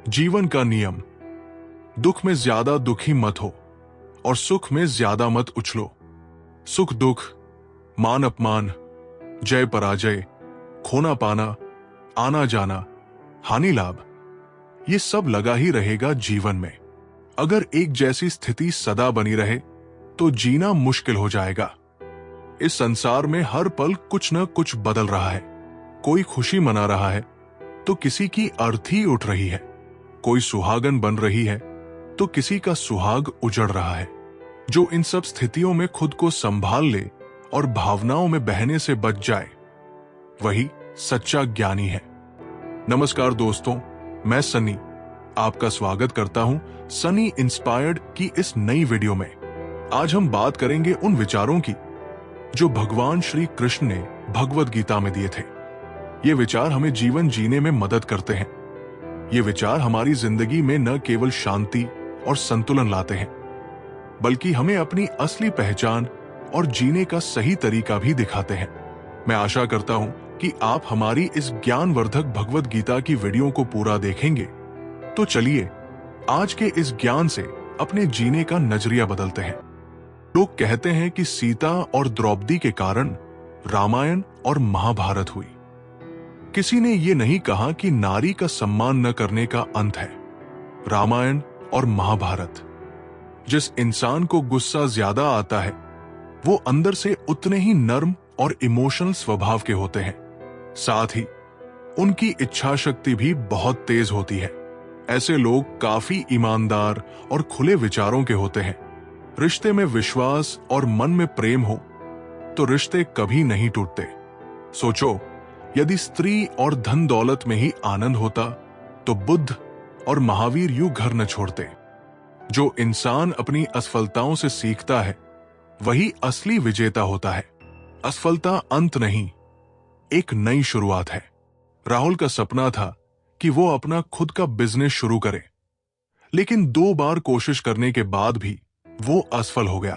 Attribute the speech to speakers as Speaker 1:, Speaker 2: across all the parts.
Speaker 1: जीवन का नियम। दुख में ज्यादा दुखी मत हो और सुख में ज्यादा मत उछलो। सुख दुख, मान अपमान, जय पराजय, खोना पाना, आना जाना, हानि लाभ, ये सब लगा ही रहेगा जीवन में। अगर एक जैसी स्थिति सदा बनी रहे तो जीना मुश्किल हो जाएगा। इस संसार में हर पल कुछ न कुछ बदल रहा है। कोई खुशी मना रहा है तो किसी की अर्थी उठ रही है। कोई सुहागन बन रही है तो किसी का सुहाग उजड़ रहा है। जो इन सब स्थितियों में खुद को संभाल ले और भावनाओं में बहने से बच जाए, वही सच्चा ज्ञानी है। नमस्कार दोस्तों, मैं सनी आपका स्वागत करता हूं सनी इंस्पायर्ड की इस नई वीडियो में। आज हम बात करेंगे उन विचारों की जो भगवान श्री कृष्ण ने भगवद गीता में दिए थे। ये विचार हमें जीवन जीने में मदद करते हैं। ये विचार हमारी जिंदगी में न केवल शांति और संतुलन लाते हैं, बल्कि हमें अपनी असली पहचान और जीने का सही तरीका भी दिखाते हैं। मैं आशा करता हूं कि आप हमारी इस ज्ञानवर्धक भगवद गीता की वीडियो को पूरा देखेंगे। तो चलिए आज के इस ज्ञान से अपने जीने का नजरिया बदलते हैं। लोग कहते हैं कि सीता और द्रौपदी के कारण रामायण और महाभारत हुई। किसी ने यह नहीं कहा कि नारी का सम्मान न करने का अंत है रामायण और महाभारत। जिस इंसान को गुस्सा ज्यादा आता है वो अंदर से उतने ही नर्म और इमोशनल स्वभाव के होते हैं। साथ ही उनकी इच्छा शक्ति भी बहुत तेज होती है। ऐसे लोग काफी ईमानदार और खुले विचारों के होते हैं। रिश्ते में विश्वास और मन में प्रेम हो तो रिश्ते कभी नहीं टूटते। सोचो, यदि स्त्री और धन दौलत में ही आनंद होता तो बुद्ध और महावीर यूं घर न छोड़ते। जो इंसान अपनी असफलताओं से सीखता है वही असली विजेता होता है। असफलता अंत नहीं, एक नई शुरुआत है। राहुल का सपना था कि वो अपना खुद का बिजनेस शुरू करे, लेकिन 2 बार कोशिश करने के बाद भी वो असफल हो गया।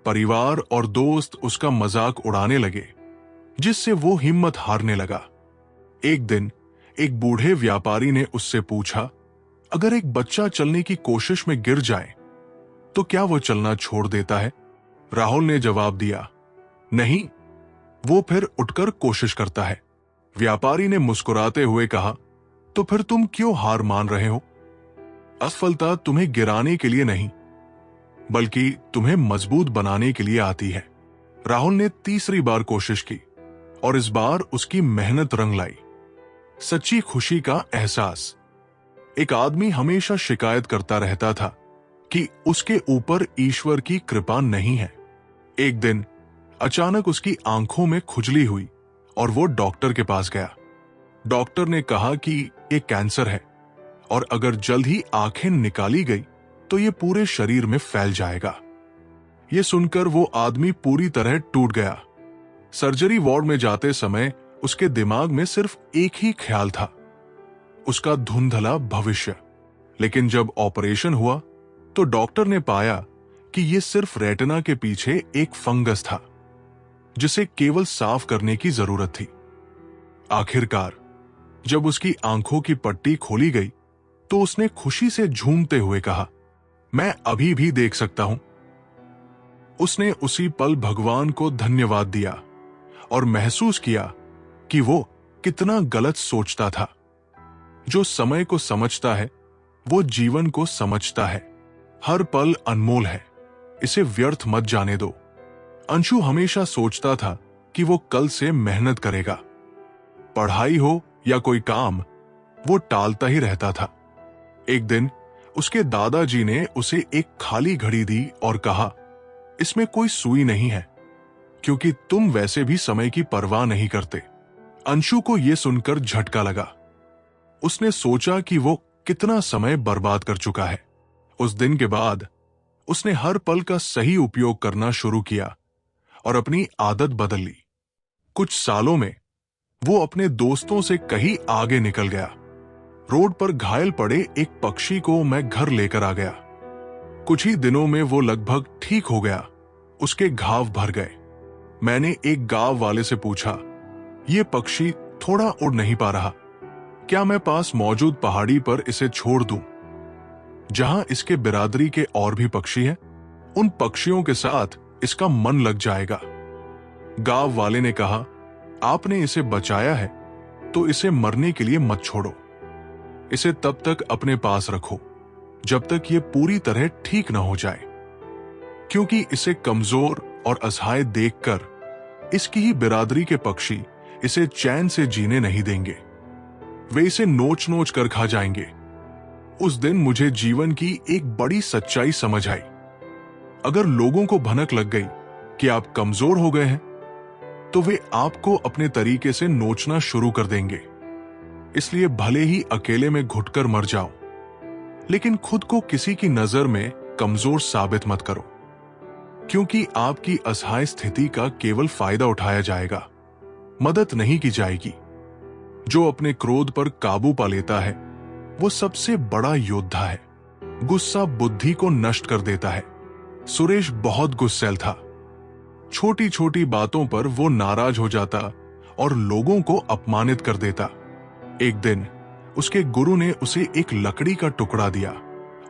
Speaker 1: परिवार और दोस्त उसका मजाक उड़ाने लगे, जिससे वो हिम्मत हारने लगा। एक दिन एक बूढ़े व्यापारी ने उससे पूछा, अगर एक बच्चा चलने की कोशिश में गिर जाए तो क्या वो चलना छोड़ देता है? राहुल ने जवाब दिया, नहीं, वो फिर उठकर कोशिश करता है। व्यापारी ने मुस्कुराते हुए कहा, तो फिर तुम क्यों हार मान रहे हो? असफलता तुम्हें गिराने के लिए नहीं, बल्कि तुम्हें मजबूत बनाने के लिए आती है। राहुल ने तीसरी बार कोशिश की और इस बार उसकी मेहनत रंग लाई। सच्ची खुशी का एहसास। एक आदमी हमेशा शिकायत करता रहता था कि उसके ऊपर ईश्वर की कृपा नहीं है। एक दिन अचानक उसकी आंखों में खुजली हुई और वो डॉक्टर के पास गया। डॉक्टर ने कहा कि ये कैंसर है और अगर जल्द ही आंखें निकाली गई तो ये पूरे शरीर में फैल जाएगा। ये सुनकर वो आदमी पूरी तरह टूट गया। सर्जरी वार्ड में जाते समय उसके दिमाग में सिर्फ एक ही ख्याल था, उसका धुंधला भविष्य। लेकिन जब ऑपरेशन हुआ तो डॉक्टर ने पाया कि ये सिर्फ रेटिना के पीछे एक फंगस था, जिसे केवल साफ करने की जरूरत थी। आखिरकार जब उसकी आंखों की पट्टी खोली गई तो उसने खुशी से झूमते हुए कहा, मैं अभी भी देख सकता हूं। उसने उसी पल भगवान को धन्यवाद दिया और महसूस किया कि वो कितना गलत सोचता था। जो समय को समझता है वो जीवन को समझता है। हर पल अनमोल है, इसे व्यर्थ मत जाने दो। अंशु हमेशा सोचता था कि वो कल से मेहनत करेगा। पढ़ाई हो या कोई काम, वो टालता ही रहता था। एक दिन उसके दादाजी ने उसे एक खाली घड़ी दी और कहा, इसमें कोई सुई नहीं है क्योंकि तुम वैसे भी समय की परवाह नहीं करते। अंशु को यह सुनकर झटका लगा। उसने सोचा कि वो कितना समय बर्बाद कर चुका है। उस दिन के बाद उसने हर पल का सही उपयोग करना शुरू किया और अपनी आदत बदल ली। कुछ सालों में वो अपने दोस्तों से कहीं आगे निकल गया। रोड पर घायल पड़े एक पक्षी को मैं घर लेकर आ गया। कुछ ही दिनों में वो लगभग ठीक हो गया। उसके घाव भर गए। मैंने एक गांव वाले से पूछा, ये पक्षी थोड़ा उड़ नहीं पा रहा। क्या मैं पास मौजूद पहाड़ी पर इसे छोड़ दूं, जहां इसके बिरादरी के और भी पक्षी हैं? उन पक्षियों के साथ इसका मन लग जाएगा। गांव वाले ने कहा, आपने इसे बचाया है तो इसे मरने के लिए मत छोड़ो। इसे तब तक अपने पास रखो जब तक ये पूरी तरह ठीक न हो जाए, क्योंकि इसे कमजोर और असहाय देखकर इसकी ही बिरादरी के पक्षी इसे चैन से जीने नहीं देंगे। वे इसे नोच नोच कर खा जाएंगे। उस दिन मुझे जीवन की एक बड़ी सच्चाई समझ आई। अगर लोगों को भनक लग गई कि आप कमजोर हो गए हैं, तो वे आपको अपने तरीके से नोचना शुरू कर देंगे। इसलिए भले ही अकेले में घुटकर मर जाओ, लेकिन खुद को किसी की नजर में कमजोर साबित मत करो, क्योंकि आपकी असहाय स्थिति का केवल फायदा उठाया जाएगा, मदद नहीं की जाएगी। जो अपने क्रोध पर काबू पा लेता है वो सबसे बड़ा योद्धा है। गुस्सा बुद्धि को नष्ट कर देता है। सुरेश बहुत गुस्सैल था। छोटी छोटी बातों पर वो नाराज हो जाता और लोगों को अपमानित कर देता। एक दिन उसके गुरु ने उसे एक लकड़ी का टुकड़ा दिया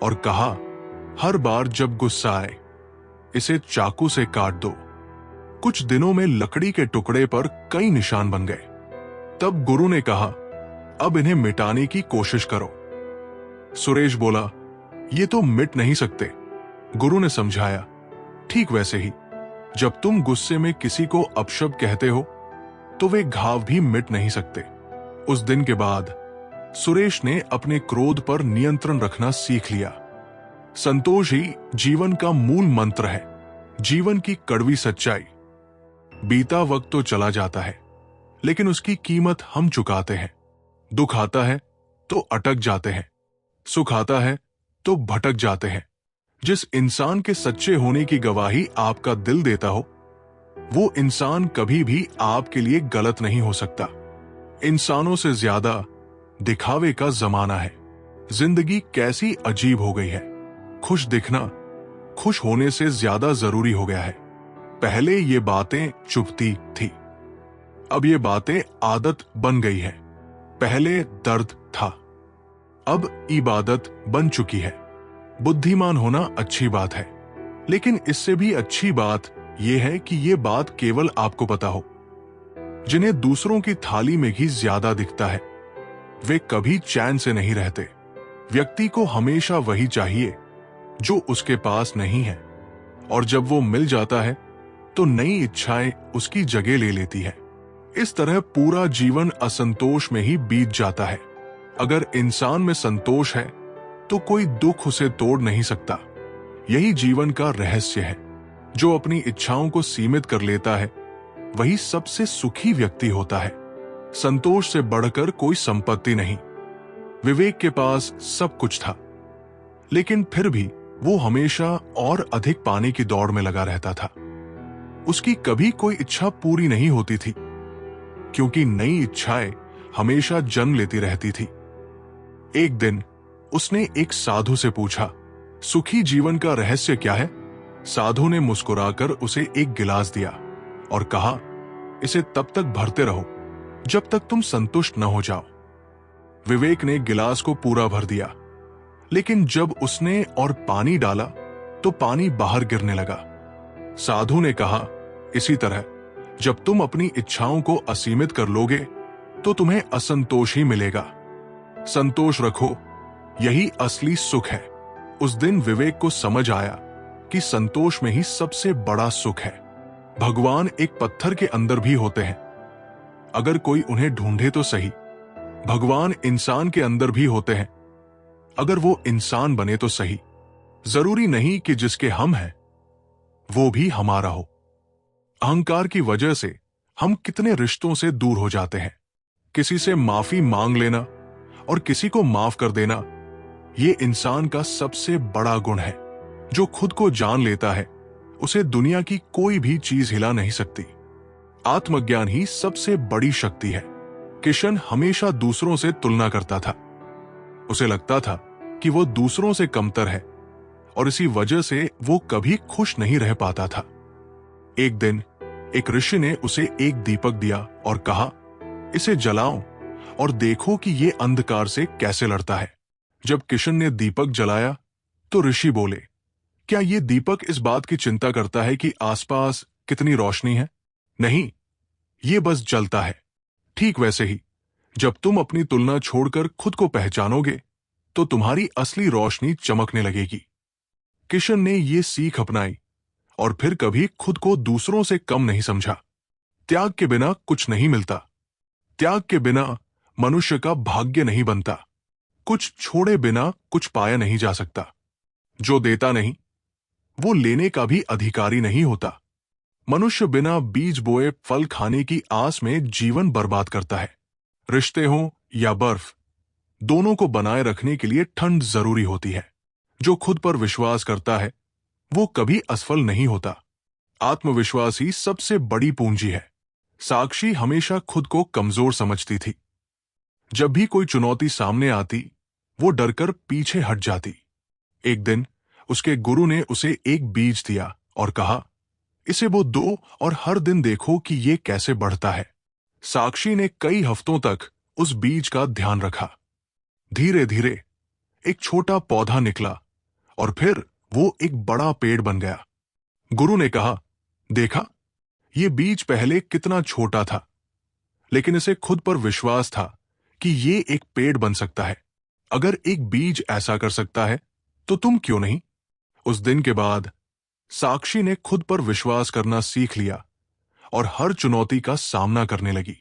Speaker 1: और कहा, हर बार जब गुस्सा आए इसे चाकू से काट दो। कुछ दिनों में लकड़ी के टुकड़े पर कई निशान बन गए। तब गुरु ने कहा, अब इन्हें मिटाने की कोशिश करो। सुरेश बोला, ये तो मिट नहीं सकते। गुरु ने समझाया, ठीक वैसे ही जब तुम गुस्से में किसी को अपशब्द कहते हो तो वे घाव भी मिट नहीं सकते। उस दिन के बाद सुरेश ने अपने क्रोध पर नियंत्रण रखना सीख लिया। संतोष ही जीवन का मूल मंत्र है, जीवन की कड़वी सच्चाई। बीता वक्त तो चला जाता है, लेकिन उसकी कीमत हम चुकाते हैं। दुख आता है तो अटक जाते हैं, सुख आता है तो भटक जाते हैं। जिस इंसान के सच्चे होने की गवाही आपका दिल देता हो, वो इंसान कभी भी आपके लिए गलत नहीं हो सकता। इंसानों से ज्यादा दिखावे का जमाना है। जिंदगी कैसी अजीब हो गई है। खुश दिखना खुश होने से ज्यादा जरूरी हो गया है। पहले ये बातें चुभती थी, अब ये बातें आदत बन गई है। पहले दर्द था, अब इबादत बन चुकी है। बुद्धिमान होना अच्छी बात है, लेकिन इससे भी अच्छी बात यह है कि यह बात केवल आपको पता हो। जिन्हें दूसरों की थाली में घी ज्यादा दिखता है, वे कभी चैन से नहीं रहते। व्यक्ति को हमेशा वही चाहिए जो उसके पास नहीं है, और जब वो मिल जाता है तो नई इच्छाएं उसकी जगह ले लेती है। इस तरह पूरा जीवन असंतोष में ही बीत जाता है। अगर इंसान में संतोष है तो कोई दुख उसे तोड़ नहीं सकता। यही जीवन का रहस्य है। जो अपनी इच्छाओं को सीमित कर लेता है वही सबसे सुखी व्यक्ति होता है। संतोष से बढ़कर कोई संपत्ति नहीं। विवेक के पास सब कुछ था, लेकिन फिर भी वो हमेशा और अधिक पाने की दौड़ में लगा रहता था। उसकी कभी कोई इच्छा पूरी नहीं होती थी, क्योंकि नई इच्छाएं हमेशा जन्म लेती रहती थी। एक दिन उसने एक साधु से पूछा, सुखी जीवन का रहस्य क्या है? साधु ने मुस्कुराकर उसे एक गिलास दिया और कहा, इसे तब तक भरते रहो जब तक तुम संतुष्ट न हो जाओ। विवेक ने गिलास को पूरा भर दिया, लेकिन जब उसने और पानी डाला तो पानी बाहर गिरने लगा। साधु ने कहा, इसी तरह जब तुम अपनी इच्छाओं को असीमित कर लोगे तो तुम्हें असंतोष ही मिलेगा। संतोष रखो, यही असली सुख है। उस दिन विवेक को समझ आया कि संतोष में ही सबसे बड़ा सुख है। भगवान एक पत्थर के अंदर भी होते हैं, अगर कोई उन्हें ढूंढे तो सही। भगवान इंसान के अंदर भी होते हैं, अगर वो इंसान बने तो सही। जरूरी नहीं कि जिसके हम हैं वो भी हमारा हो। अहंकार की वजह से हम कितने रिश्तों से दूर हो जाते हैं। किसी से माफी मांग लेना और किसी को माफ कर देना, ये इंसान का सबसे बड़ा गुण है। जो खुद को जान लेता है उसे दुनिया की कोई भी चीज हिला नहीं सकती। आत्मज्ञान ही सबसे बड़ी शक्ति है। किशन हमेशा दूसरों से तुलना करता था। उसे लगता था कि वो दूसरों से कमतर है और इसी वजह से वो कभी खुश नहीं रह पाता था। एक दिन एक ऋषि ने उसे एक दीपक दिया और कहा, इसे जलाओ और देखो कि ये अंधकार से कैसे लड़ता है। जब किशन ने दीपक जलाया तो ऋषि बोले, क्या ये दीपक इस बात की चिंता करता है कि आसपास कितनी रोशनी है? नहीं, ये बस जलता है। ठीक वैसे ही जब तुम अपनी तुलना छोड़कर खुद को पहचानोगे तो तुम्हारी असली रोशनी चमकने लगेगी। किशन ने ये सीख अपनाई और फिर कभी खुद को दूसरों से कम नहीं समझा। त्याग के बिना कुछ नहीं मिलता। त्याग के बिना मनुष्य का भाग्य नहीं बनता। कुछ छोड़े बिना कुछ पाया नहीं जा सकता। जो देता नहीं वो लेने का भी अधिकारी नहीं होता। मनुष्य बिना बीज बोए फल खाने की आस में जीवन बर्बाद करता है। रिश्ते हों या बर्फ, दोनों को बनाए रखने के लिए ठंड जरूरी होती है। जो खुद पर विश्वास करता है वो कभी असफल नहीं होता। आत्मविश्वास ही सबसे बड़ी पूंजी है। साक्षी हमेशा खुद को कमजोर समझती थी। जब भी कोई चुनौती सामने आती वो डरकर पीछे हट जाती। एक दिन उसके गुरु ने उसे एक बीज दिया और कहा, इसे बो दो और हर दिन देखो कि ये कैसे बढ़ता है। साक्षी ने कई हफ्तों तक उस बीज का ध्यान रखा। धीरे धीरे एक छोटा पौधा निकला और फिर वो एक बड़ा पेड़ बन गया। गुरु ने कहा, देखा, ये बीज पहले कितना छोटा था, लेकिन इसे खुद पर विश्वास था कि ये एक पेड़ बन सकता है। अगर एक बीज ऐसा कर सकता है तो तुम क्यों नहीं? उस दिन के बाद साक्षी ने खुद पर विश्वास करना सीख लिया और हर चुनौती का सामना करने लगी।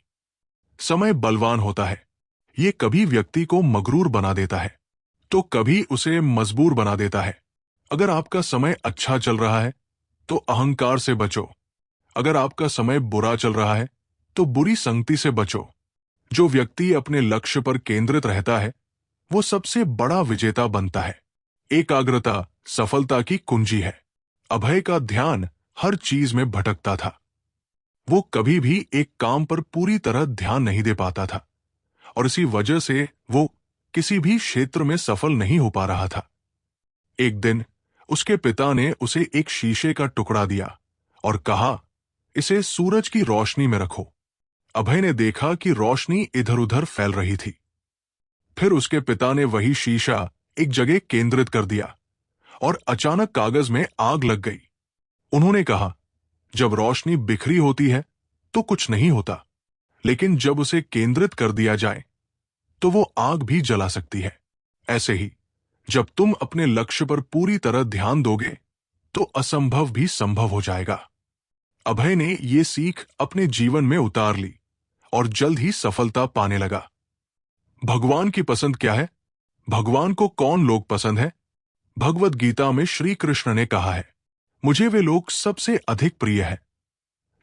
Speaker 1: समय बलवान होता है। ये कभी व्यक्ति को मगरूर बना देता है तो कभी उसे मजबूर बना देता है। अगर आपका समय अच्छा चल रहा है तो अहंकार से बचो। अगर आपका समय बुरा चल रहा है तो बुरी संगति से बचो। जो व्यक्ति अपने लक्ष्य पर केंद्रित रहता है वो सबसे बड़ा विजेता बनता है। एकाग्रता सफलता की कुंजी है। अभय का ध्यान हर चीज में भटकता था। वो कभी भी एक काम पर पूरी तरह ध्यान नहीं दे पाता था और इसी वजह से वो किसी भी क्षेत्र में सफल नहीं हो पा रहा था। एक दिन उसके पिता ने उसे एक शीशे का टुकड़ा दिया और कहा, इसे सूरज की रोशनी में रखो। अभय ने देखा कि रोशनी इधर उधर फैल रही थी। फिर उसके पिता ने वही शीशा एक जगह केंद्रित कर दिया और अचानक कागज में आग लग गई। उन्होंने कहा, जब रोशनी बिखरी होती है तो कुछ नहीं होता, लेकिन जब उसे केंद्रित कर दिया जाए तो वो आग भी जला सकती है। ऐसे ही जब तुम अपने लक्ष्य पर पूरी तरह ध्यान दोगे तो असंभव भी संभव हो जाएगा। अभय ने ये सीख अपने जीवन में उतार ली और जल्द ही सफलता पाने लगा। भगवान की पसंद क्या है? भगवान को कौन लोग पसंद है? भगवत गीता में श्री कृष्ण ने कहा है, मुझे वे लोग सबसे अधिक प्रिय है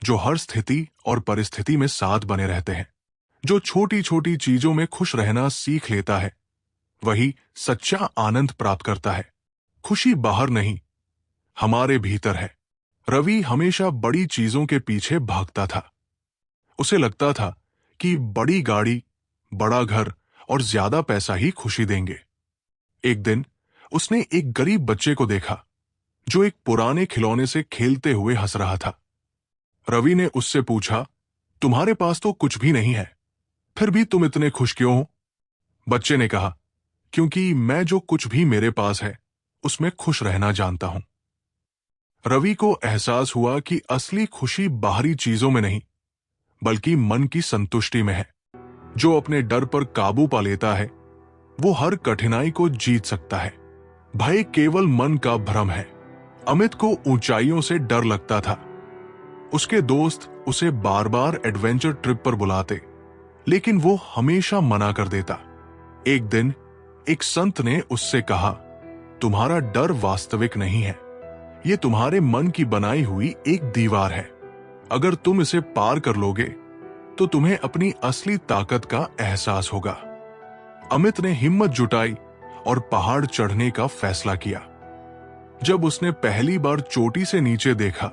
Speaker 1: जो हर स्थिति और परिस्थिति में साथ बने रहते हैं। जो छोटी छोटी चीजों में खुश रहना सीख लेता है वही सच्चा आनंद प्राप्त करता है। खुशी बाहर नहीं, हमारे भीतर है। रवि हमेशा बड़ी चीजों के पीछे भागता था। उसे लगता था कि बड़ी गाड़ी, बड़ा घर और ज्यादा पैसा ही खुशी देंगे। एक दिन उसने एक गरीब बच्चे को देखा जो एक पुराने खिलौने से खेलते हुए हंस रहा था। रवि ने उससे पूछा, तुम्हारे पास तो कुछ भी नहीं है, फिर भी तुम इतने खुश क्यों हो? बच्चे ने कहा, क्योंकि मैं जो कुछ भी मेरे पास है उसमें खुश रहना जानता हूं। रवि को एहसास हुआ कि असली खुशी बाहरी चीजों में नहीं बल्कि मन की संतुष्टि में है। जो अपने डर पर काबू पा लेता है वो हर कठिनाई को जीत सकता है। भय केवल मन का भ्रम है। अमित को ऊंचाइयों से डर लगता था। उसके दोस्त उसे बार बार एडवेंचर ट्रिप पर बुलाते, लेकिन वो हमेशा मना कर देता। एक दिन एक संत ने उससे कहा, तुम्हारा डर वास्तविक नहीं है, ये तुम्हारे मन की बनाई हुई एक दीवार है। अगर तुम इसे पार कर लोगे तो तुम्हें अपनी असली ताकत का एहसास होगा। अमित ने हिम्मत जुटाई और पहाड़ चढ़ने का फैसला किया। जब उसने पहली बार चोटी से नीचे देखा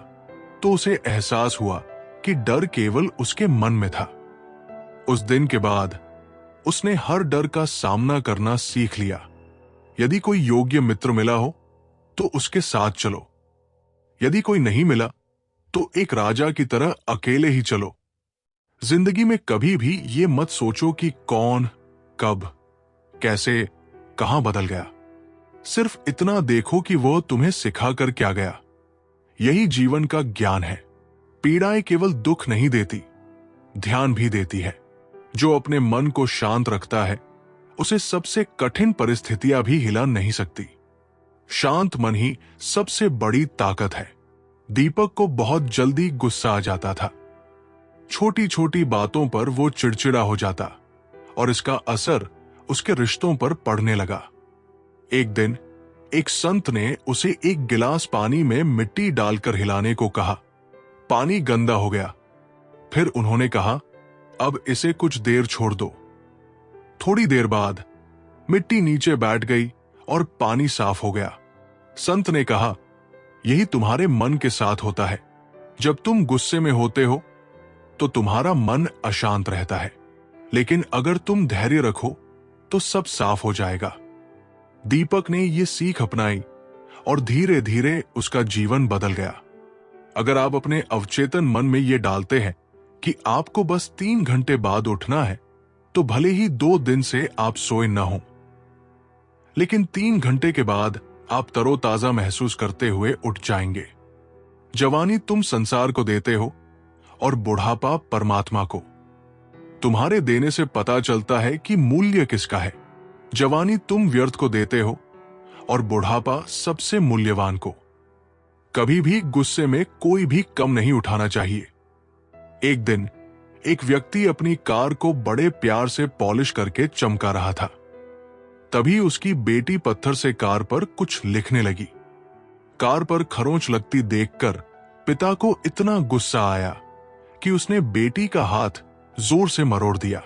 Speaker 1: तो उसे एहसास हुआ कि डर केवल उसके मन में था। उस दिन के बाद उसने हर डर का सामना करना सीख लिया। यदि कोई योग्य मित्र मिला हो तो उसके साथ चलो। यदि कोई नहीं मिला तो एक राजा की तरह अकेले ही चलो। जिंदगी में कभी भी ये मत सोचो कि कौन, कब, कैसे, कहां बदल गया। सिर्फ इतना देखो कि वो तुम्हें सिखाकर क्या गया। यही जीवन का ज्ञान है। पीड़ाएं केवल दुख नहीं देती, ध्यान भी देती है। जो अपने मन को शांत रखता है, उसे सबसे कठिन परिस्थितियां भी हिला नहीं सकती। शांत मन ही सबसे बड़ी ताकत है। दीपक को बहुत जल्दी गुस्सा आ जाता था। छोटी छोटी बातों पर वो चिड़चिड़ा हो जाता और इसका असर उसके रिश्तों पर पड़ने लगा। एक दिन एक संत ने उसे एक गिलास पानी में मिट्टी डालकर हिलाने को कहा। पानी गंदा हो गया। फिर उन्होंने कहा, अब इसे कुछ देर छोड़ दो। थोड़ी देर बाद मिट्टी नीचे बैठ गई और पानी साफ हो गया। संत ने कहा, यही तुम्हारे मन के साथ होता है। जब तुम गुस्से में होते हो तो तुम्हारा मन अशांत रहता है, लेकिन अगर तुम धैर्य रखो तो सब साफ हो जाएगा। दीपक ने यह सीख अपनाई और धीरे धीरे उसका जीवन बदल गया। अगर आप अपने अवचेतन मन में यह डालते हैं कि आपको बस 3 घंटे बाद उठना है, तो भले ही 2 दिन से आप सोए न हो, लेकिन 3 घंटे के बाद आप तरोताजा महसूस करते हुए उठ जाएंगे। जवानी तुम संसार को देते हो और बुढ़ापा परमात्मा को। तुम्हारे देने से पता चलता है कि मूल्य किसका है। जवानी तुम व्यर्थ को देते हो और बुढ़ापा सबसे मूल्यवान को। कभी भी गुस्से में कोई भी कम नहीं उठाना चाहिए। एक दिन एक व्यक्ति अपनी कार को बड़े प्यार से पॉलिश करके चमका रहा था। तभी उसकी बेटी पत्थर से कार पर कुछ लिखने लगी। कार पर खरोंच लगती देखकर पिता को इतना गुस्सा आया कि उसने बेटी का हाथ जोर से मरोड़ दिया।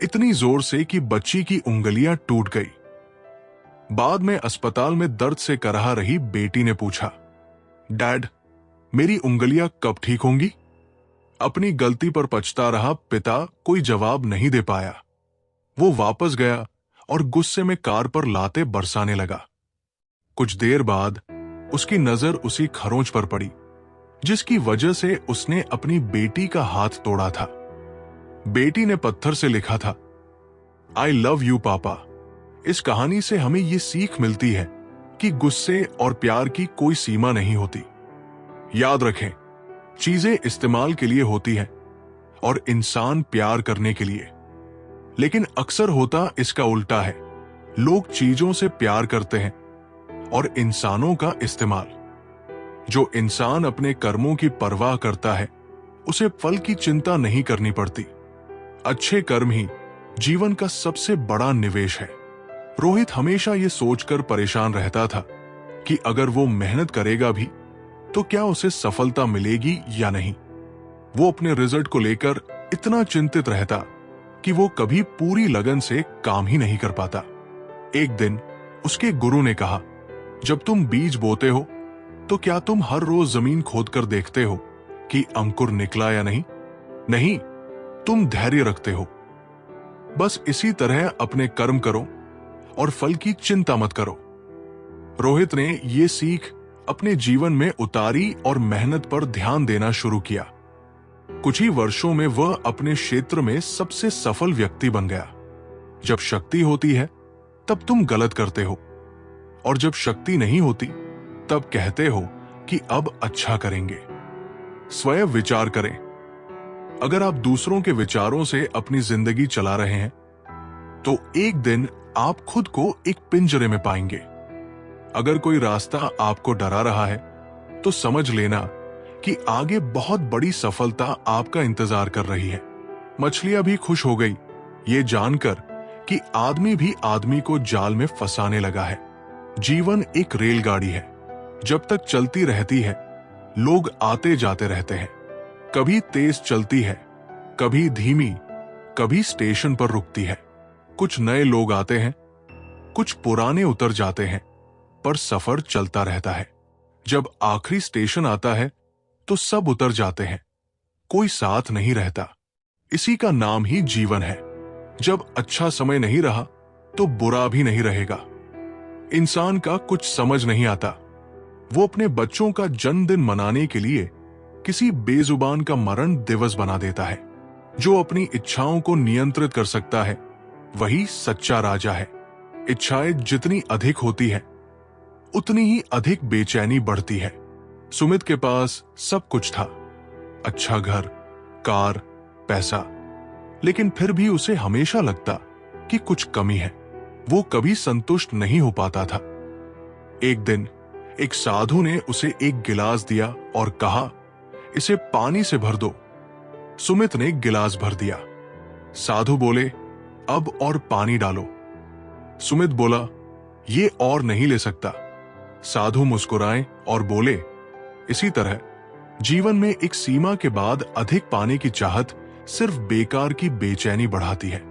Speaker 1: इतनी जोर से कि बच्ची की उंगलियां टूट गई। बाद में अस्पताल में दर्द से कराह रही बेटी ने पूछा, डैड, मेरी उंगलियां कब ठीक होंगी? अपनी गलती पर पछता रहा पिता कोई जवाब नहीं दे पाया। वो वापस गया और गुस्से में कार पर लाते बरसाने लगा। कुछ देर बाद उसकी नजर उसी खरोंच पर पड़ी जिसकी वजह से उसने अपनी बेटी का हाथ तोड़ा था। बेटी ने पत्थर से लिखा था, आई लव यू पापा। इस कहानी से हमें यह सीख मिलती है कि गुस्से और प्यार की कोई सीमा नहीं होती। याद रखें, चीजें इस्तेमाल के लिए होती हैं और इंसान प्यार करने के लिए। लेकिन अक्सर होता इसका उल्टा है। लोग चीजों से प्यार करते हैं और इंसानों का इस्तेमाल। जो इंसान अपने कर्मों की परवाह करता है, उसे फल की चिंता नहीं करनी पड़ती। अच्छे कर्म ही जीवन का सबसे बड़ा निवेश है। रोहित हमेशा ये सोचकर परेशान रहता था कि अगर वो मेहनत करेगा भी तो क्या उसे सफलता मिलेगी या नहीं। वो अपने रिजल्ट को लेकर इतना चिंतित रहता कि वो कभी पूरी लगन से काम ही नहीं कर पाता। एक दिन उसके गुरु ने कहा, जब तुम बीज बोते हो तो क्या तुम हर रोज जमीन खोदकर देखते हो कि अंकुर निकला या नहीं? नहीं, तुम धैर्य रखते हो। बस इसी तरह अपने कर्म करो और फल की चिंता मत करो। रोहित ने ये सीख अपने जीवन में उतारी और मेहनत पर ध्यान देना शुरू किया। कुछ ही वर्षों में वह अपने क्षेत्र में सबसे सफल व्यक्ति बन गया। जब शक्ति होती है तब तुम गलत करते हो, और जब शक्ति नहीं होती तब कहते हो कि अब अच्छा करेंगे। स्वयं विचार करें। अगर आप दूसरों के विचारों से अपनी जिंदगी चला रहे हैं तो एक दिन आप खुद को एक पिंजरे में पाएंगे। अगर कोई रास्ता आपको डरा रहा है तो समझ लेना कि आगे बहुत बड़ी सफलता आपका इंतजार कर रही है। मछलियां भी खुश हो गई ये जानकर कि आदमी भी आदमी को जाल में फंसाने लगा है। जीवन एक रेलगाड़ी है। जब तक चलती रहती है, लोग आते जाते रहते हैं। कभी तेज चलती है, कभी धीमी, कभी स्टेशन पर रुकती है। कुछ नए लोग आते हैं, कुछ पुराने उतर जाते हैं, पर सफर चलता रहता है। जब आखिरी स्टेशन आता है तो सब उतर जाते हैं, कोई साथ नहीं रहता। इसी का नाम ही जीवन है। जब अच्छा समय नहीं रहा तो बुरा भी नहीं रहेगा। इंसान का कुछ समझ नहीं आता। वो अपने बच्चों का जन्मदिन मनाने के लिए किसी बेजुबान का मरण दिवस बना देता है। जो अपनी इच्छाओं को नियंत्रित कर सकता है वही सच्चा राजा है। इच्छाएं जितनी अधिक होती है उतनी ही अधिक बेचैनी बढ़ती है। सुमित के पास सब कुछ था, अच्छा घर, कार, पैसा, लेकिन फिर भी उसे हमेशा लगता कि कुछ कमी है। वो कभी संतुष्ट नहीं हो पाता था। एक दिन एक साधु ने उसे एक गिलास दिया और कहा, इसे पानी से भर दो। सुमित ने गिलास भर दिया। साधु बोले, अब और पानी डालो। सुमित बोला, ये और नहीं ले सकता। साधु मुस्कुराए और बोले, इसी तरह जीवन में एक सीमा के बाद अधिक पाने की चाहत सिर्फ बेकार की बेचैनी बढ़ाती है।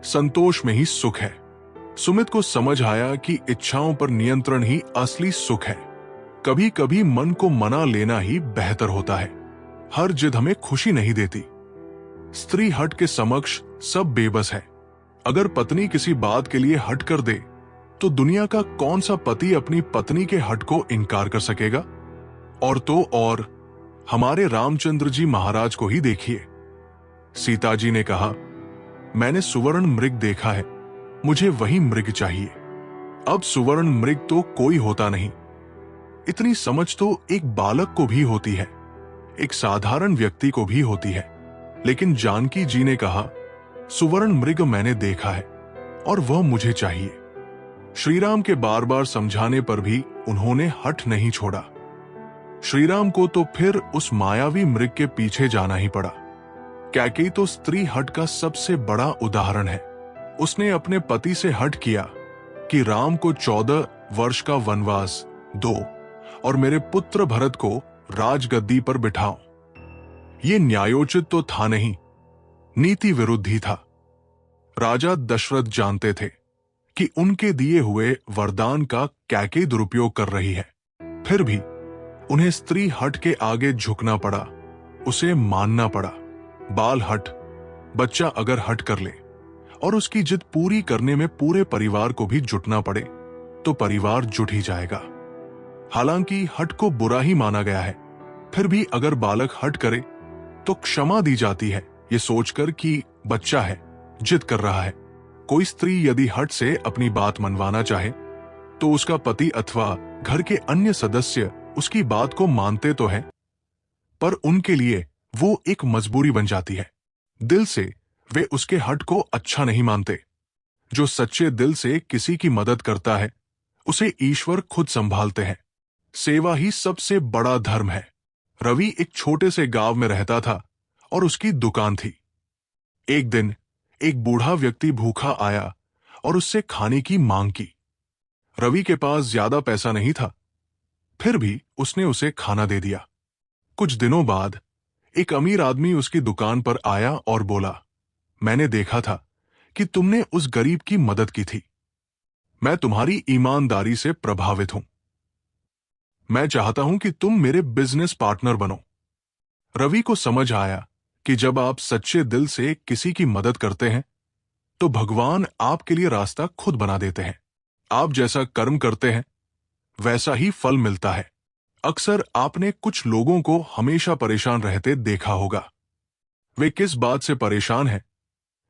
Speaker 1: संतोष में ही सुख है। सुमित को समझ आया कि इच्छाओं पर नियंत्रण ही असली सुख है। कभी कभी मन को मना लेना ही बेहतर होता है। हर जिद हमें खुशी नहीं देती। स्त्री हट के समक्ष सब बेबस है। अगर पत्नी किसी बात के लिए हट कर दे तो दुनिया का कौन सा पति अपनी पत्नी के हट को इनकार कर सकेगा। और तो और हमारे रामचंद्र जी महाराज को ही देखिए। सीता जी ने कहा, मैंने सुवर्ण मृग देखा है, मुझे वही मृग चाहिए। अब सुवर्ण मृग तो कोई होता नहीं। इतनी समझ तो एक बालक को भी होती है, एक साधारण व्यक्ति को भी होती है। लेकिन जानकी जी ने कहा, सुवर्ण मृग मैंने देखा है और वह मुझे चाहिए। श्रीराम के बार बार समझाने पर भी उन्होंने हठ नहीं छोड़ा। श्रीराम को तो फिर उस मायावी मृग के पीछे जाना ही पड़ा। कैकेयी तो स्त्री हट का सबसे बड़ा उदाहरण है। उसने अपने पति से हठ किया कि राम को 14 वर्ष का वनवास दो और मेरे पुत्र भरत को राजगद्दी पर बिठाओ। ये न्यायोचित तो था नहीं, नीति विरुद्ध ही था। राजा दशरथ जानते थे कि उनके दिए हुए वरदान का कैकेयी दुरुपयोग कर रही है। फिर भी उन्हें स्त्री हट के आगे झुकना पड़ा, उसे मानना पड़ा। बाल हट, बच्चा अगर हट कर ले और उसकी जिद पूरी करने में पूरे परिवार को भी जुटना पड़े तो परिवार जुट ही जाएगा। हालांकि हट को बुरा ही माना गया है, फिर भी अगर बालक हट करे तो क्षमा दी जाती है, ये सोचकर कि बच्चा है, जिद कर रहा है। कोई स्त्री यदि हट से अपनी बात मनवाना चाहे तो उसका पति अथवा घर के अन्य सदस्य उसकी बात को मानते तो हैं, पर उनके लिए वो एक मजबूरी बन जाती है। दिल से वे उसके हट को अच्छा नहीं मानते। जो सच्चे दिल से किसी की मदद करता है उसे ईश्वर खुद संभालते हैं। सेवा ही सबसे बड़ा धर्म है। रवि एक छोटे से गांव में रहता था और उसकी दुकान थी। एक दिन एक बूढ़ा व्यक्ति भूखा आया और उससे खाने की मांग की। रवि के पास ज्यादा पैसा नहीं था, फिर भी उसने उसे खाना दे दिया। कुछ दिनों बाद एक अमीर आदमी उसकी दुकान पर आया और बोला, मैंने देखा था कि तुमने उस गरीब की मदद की थी। मैं तुम्हारी ईमानदारी से प्रभावित हूं। मैं चाहता हूं कि तुम मेरे बिजनेस पार्टनर बनो। रवि को समझ आया कि जब आप सच्चे दिल से किसी की मदद करते हैं तो भगवान आपके लिए रास्ता खुद बना देते हैं। आप जैसा कर्म करते हैं वैसा ही फल मिलता है। अक्सर आपने कुछ लोगों को हमेशा परेशान रहते देखा होगा। वे किस बात से परेशान हैं,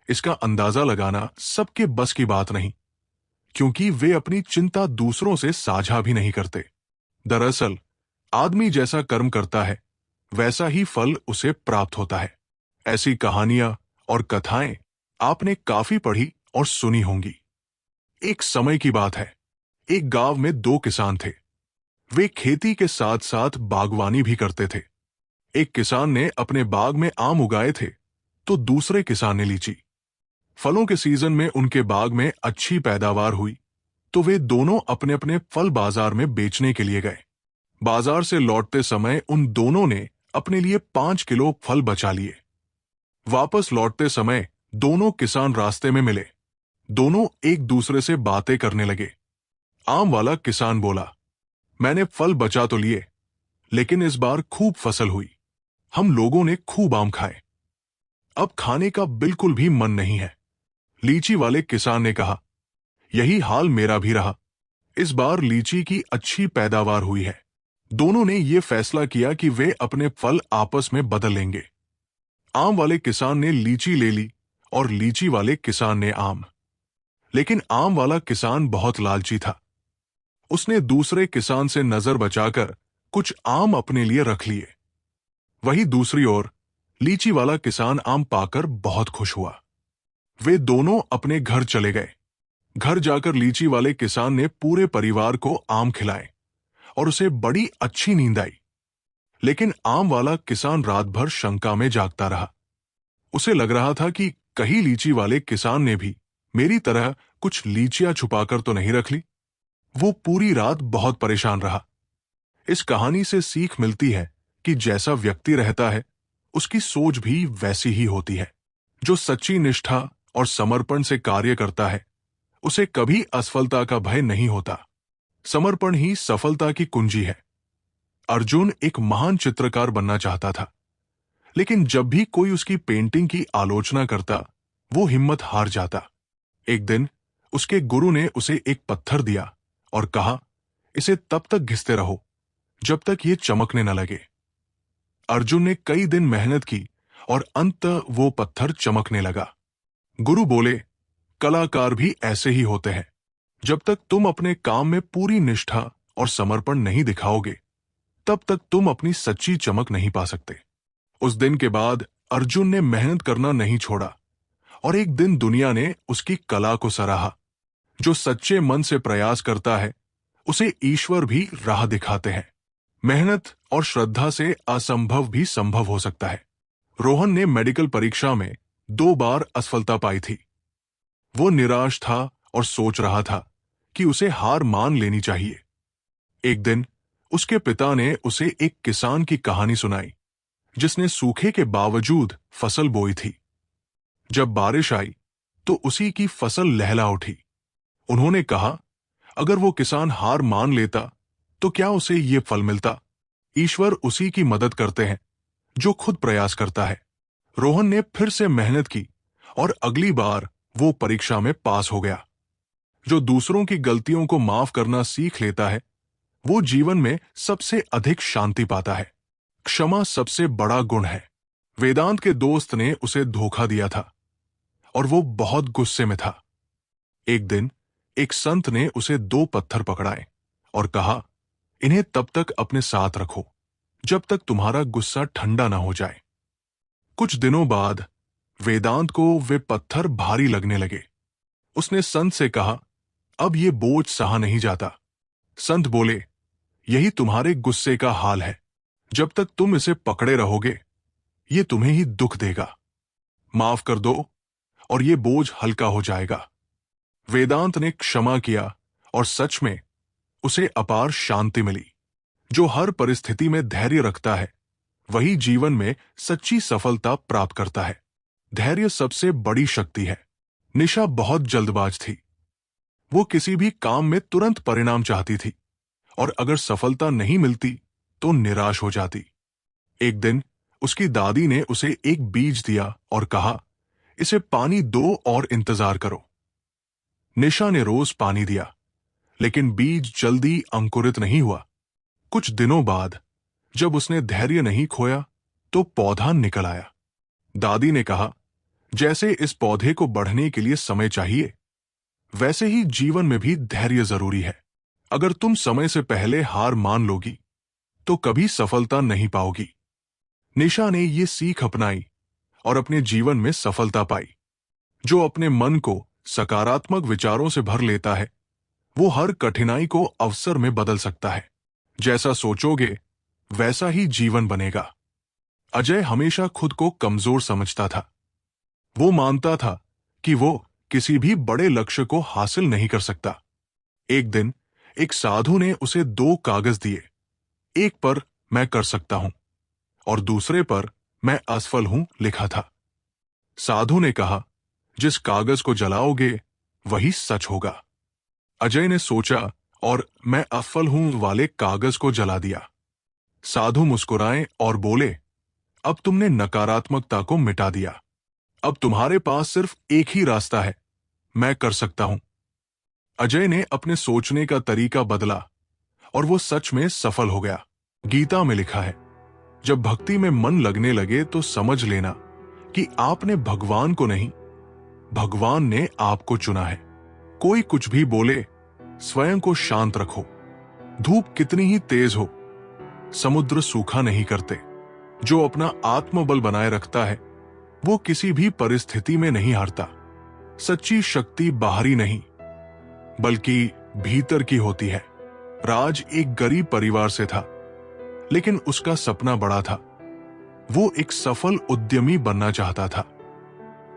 Speaker 1: इसका अंदाजा लगाना सबके बस की बात नहीं, क्योंकि वे अपनी चिंता दूसरों से साझा भी नहीं करते। दरअसल आदमी जैसा कर्म करता है वैसा ही फल उसे प्राप्त होता है। ऐसी कहानियां और कथाएं आपने काफी पढ़ी और सुनी होंगी। एक समय की बात है, एक गांव में 2 किसान थे। वे खेती के साथ साथ बागवानी भी करते थे। एक किसान ने अपने बाग में आम उगाए थे तो दूसरे किसान ने लीची। फलों के सीजन में उनके बाग में अच्छी पैदावार हुई तो वे दोनों अपने अपने फल बाजार में बेचने के लिए गए। बाजार से लौटते समय उन दोनों ने अपने लिए 5 किलो फल बचा लिए। वापस लौटते समय दोनों किसान रास्ते में मिले। दोनों एक दूसरे से बातें करने लगे। आम वाला किसान बोला, मैंने फल बचा तो लिए, लेकिन इस बार खूब फसल हुई। हम लोगों ने खूब आम खाए। अब खाने का बिल्कुल भी मन नहीं है। लीची वाले किसान ने कहा, यही हाल मेरा भी रहा। इस बार लीची की अच्छी पैदावार हुई है। दोनों ने यह फैसला किया कि वे अपने फल आपस में बदल लेंगे। आम वाले किसान ने लीची ले ली और लीची वाले किसान ने आम। लेकिन आम वाला किसान बहुत लालची था। उसने दूसरे किसान से नजर बचाकर कुछ आम अपने लिए रख लिए। वहीं दूसरी ओर लीची वाला किसान आम पाकर बहुत खुश हुआ। वे दोनों अपने घर चले गए। घर जाकर लीची वाले किसान ने पूरे परिवार को आम खिलाए और उसे बड़ी अच्छी नींद आई। लेकिन आम वाला किसान रात भर शंका में जागता रहा। उसे लग रहा था कि कहीं लीची वाले किसान ने भी मेरी तरह कुछ लीचियां छुपाकर तो नहीं रख ली। वो पूरी रात बहुत परेशान रहा। इस कहानी से सीख मिलती है कि जैसा व्यक्ति रहता है उसकी सोच भी वैसी ही होती है। जो सच्ची निष्ठा और समर्पण से कार्य करता है उसे कभी असफलता का भय नहीं होता। समर्पण ही सफलता की कुंजी है। अर्जुन एक महान चित्रकार बनना चाहता था, लेकिन जब भी कोई उसकी पेंटिंग की आलोचना करता वो हिम्मत हार जाता। एक दिन उसके गुरु ने उसे एक पत्थर दिया और कहा, इसे तब तक घिसते रहो जब तक ये चमकने न लगे। अर्जुन ने कई दिन मेहनत की और अंततः वो पत्थर चमकने लगा। गुरु बोले, कलाकार भी ऐसे ही होते हैं। जब तक तुम अपने काम में पूरी निष्ठा और समर्पण नहीं दिखाओगे तब तक तुम अपनी सच्ची चमक नहीं पा सकते। उस दिन के बाद अर्जुन ने मेहनत करना नहीं छोड़ा और एक दिन दुनिया ने उसकी कला को सराहा। जो सच्चे मन से प्रयास करता है उसे ईश्वर भी राह दिखाते हैं। मेहनत और श्रद्धा से असंभव भी संभव हो सकता है। रोहन ने मेडिकल परीक्षा में 2 बार असफलता पाई थी। वो निराश था और सोच रहा था कि उसे हार मान लेनी चाहिए। एक दिन उसके पिता ने उसे एक किसान की कहानी सुनाई जिसने सूखे के बावजूद फसल बोई थी। जब बारिश आई तो उसी की फसल लहला उठी। उन्होंने कहा, अगर वो किसान हार मान लेता तो क्या उसे ये फल मिलता? ईश्वर उसी की मदद करते हैं जो खुद प्रयास करता है। रोहन ने फिर से मेहनत की और अगली बार वो परीक्षा में पास हो गया। जो दूसरों की गलतियों को माफ करना सीख लेता है वो जीवन में सबसे अधिक शांति पाता है। क्षमा सबसे बड़ा गुण है। वेदांत के दोस्त ने उसे धोखा दिया था और वो बहुत गुस्से में था। एक दिन एक संत ने उसे 2 पत्थर पकड़ाए और कहा, इन्हें तब तक अपने साथ रखो जब तक तुम्हारा गुस्सा ठंडा ना हो जाए। कुछ दिनों बाद वेदांत को वे पत्थर भारी लगने लगे। उसने संत से कहा, अब ये बोझ सहा नहीं जाता। संत बोले, यही तुम्हारे गुस्से का हाल है। जब तक तुम इसे पकड़े रहोगे ये तुम्हें ही दुख देगा। माफ कर दो और ये बोझ हल्का हो जाएगा। वेदांत ने क्षमा किया और सच में उसे अपार शांति मिली। जो हर परिस्थिति में धैर्य रखता है वही जीवन में सच्ची सफलता प्राप्त करता है। धैर्य सबसे बड़ी शक्ति है। निशा बहुत जल्दबाज थी। वो किसी भी काम में तुरंत परिणाम चाहती थी और अगर सफलता नहीं मिलती तो निराश हो जाती। एक दिन उसकी दादी ने उसे एक बीज दिया और कहा, इसे पानी दो और इंतजार करो। निशा ने रोज पानी दिया, लेकिन बीज जल्दी अंकुरित नहीं हुआ। कुछ दिनों बाद जब उसने धैर्य नहीं खोया तो पौधा निकल आया। दादी ने कहा, जैसे इस पौधे को बढ़ने के लिए समय चाहिए वैसे ही जीवन में भी धैर्य जरूरी है। अगर तुम समय से पहले हार मान लोगी तो कभी सफलता नहीं पाओगी। निशा ने ये सीख अपनाई और अपने जीवन में सफलता पाई। जो अपने मन को सकारात्मक विचारों से भर लेता है वो हर कठिनाई को अवसर में बदल सकता है। जैसा सोचोगे वैसा ही जीवन बनेगा। अजय हमेशा खुद को कमजोर समझता था। वो मानता था कि वो किसी भी बड़े लक्ष्य को हासिल नहीं कर सकता। एक दिन एक साधु ने उसे 2 कागज दिए। एक पर मैं कर सकता हूं और दूसरे पर मैं असफल हूं लिखा था। साधु ने कहा, जिस कागज को जलाओगे वही सच होगा। अजय ने सोचा और मैं असफल हूं वाले कागज को जला दिया। साधु मुस्कुराए और बोले, अब तुमने नकारात्मकता को मिटा दिया। अब तुम्हारे पास सिर्फ एक ही रास्ता है, मैं कर सकता हूं। अजय ने अपने सोचने का तरीका बदला और वो सच में सफल हो गया। गीता में लिखा है, जब भक्ति में मन लगने लगे तो समझ लेना कि आपने भगवान को नहीं, भगवान ने आपको चुना है। कोई कुछ भी बोले, स्वयं को शांत रखो। धूप कितनी ही तेज हो, समुद्र सूखा नहीं करते। जो अपना आत्मबल बनाए रखता है वो किसी भी परिस्थिति में नहीं हारता। सच्ची शक्ति बाहरी नहीं बल्कि भीतर की होती है। राज एक गरीब परिवार से था, लेकिन उसका सपना बड़ा था। वो एक सफल उद्यमी बनना चाहता था।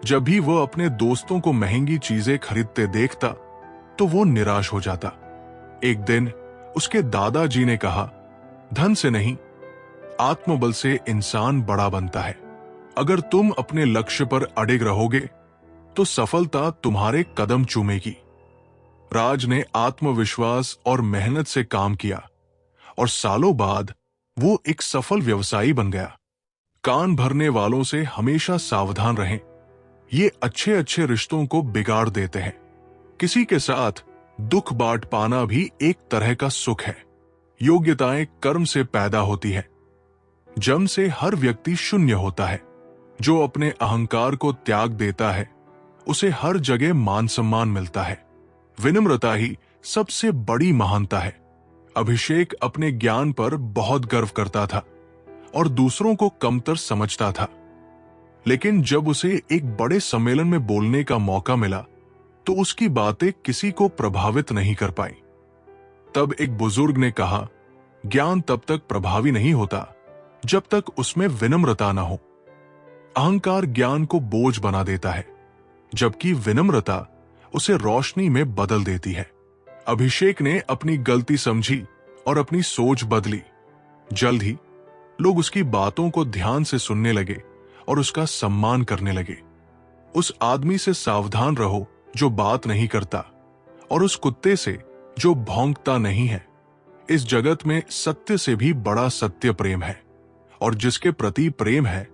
Speaker 1: जब भी वो अपने दोस्तों को महंगी चीजें खरीदते देखता तो वो निराश हो जाता। एक दिन उसके दादाजी ने कहा, धन से नहीं, आत्मबल से इंसान बड़ा बनता है। अगर तुम अपने लक्ष्य पर अड़िग रहोगे तो सफलता तुम्हारे कदम चूमेगी। राज ने आत्मविश्वास और मेहनत से काम किया और सालों बाद वो एक सफल व्यवसायी बन गया। कान भरने वालों से हमेशा सावधान रहें। ये अच्छे अच्छे रिश्तों को बिगाड़ देते हैं। किसी के साथ दुख बांट पाना भी एक तरह का सुख है। योग्यताएं कर्म से पैदा होती है। जन्म से हर व्यक्ति शून्य होता है। जो अपने अहंकार को त्याग देता है उसे हर जगह मान सम्मान मिलता है। विनम्रता ही सबसे बड़ी महानता है। अभिषेक अपने ज्ञान पर बहुत गर्व करता था और दूसरों को कमतर समझता था, लेकिन जब उसे एक बड़े सम्मेलन में बोलने का मौका मिला तो उसकी बातें किसी को प्रभावित नहीं कर पाई। तब एक बुजुर्ग ने कहा, ज्ञान तब तक प्रभावी नहीं होता जब तक उसमें विनम्रता न हो। अहंकार ज्ञान को बोझ बना देता है, जबकि विनम्रता उसे रोशनी में बदल देती है। अभिषेक ने अपनी गलती समझी और अपनी सोच बदली। जल्द ही लोग उसकी बातों को ध्यान से सुनने लगे और उसका सम्मान करने लगे। उस आदमी से सावधान रहो जो बात नहीं करता, और उस कुत्ते से जो भौंकता नहीं है। इस जगत में सत्य से भी बड़ा सत्य प्रेम है, और जिसके प्रति प्रेम है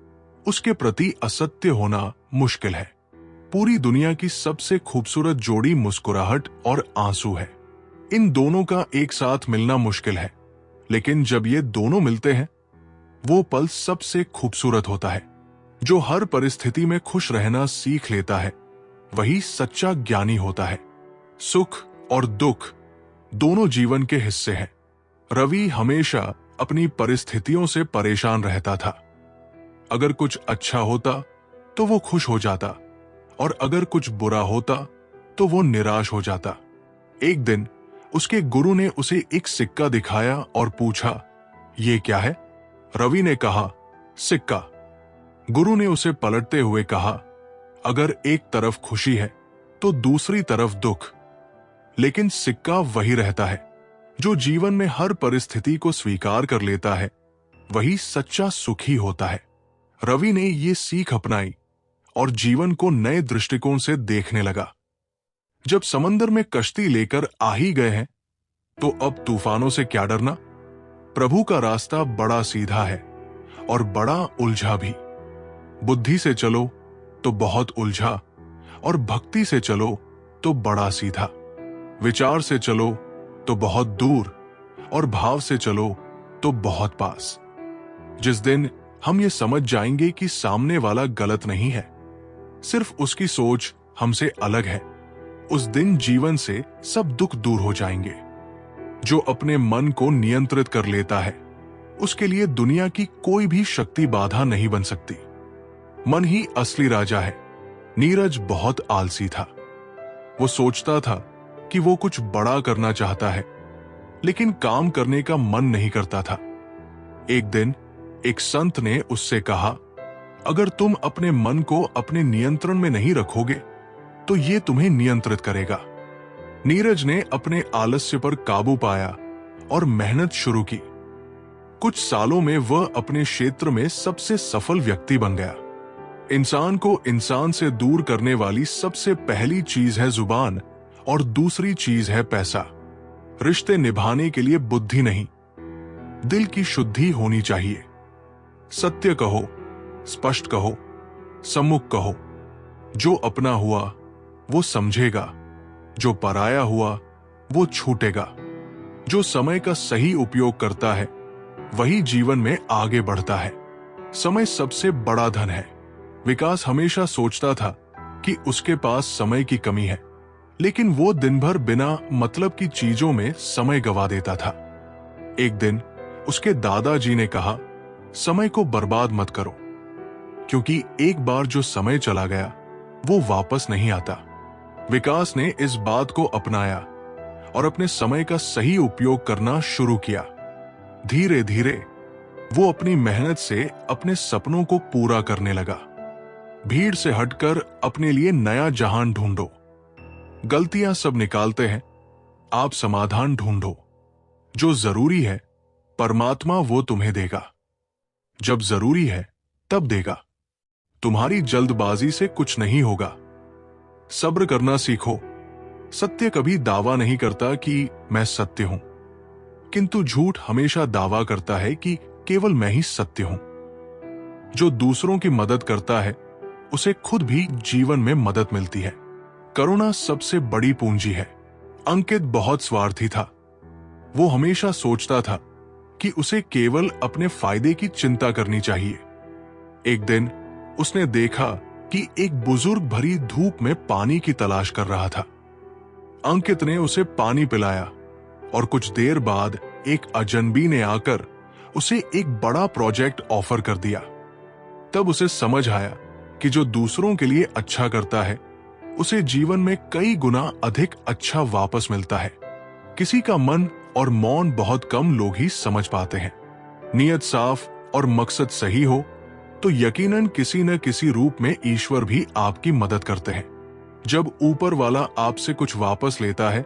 Speaker 1: उसके प्रति असत्य होना मुश्किल है। पूरी दुनिया की सबसे खूबसूरत जोड़ी मुस्कुराहट और आंसू है। इन दोनों का एक साथ मिलना मुश्किल है, लेकिन जब ये दोनों मिलते हैं वो पल सबसे खूबसूरत होता है। जो हर परिस्थिति में खुश रहना सीख लेता है वही सच्चा ज्ञानी होता है। सुख और दुख दोनों जीवन के हिस्से हैं। रवि हमेशा अपनी परिस्थितियों से परेशान रहता था। अगर कुछ अच्छा होता तो वो खुश हो जाता, और अगर कुछ बुरा होता तो वो निराश हो जाता। एक दिन उसके गुरु ने उसे एक सिक्का दिखाया और पूछा, ये क्या है? रवि ने कहा, सिक्का। गुरु ने उसे पलटते हुए कहा, अगर एक तरफ खुशी है तो दूसरी तरफ दुख, लेकिन सिक्का वही रहता है। जो जीवन में हर परिस्थिति को स्वीकार कर लेता है वही सच्चा सुखी होता है। रवि ने ये सीख अपनाई और जीवन को नए दृष्टिकोण से देखने लगा। जब समंदर में कश्ती लेकर आ ही गए हैं तो अब तूफानों से क्या डरना? प्रभु का रास्ता बड़ा सीधा है और बड़ा उलझा भी। बुद्धि से चलो तो बहुत उलझा, और भक्ति से चलो तो बड़ा सीधा। विचार से चलो तो बहुत दूर, और भाव से चलो तो बहुत पास। जिस दिन हम ये समझ जाएंगे कि सामने वाला गलत नहीं है, सिर्फ उसकी सोच हमसे अलग है, उस दिन जीवन से सब दुख दूर हो जाएंगे। जो अपने मन को नियंत्रित कर लेता है उसके लिए दुनिया की कोई भी शक्ति बाधा नहीं बन सकती। मन ही असली राजा है। नीरज बहुत आलसी था। वो सोचता था कि वो कुछ बड़ा करना चाहता है, लेकिन काम करने का मन नहीं करता था। एक दिन एक संत ने उससे कहा, अगर तुम अपने मन को अपने नियंत्रण में नहीं रखोगे तो ये तुम्हें नियंत्रित करेगा। नीरज ने अपने आलस्य पर काबू पाया और मेहनत शुरू की। कुछ सालों में वह अपने क्षेत्र में सबसे सफल व्यक्ति बन गया। इंसान को इंसान से दूर करने वाली सबसे पहली चीज है जुबान, और दूसरी चीज है पैसा। रिश्ते निभाने के लिए बुद्धि नहीं, दिल की शुद्धि होनी चाहिए। सत्य कहो, स्पष्ट कहो, सम्मुख कहो। जो अपना हुआ वो समझेगा, जो पराया हुआ वो छूटेगा। जो समय का सही उपयोग करता है वही जीवन में आगे बढ़ता है। समय सबसे बड़ा धन है। विकास हमेशा सोचता था कि उसके पास समय की कमी है, लेकिन वो दिन भर बिना मतलब की चीजों में समय गवा देता था। एक दिन उसके दादाजी ने कहा, समय को बर्बाद मत करो, क्योंकि एक बार जो समय चला गया वो वापस नहीं आता। विकास ने इस बात को अपनाया और अपने समय का सही उपयोग करना शुरू किया। धीरे धीरे वो अपनी मेहनत से अपने सपनों को पूरा करने लगा। भीड़ से हटकर अपने लिए नया जहान ढूंढो। गलतियां सब निकालते हैं, आप समाधान ढूंढो। जो जरूरी है परमात्मा वो तुम्हें देगा, जब जरूरी है तब देगा। तुम्हारी जल्दबाजी से कुछ नहीं होगा। सब्र करना सीखो। सत्य कभी दावा नहीं करता कि मैं सत्य हूं, किंतु झूठ हमेशा दावा करता है कि केवल मैं ही सत्य हूं। जो दूसरों की मदद करता है उसे खुद भी जीवन में मदद मिलती है। करुणा सबसे बड़ी पूंजी है। अंकित बहुत स्वार्थी था। वो हमेशा सोचता था कि उसे केवल अपने फायदे की चिंता करनी चाहिए। एक दिन उसने देखा कि एक बुजुर्ग भरी धूप में पानी की तलाश कर रहा था। अंकित ने उसे पानी पिलाया और कुछ देर बाद एक अजनबी ने आकर उसे एक बड़ा प्रोजेक्ट ऑफर कर दिया। तब उसे समझ आया कि जो दूसरों के लिए अच्छा करता है उसे जीवन में कई गुना अधिक अच्छा वापस मिलता है। किसी का मन और मौन बहुत कम लोग ही समझ पाते हैं। नियत साफ और मकसद सही हो तो यकीनन किसी न किसी रूप में ईश्वर भी आपकी मदद करते हैं। जब ऊपर वाला आपसे कुछ वापस लेता है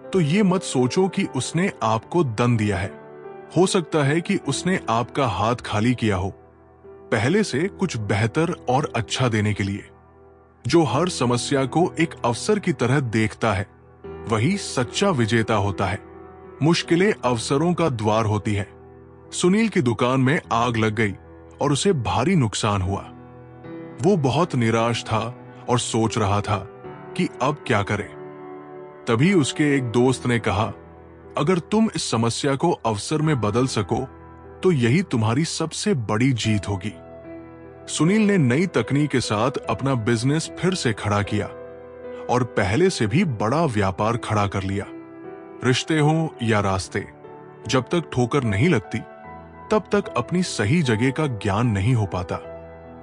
Speaker 1: तो ये मत सोचो कि उसने आपको दंड दिया है। हो सकता है कि उसने आपका हाथ खाली किया हो, पहले से कुछ बेहतर और अच्छा देने के लिए। जो हर समस्या को एक अवसर की तरह देखता है वही सच्चा विजेता होता है। मुश्किलें अवसरों का द्वार होती है। सुनील की दुकान में आग लग गई और उसे भारी नुकसान हुआ। वो बहुत निराश था और सोच रहा था कि अब क्या करे। तभी उसके एक दोस्त ने कहा, अगर तुम इस समस्या को अवसर में बदल सको तो यही तुम्हारी सबसे बड़ी जीत होगी। सुनील ने नई तकनीक के साथ अपना बिजनेस फिर से खड़ा किया और पहले से भी बड़ा व्यापार खड़ा कर लिया। रिश्ते हो या रास्ते, जब तक ठोकर नहीं लगती तब तक अपनी सही जगह का ज्ञान नहीं हो पाता।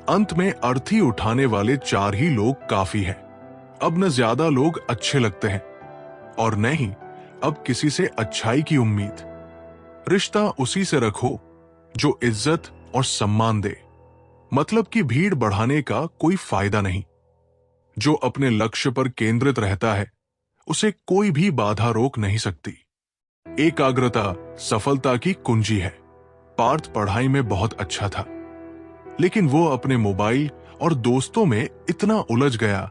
Speaker 1: अंत में अर्थी उठाने वाले 4 ही लोग काफी हैं। अब न ज्यादा लोग अच्छे लगते हैं और न ही अब किसी से अच्छाई की उम्मीद। रिश्ता उसी से रखो जो इज्जत और सम्मान दे। मतलब की भीड़ बढ़ाने का कोई फायदा नहीं। जो अपने लक्ष्य पर केंद्रित रहता है उसे कोई भी बाधा रोक नहीं सकती। एकाग्रता सफलता की कुंजी है। पार्थ पढ़ाई में बहुत अच्छा था, लेकिन वो अपने मोबाइल और दोस्तों में इतना उलझ गया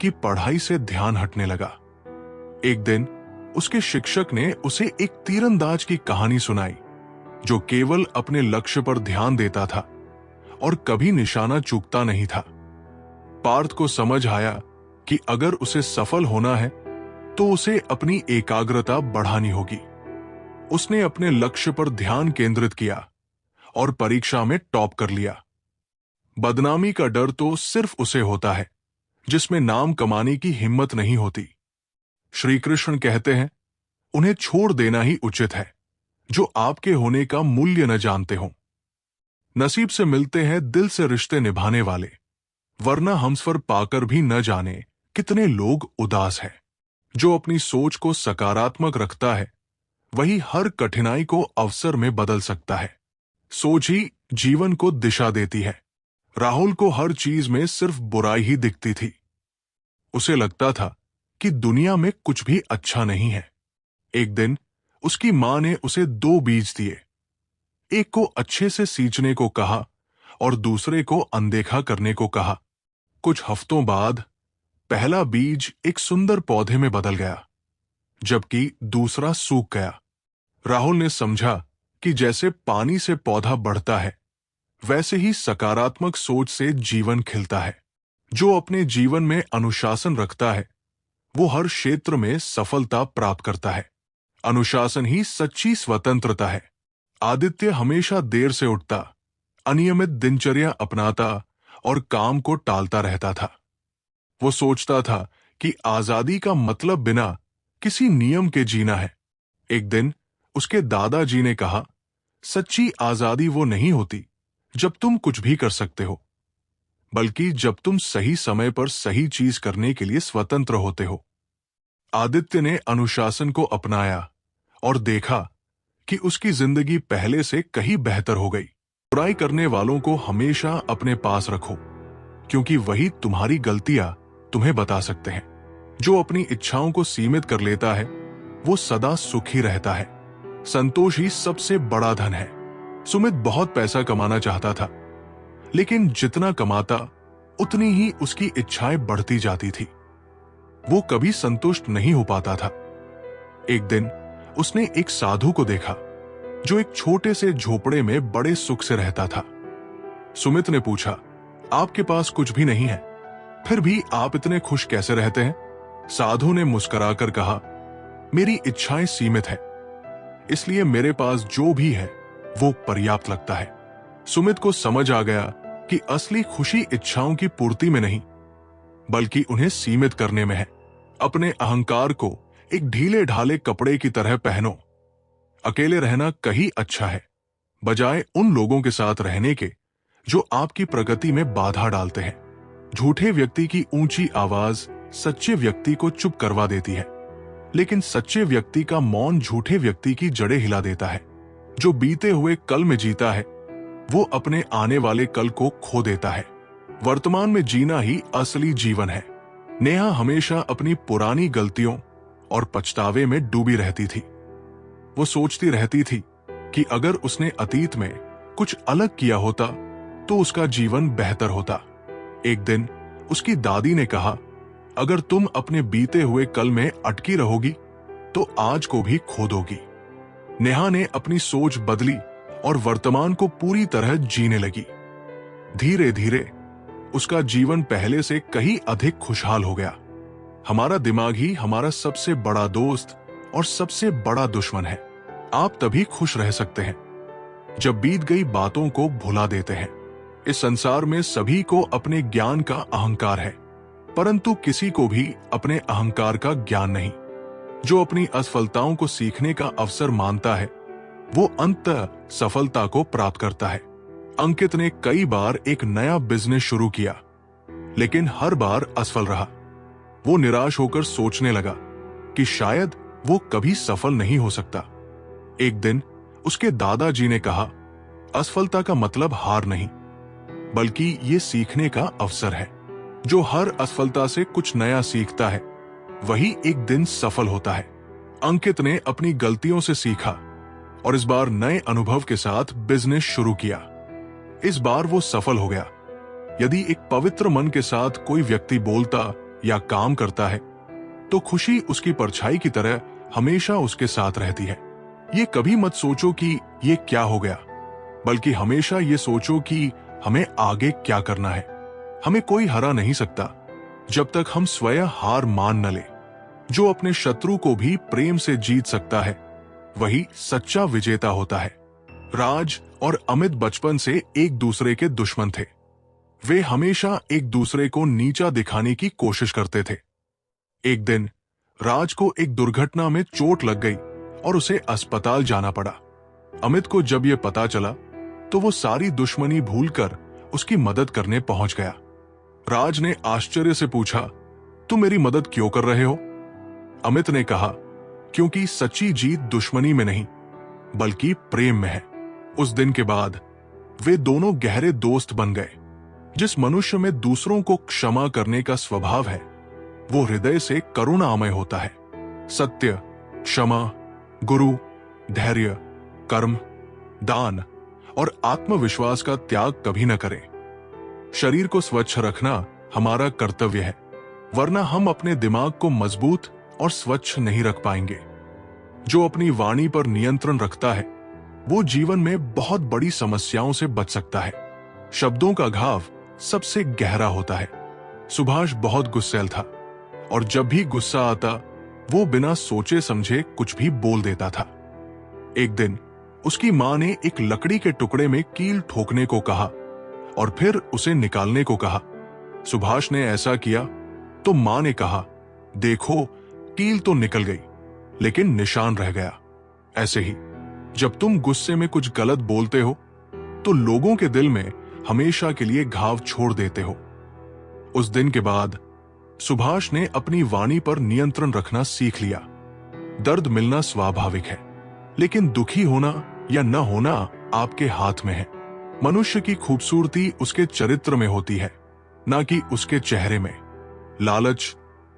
Speaker 1: कि पढ़ाई से ध्यान हटने लगा। एक दिन उसके शिक्षक ने उसे एक तीरंदाज की कहानी सुनाई जो केवल अपने लक्ष्य पर ध्यान देता था और कभी निशाना चूकता नहीं था। पार्थ को समझ आया कि अगर उसे सफल होना है तो उसे अपनी एकाग्रता बढ़ानी होगी। उसने अपने लक्ष्य पर ध्यान केंद्रित किया और परीक्षा में टॉप कर लिया। बदनामी का डर तो सिर्फ उसे होता है जिसमें नाम कमाने की हिम्मत नहीं होती। श्री कृष्ण कहते हैं, उन्हें छोड़ देना ही उचित है जो आपके होने का मूल्य न जानते हो। नसीब से मिलते हैं दिल से रिश्ते निभाने वाले, वरना हमसफर पाकर भी न जाने कितने लोग उदास हैं। जो अपनी सोच को सकारात्मक रखता है वही हर कठिनाई को अवसर में बदल सकता है। सोच ही जीवन को दिशा देती है। राहुल को हर चीज में सिर्फ बुराई ही दिखती थी। उसे लगता था कि दुनिया में कुछ भी अच्छा नहीं है। एक दिन उसकी मां ने उसे 2 बीज दिए। एक को अच्छे से सींचने को कहा और दूसरे को अनदेखा करने को कहा। कुछ हफ्तों बाद पहला बीज एक सुंदर पौधे में बदल गया, जबकि दूसरा सूख गया। राहुल ने समझा कि जैसे पानी से पौधा बढ़ता है वैसे ही सकारात्मक सोच से जीवन खिलता है। जो अपने जीवन में अनुशासन रखता है वो हर क्षेत्र में सफलता प्राप्त करता है। अनुशासन ही सच्ची स्वतंत्रता है। आदित्य हमेशा देर से उठता, अनियमित दिनचर्या अपनाता और काम को टालता रहता था। वो सोचता था कि आजादी का मतलब बिना किसी नियम के जीना है। एक दिन उसके दादाजी ने कहा, सच्ची आजादी वो नहीं होती जब तुम कुछ भी कर सकते हो, बल्कि जब तुम सही समय पर सही चीज करने के लिए स्वतंत्र होते हो। आदित्य ने अनुशासन को अपनाया और देखा कि उसकी जिंदगी पहले से कहीं बेहतर हो गई। बुराई करने वालों को हमेशा अपने पास रखो, क्योंकि वही तुम्हारी गलतियां तुम्हें बता सकते हैं। जो अपनी इच्छाओं को सीमित कर लेता है वो सदा सुखी रहता है। संतोष ही सबसे बड़ा धन है। सुमित बहुत पैसा कमाना चाहता था, लेकिन जितना कमाता उतनी ही उसकी इच्छाएं बढ़ती जाती थी। वो कभी संतुष्ट नहीं हो पाता था। एक दिन उसने एक साधु को देखा जो एक छोटे से झोपड़े में बड़े सुख से रहता था। सुमित ने पूछा, आपके पास कुछ भी नहीं है, फिर भी आप इतने खुश कैसे रहते हैं? साधु ने मुस्कुराकर कहा, मेरी इच्छाएं सीमित है, इसलिए मेरे पास जो भी है वो पर्याप्त लगता है। सुमित को समझ आ गया कि असली खुशी इच्छाओं की पूर्ति में नहीं, बल्कि उन्हें सीमित करने में है। अपने अहंकार को एक ढीले ढाले कपड़े की तरह पहनो। अकेले रहना कहीं अच्छा है, बजाय उन लोगों के साथ रहने के जो आपकी प्रगति में बाधा डालते हैं। झूठे व्यक्ति की ऊंची आवाज सच्चे व्यक्ति को चुप करवा देती है, लेकिन सच्चे व्यक्ति का मौन झूठे व्यक्ति की जड़ें हिला देता है। जो बीते हुए कल में जीता है वो अपने आने वाले कल को खो देता है। वर्तमान में जीना ही असली जीवन है। नेहा हमेशा अपनी पुरानी गलतियों और पछतावे में डूबी रहती थी। वो सोचती रहती थी कि अगर उसने अतीत में कुछ अलग किया होता तो उसका जीवन बेहतर होता। एक दिन उसकी दादी ने कहा, अगर तुम अपने बीते हुए कल में अटकी रहोगी तो आज को भी खो दोगी। नेहा ने अपनी सोच बदली और वर्तमान को पूरी तरह जीने लगी। धीरे धीरे उसका जीवन पहले से कहीं अधिक खुशहाल हो गया। हमारा दिमाग ही हमारा सबसे बड़ा दोस्त और सबसे बड़ा दुश्मन है। आप तभी खुश रह सकते हैं जब बीत गई बातों को भुला देते हैं। इस संसार में सभी को अपने ज्ञान का अहंकार है, परंतु किसी को भी अपने अहंकार का ज्ञान नहीं। जो अपनी असफलताओं को सीखने का अवसर मानता है वो अंततः सफलता को प्राप्त करता है। अंकित ने कई बार एक नया बिजनेस शुरू किया, लेकिन हर बार असफल रहा। वो निराश होकर सोचने लगा कि शायद वो कभी सफल नहीं हो सकता। एक दिन उसके दादाजी ने कहा, असफलता का मतलब हार नहीं, बल्कि ये सीखने का अवसर है। जो हर असफलता से कुछ नया सीखता है वही एक दिन सफल होता है। अंकित ने अपनी गलतियों से सीखा और इस बार नए अनुभव के साथ बिजनेस शुरू किया। इस बार वो सफल हो गया। यदि एक पवित्र मन के साथ कोई व्यक्ति बोलता या काम करता है तो खुशी उसकी परछाई की तरह हमेशा उसके साथ रहती है। ये कभी मत सोचो कि ये क्या हो गया, बल्कि हमेशा ये सोचो कि हमें आगे क्या करना है। हमें कोई हरा नहीं सकता जब तक हम स्वयं हार मान न ले। जो अपने शत्रु को भी प्रेम से जीत सकता है वही सच्चा विजेता होता है। राज और अमित बचपन से एक दूसरे के दुश्मन थे। वे हमेशा एक दूसरे को नीचा दिखाने की कोशिश करते थे। एक दिन राज को एक दुर्घटना में चोट लग गई और उसे अस्पताल जाना पड़ा। अमित को जब यह पता चला तो वो सारी दुश्मनी भूलकर उसकी मदद करने पहुंच गया। राज ने आश्चर्य से पूछा, तुम मेरी मदद क्यों कर रहे हो? अमित ने कहा, क्योंकि सच्ची जीत दुश्मनी में नहीं बल्कि प्रेम में है। उस दिन के बाद वे दोनों गहरे दोस्त बन गए। जिस मनुष्य में दूसरों को क्षमा करने का स्वभाव है वो हृदय से करुणामय होता है। सत्य, क्षमा, गुरु, धैर्य, कर्म, दान और आत्मविश्वास का त्याग कभी न करें। शरीर को स्वच्छ रखना हमारा कर्तव्य है, वरना हम अपने दिमाग को मजबूत और स्वच्छ नहीं रख पाएंगे। जो अपनी वाणी पर नियंत्रण रखता है वो जीवन में बहुत बड़ी समस्याओं से बच सकता है। शब्दों का घाव सबसे गहरा होता है। सुभाष बहुत गुस्सैल था और जब भी गुस्सा आता वो बिना सोचे समझे कुछ भी बोल देता था। एक दिन उसकी मां ने एक लकड़ी के टुकड़े में कील ठोकने को कहा और फिर उसे निकालने को कहा। सुभाष ने ऐसा किया तो मां ने कहा, देखो कील तो निकल गई लेकिन निशान रह गया। ऐसे ही जब तुम गुस्से में कुछ गलत बोलते हो तो लोगों के दिल में हमेशा के लिए घाव छोड़ देते हो। उस दिन के बाद सुभाष ने अपनी वाणी पर नियंत्रण रखना सीख लिया। दर्द मिलना स्वाभाविक है, लेकिन दुखी होना या न होना आपके हाथ में है। मनुष्य की खूबसूरती उसके चरित्र में होती है, ना कि उसके चेहरे में। लालच,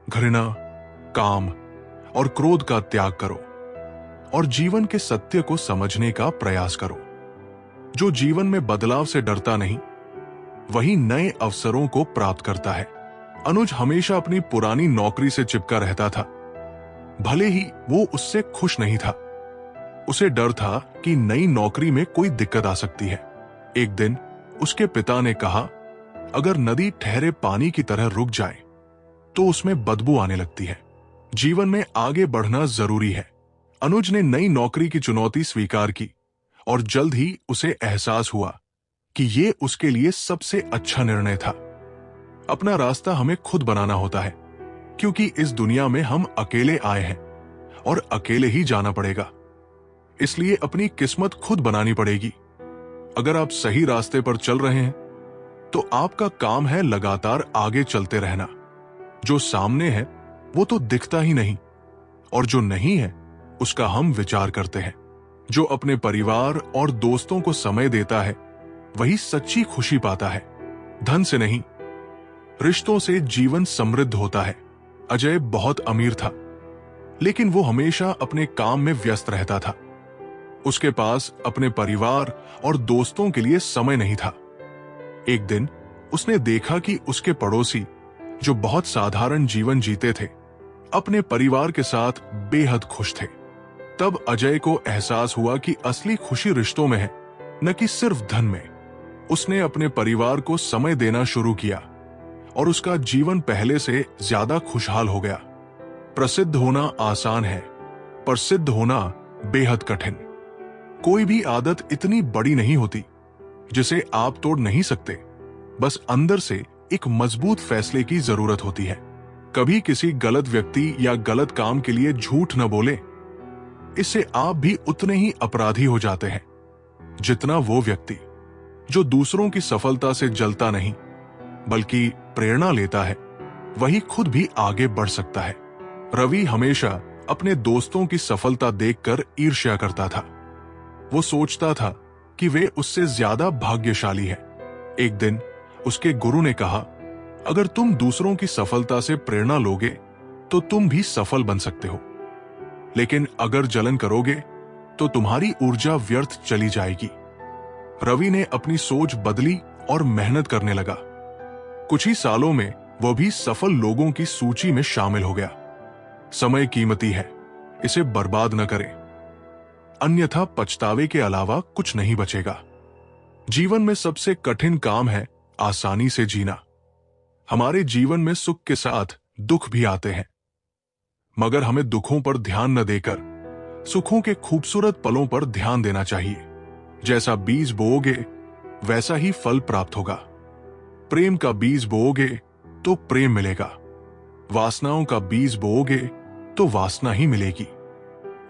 Speaker 1: घृणा, काम और क्रोध का त्याग करो और जीवन के सत्य को समझने का प्रयास करो। जो जीवन में बदलाव से डरता नहीं, वही नए अवसरों को प्राप्त करता है। अनुज हमेशा अपनी पुरानी नौकरी से चिपका रहता था। भले ही वो उससे खुश नहीं था, उसे डर था कि नई नौकरी में कोई दिक्कत आ सकती है। एक दिन उसके पिता ने कहा, अगर नदी ठहरे पानी की तरह रुक जाए तो उसमें बदबू आने लगती है। जीवन में आगे बढ़ना जरूरी है। अनुज ने नई नौकरी की चुनौती स्वीकार की और जल्द ही उसे एहसास हुआ कि ये उसके लिए सबसे अच्छा निर्णय था। अपना रास्ता हमें खुद बनाना होता है, क्योंकि इस दुनिया में हम अकेले आए हैं और अकेले ही जाना पड़ेगा। इसलिए अपनी किस्मत खुद बनानी पड़ेगी। अगर आप सही रास्ते पर चल रहे हैं तो आपका काम है लगातार आगे चलते रहना। जो सामने है वो तो दिखता ही नहीं, और जो नहीं है उसका हम विचार करते हैं। जो अपने परिवार और दोस्तों को समय देता है वही सच्ची खुशी पाता है, धन से नहीं। रिश्तों से जीवन समृद्ध होता है। अजय बहुत अमीर था, लेकिन वो हमेशा अपने काम में व्यस्त रहता था। उसके पास अपने परिवार और दोस्तों के लिए समय नहीं था। एक दिन उसने देखा कि उसके पड़ोसी, जो बहुत साधारण जीवन जीते थे, अपने परिवार के साथ बेहद खुश थे। तब अजय को एहसास हुआ कि असली खुशी रिश्तों में है, न कि सिर्फ धन में। उसने अपने परिवार को समय देना शुरू किया और उसका जीवन पहले से ज्यादा खुशहाल हो गया। प्रसिद्ध होना आसान है, पर सिद्ध होना बेहद कठिन। कोई भी आदत इतनी बड़ी नहीं होती जिसे आप तोड़ नहीं सकते। बस अंदर से एक मजबूत फैसले की जरूरत होती है। कभी किसी गलत व्यक्ति या गलत काम के लिए झूठ न बोले। इससे आप भी उतने ही अपराधी हो जाते हैं जितना वो व्यक्ति जो दूसरों की सफलता से जलता नहीं बल्कि प्रेरणा लेता है। वही खुद भी आगे बढ़ सकता है। रवि हमेशा अपने दोस्तों की सफलता देखकर ईर्ष्या करता था। वो सोचता था कि वे उससे ज्यादा भाग्यशाली हैं। एक दिन उसके गुरु ने कहा, अगर तुम दूसरों की सफलता से प्रेरणा लोगे तो तुम भी सफल बन सकते हो, लेकिन अगर जलन करोगे तो तुम्हारी ऊर्जा व्यर्थ चली जाएगी। रवि ने अपनी सोच बदली और मेहनत करने लगा। कुछ ही सालों में वह भी सफल लोगों की सूची में शामिल हो गया। समय कीमती है, इसे बर्बाद न करें, अन्यथा पछतावे के अलावा कुछ नहीं बचेगा। जीवन में सबसे कठिन काम है आसानी से जीना। हमारे जीवन में सुख के साथ दुख भी आते हैं, मगर हमें दुखों पर ध्यान न देकर सुखों के खूबसूरत पलों पर ध्यान देना चाहिए। जैसा बीज बोओगे वैसा ही फल प्राप्त होगा। प्रेम का बीज बोओगे तो प्रेम मिलेगा। वासनाओं का बीज बोओगे तो वासना ही मिलेगी।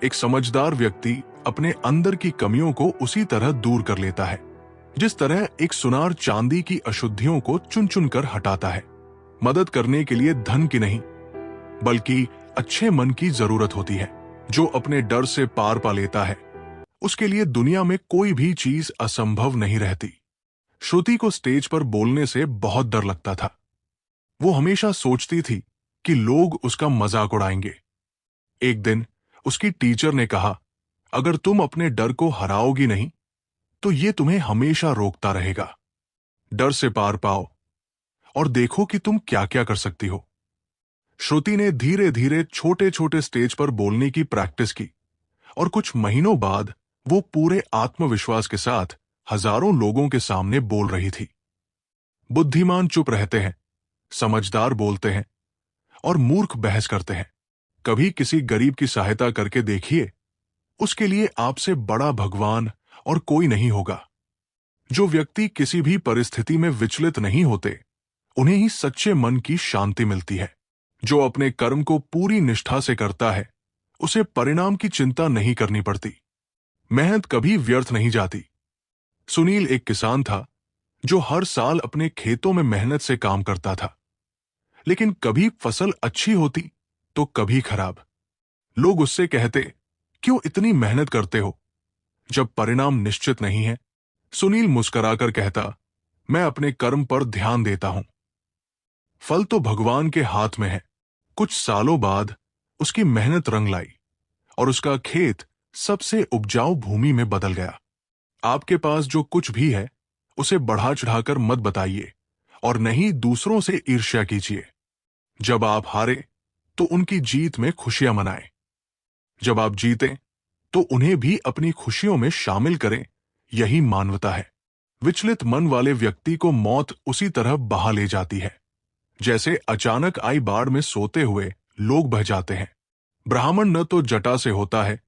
Speaker 1: एक समझदार व्यक्ति अपने अंदर की कमियों को उसी तरह दूर कर लेता है जिस तरह एक सुनार चांदी की अशुद्धियों को चुन चुन कर हटाता है। मदद करने के लिए धन की नहीं बल्कि अच्छे मन की जरूरत होती है। जो अपने डर से पार पा लेता है उसके लिए दुनिया में कोई भी चीज असंभव नहीं रहती। श्रुति को स्टेज पर बोलने से बहुत डर लगता था। वो हमेशा सोचती थी कि लोग उसका मजाक उड़ाएंगे। एक दिन उसकी टीचर ने कहा, अगर तुम अपने डर को हराओगी नहीं तो ये तुम्हें हमेशा रोकता रहेगा। डर से पार पाओ और देखो कि तुम क्या क्या कर सकती हो। श्रुति ने धीरे धीरे छोटे छोटे स्टेज पर बोलने की प्रैक्टिस की और कुछ महीनों बाद वो पूरे आत्मविश्वास के साथ हजारों लोगों के सामने बोल रही थी। बुद्धिमान चुप रहते हैं, समझदार बोलते हैं और मूर्ख बहस करते हैं। कभी किसी गरीब की सहायता करके देखिए, उसके लिए आपसे बड़ा भगवान और कोई नहीं होगा। जो व्यक्ति किसी भी परिस्थिति में विचलित नहीं होते, उन्हें ही सच्चे मन की शांति मिलती है। जो अपने कर्म को पूरी निष्ठा से करता है, उसे परिणाम की चिंता नहीं करनी पड़ती। मेहनत कभी व्यर्थ नहीं जाती। सुनील एक किसान था जो हर साल अपने खेतों में मेहनत से काम करता था, लेकिन कभी फसल अच्छी होती तो कभी खराब। लोग उससे कहते, क्यों इतनी मेहनत करते हो जब परिणाम निश्चित नहीं है? सुनील मुस्कुराकर कहता, मैं अपने कर्म पर ध्यान देता हूं, फल तो भगवान के हाथ में है। कुछ सालों बाद उसकी मेहनत रंग लाई और उसका खेत सबसे उपजाऊ भूमि में बदल गया। आपके पास जो कुछ भी है उसे बढ़ा चढ़ाकर मत बताइए और नहीं दूसरों से ईर्ष्या कीजिए। जब आप हारे तो उनकी जीत में खुशियां मनाएं। जब आप जीतें तो उन्हें भी अपनी खुशियों में शामिल करें। यही मानवता है। विचलित मन वाले व्यक्ति को मौत उसी तरह बहा ले जाती है जैसे अचानक आई बाढ़ में सोते हुए लोग बह जाते हैं। ब्राह्मण न तो जटा से होता है,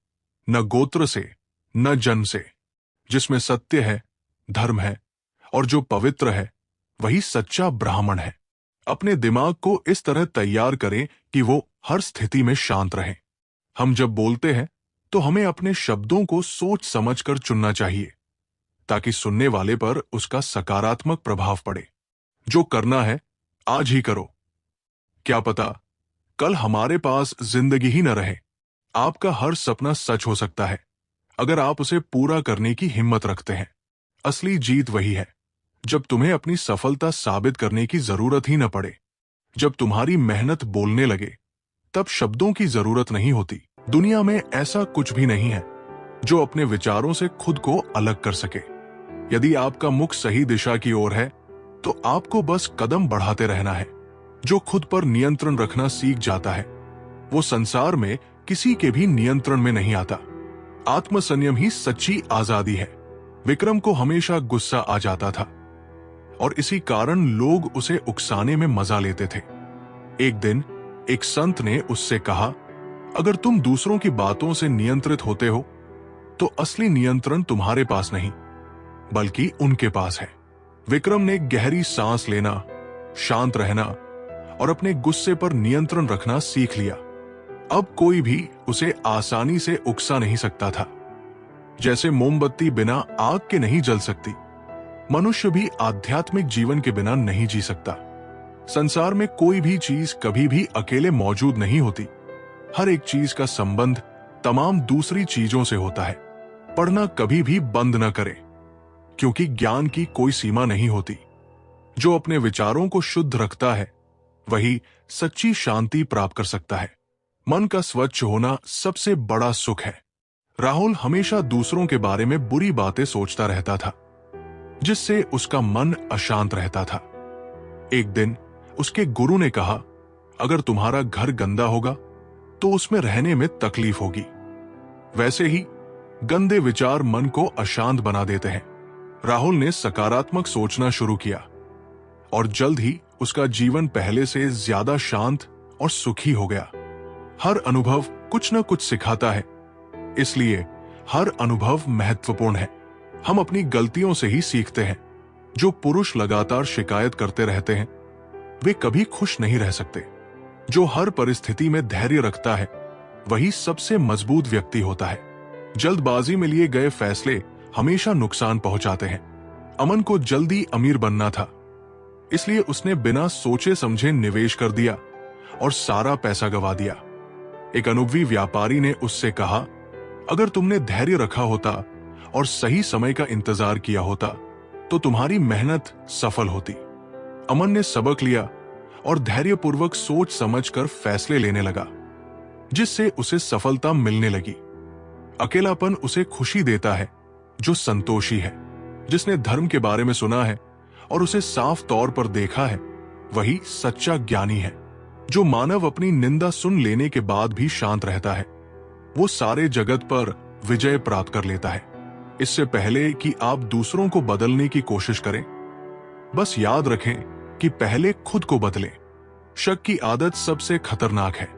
Speaker 1: न गोत्र से, न जन्म से। जिसमें सत्य है, धर्म है और जो पवित्र है, वही सच्चा ब्राह्मण है। अपने दिमाग को इस तरह तैयार करें कि वो हर स्थिति में शांत रहे। हम जब बोलते हैं तो हमें अपने शब्दों को सोच समझकर चुनना चाहिए ताकि सुनने वाले पर उसका सकारात्मक प्रभाव पड़े। जो करना है आज ही करो। क्या पता कल हमारे पास जिंदगी ही न रहे। आपका हर सपना सच हो सकता है अगर आप उसे पूरा करने की हिम्मत रखते हैं। असली जीत वही है जब तुम्हें अपनी सफलता साबित करने की जरूरत ही न पड़े। जब तुम्हारी मेहनत बोलने लगे तब शब्दों की जरूरत नहीं होती। दुनिया में ऐसा कुछ भी नहीं है जो अपने विचारों से खुद को अलग कर सके। यदि आपका मुख सही दिशा की ओर है तो आपको बस कदम बढ़ाते रहना है। जो खुद पर नियंत्रण रखना सीख जाता है वो संसार में किसी के भी नियंत्रण में नहीं आता। आत्मसंयम ही सच्ची आजादी है। विक्रम को हमेशा गुस्सा आ जाता था और इसी कारण लोग उसे उकसाने में मजा लेते थे। एक दिन एक संत ने उससे कहा, अगर तुम दूसरों की बातों से नियंत्रित होते हो तो असली नियंत्रण तुम्हारे पास नहीं बल्कि उनके पास है। विक्रम ने गहरी सांस लेना, शांत रहना और अपने गुस्से पर नियंत्रण रखना सीख लिया। अब कोई भी उसे आसानी से उकसा नहीं सकता था। जैसे मोमबत्ती बिना आग के नहीं जल सकती, मनुष्य भी आध्यात्मिक जीवन के बिना नहीं जी सकता। संसार में कोई भी चीज कभी भी अकेले मौजूद नहीं होती। हर एक चीज का संबंध तमाम दूसरी चीजों से होता है। पढ़ना कभी भी बंद न करें क्योंकि ज्ञान की कोई सीमा नहीं होती। जो अपने विचारों को शुद्ध रखता है वही सच्ची शांति प्राप्त कर सकता है। मन का स्वच्छ होना सबसे बड़ा सुख है। राहुल हमेशा दूसरों के बारे में बुरी बातें सोचता रहता था जिससे उसका मन अशांत रहता था। एक दिन उसके गुरु ने कहा, अगर तुम्हारा घर गंदा होगा तो उसमें रहने में तकलीफ होगी। वैसे ही गंदे विचार मन को अशांत बना देते हैं। राहुल ने सकारात्मक सोचना शुरू किया और जल्द ही उसका जीवन पहले से ज्यादा शांत और सुखी हो गया। हर अनुभव कुछ न कुछ सिखाता है, इसलिए हर अनुभव महत्वपूर्ण है। हम अपनी गलतियों से ही सीखते हैं। जो पुरुष लगातार शिकायत करते रहते हैं वे कभी खुश नहीं रह सकते। जो हर परिस्थिति में धैर्य रखता है वही सबसे मजबूत व्यक्ति होता है। जल्दबाजी में लिए गए फैसले हमेशा नुकसान पहुंचाते हैं। अमन को जल्दी अमीर बनना था, इसलिए उसने बिना सोचे समझे निवेश कर दिया और सारा पैसा गवा दिया। एक अनुभवी व्यापारी ने उससे कहा, अगर तुमने धैर्य रखा होता और सही समय का इंतजार किया होता तो तुम्हारी मेहनत सफल होती। अमन ने सबक लिया और धैर्यपूर्वक सोच समझकर फैसले लेने लगा, जिससे उसे सफलता मिलने लगी। अकेलापन उसे खुशी देता है जो संतोषी है। जिसने धर्म के बारे में सुना है और उसे साफ तौर पर देखा है वही सच्चा ज्ञानी है। जो मानव अपनी निंदा सुन लेने के बाद भी शांत रहता है वो सारे जगत पर विजय प्राप्त कर लेता है। इससे पहले कि आप दूसरों को बदलने की कोशिश करें, बस याद रखें कि पहले खुद को बदलें। शक की आदत सबसे खतरनाक है।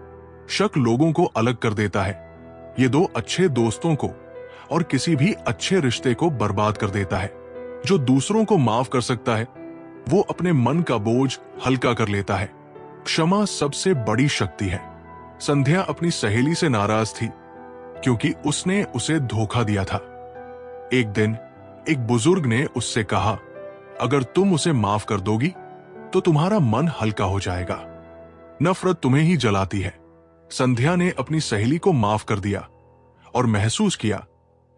Speaker 1: शक लोगों को अलग कर देता है। ये दो अच्छे दोस्तों को और किसी भी अच्छे रिश्ते को बर्बाद कर देता है। जो दूसरों को माफ कर सकता है वो अपने मन का बोझ हल्का कर लेता है। क्षमा सबसे बड़ी शक्ति है। संध्या अपनी सहेली से नाराज थी क्योंकि उसने उसे धोखा दिया था। एक दिन एक बुजुर्ग ने उससे कहा, अगर तुम उसे माफ कर दोगी तो तुम्हारा मन हल्का हो जाएगा। नफरत तुम्हें ही जलाती है। संध्या ने अपनी सहेली को माफ कर दिया और महसूस किया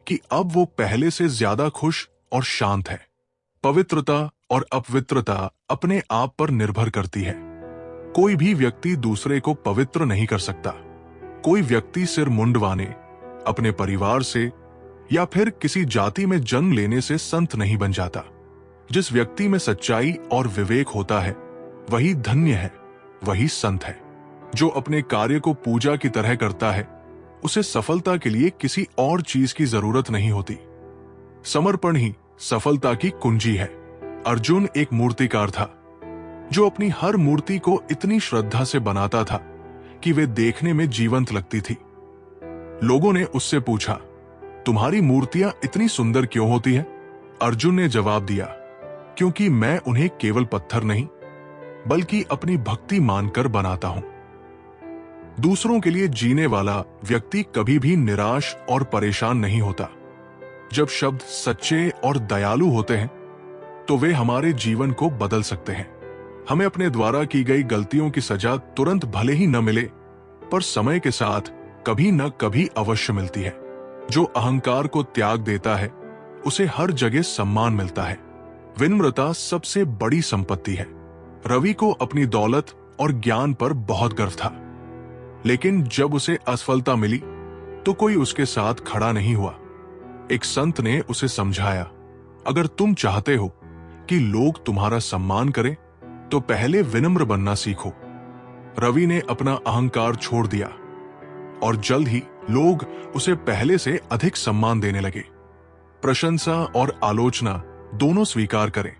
Speaker 1: कि अब वो पहले से ज्यादा खुश और शांत है। पवित्रता और अपवित्रता अपने आप पर निर्भर करती है। कोई भी व्यक्ति दूसरे को पवित्र नहीं कर सकता। कोई व्यक्ति सिर मुंडवाने, अपने परिवार से या फिर किसी जाति में जन्म लेने से संत नहीं बन जाता। जिस व्यक्ति में सच्चाई और विवेक होता है वही धन्य है, वही संत है। जो अपने कार्य को पूजा की तरह करता है उसे सफलता के लिए किसी और चीज की जरूरत नहीं होती। समर्पण ही सफलता की कुंजी है। अर्जुन एक मूर्तिकार था जो अपनी हर मूर्ति को इतनी श्रद्धा से बनाता था कि वे देखने में जीवंत लगती थी। लोगों ने उससे पूछा, तुम्हारी मूर्तियां इतनी सुंदर क्यों होती हैं? अर्जुन ने जवाब दिया, क्योंकि मैं उन्हें केवल पत्थर नहीं बल्कि अपनी भक्ति मानकर बनाता हूं। दूसरों के लिए जीने वाला व्यक्ति कभी भी निराश और परेशान नहीं होता। जब शब्द सच्चे और दयालु होते हैं तो वे हमारे जीवन को बदल सकते हैं। हमें अपने द्वारा की गई गलतियों की सजा तुरंत भले ही न मिले पर समय के साथ कभी न कभी अवश्य मिलती है। जो अहंकार को त्याग देता है उसे हर जगह सम्मान मिलता है। विनम्रता सबसे बड़ी संपत्ति है। रवि को अपनी दौलत और ज्ञान पर बहुत गर्व था, लेकिन जब उसे असफलता मिली तो कोई उसके साथ खड़ा नहीं हुआ। एक संत ने उसे समझाया, अगर तुम चाहते हो कि लोग तुम्हारा सम्मान करें तो पहले विनम्र बनना सीखो। रवि ने अपना अहंकार छोड़ दिया और जल्द ही लोग उसे पहले से अधिक सम्मान देने लगे। प्रशंसा और आलोचना दोनों स्वीकार करें,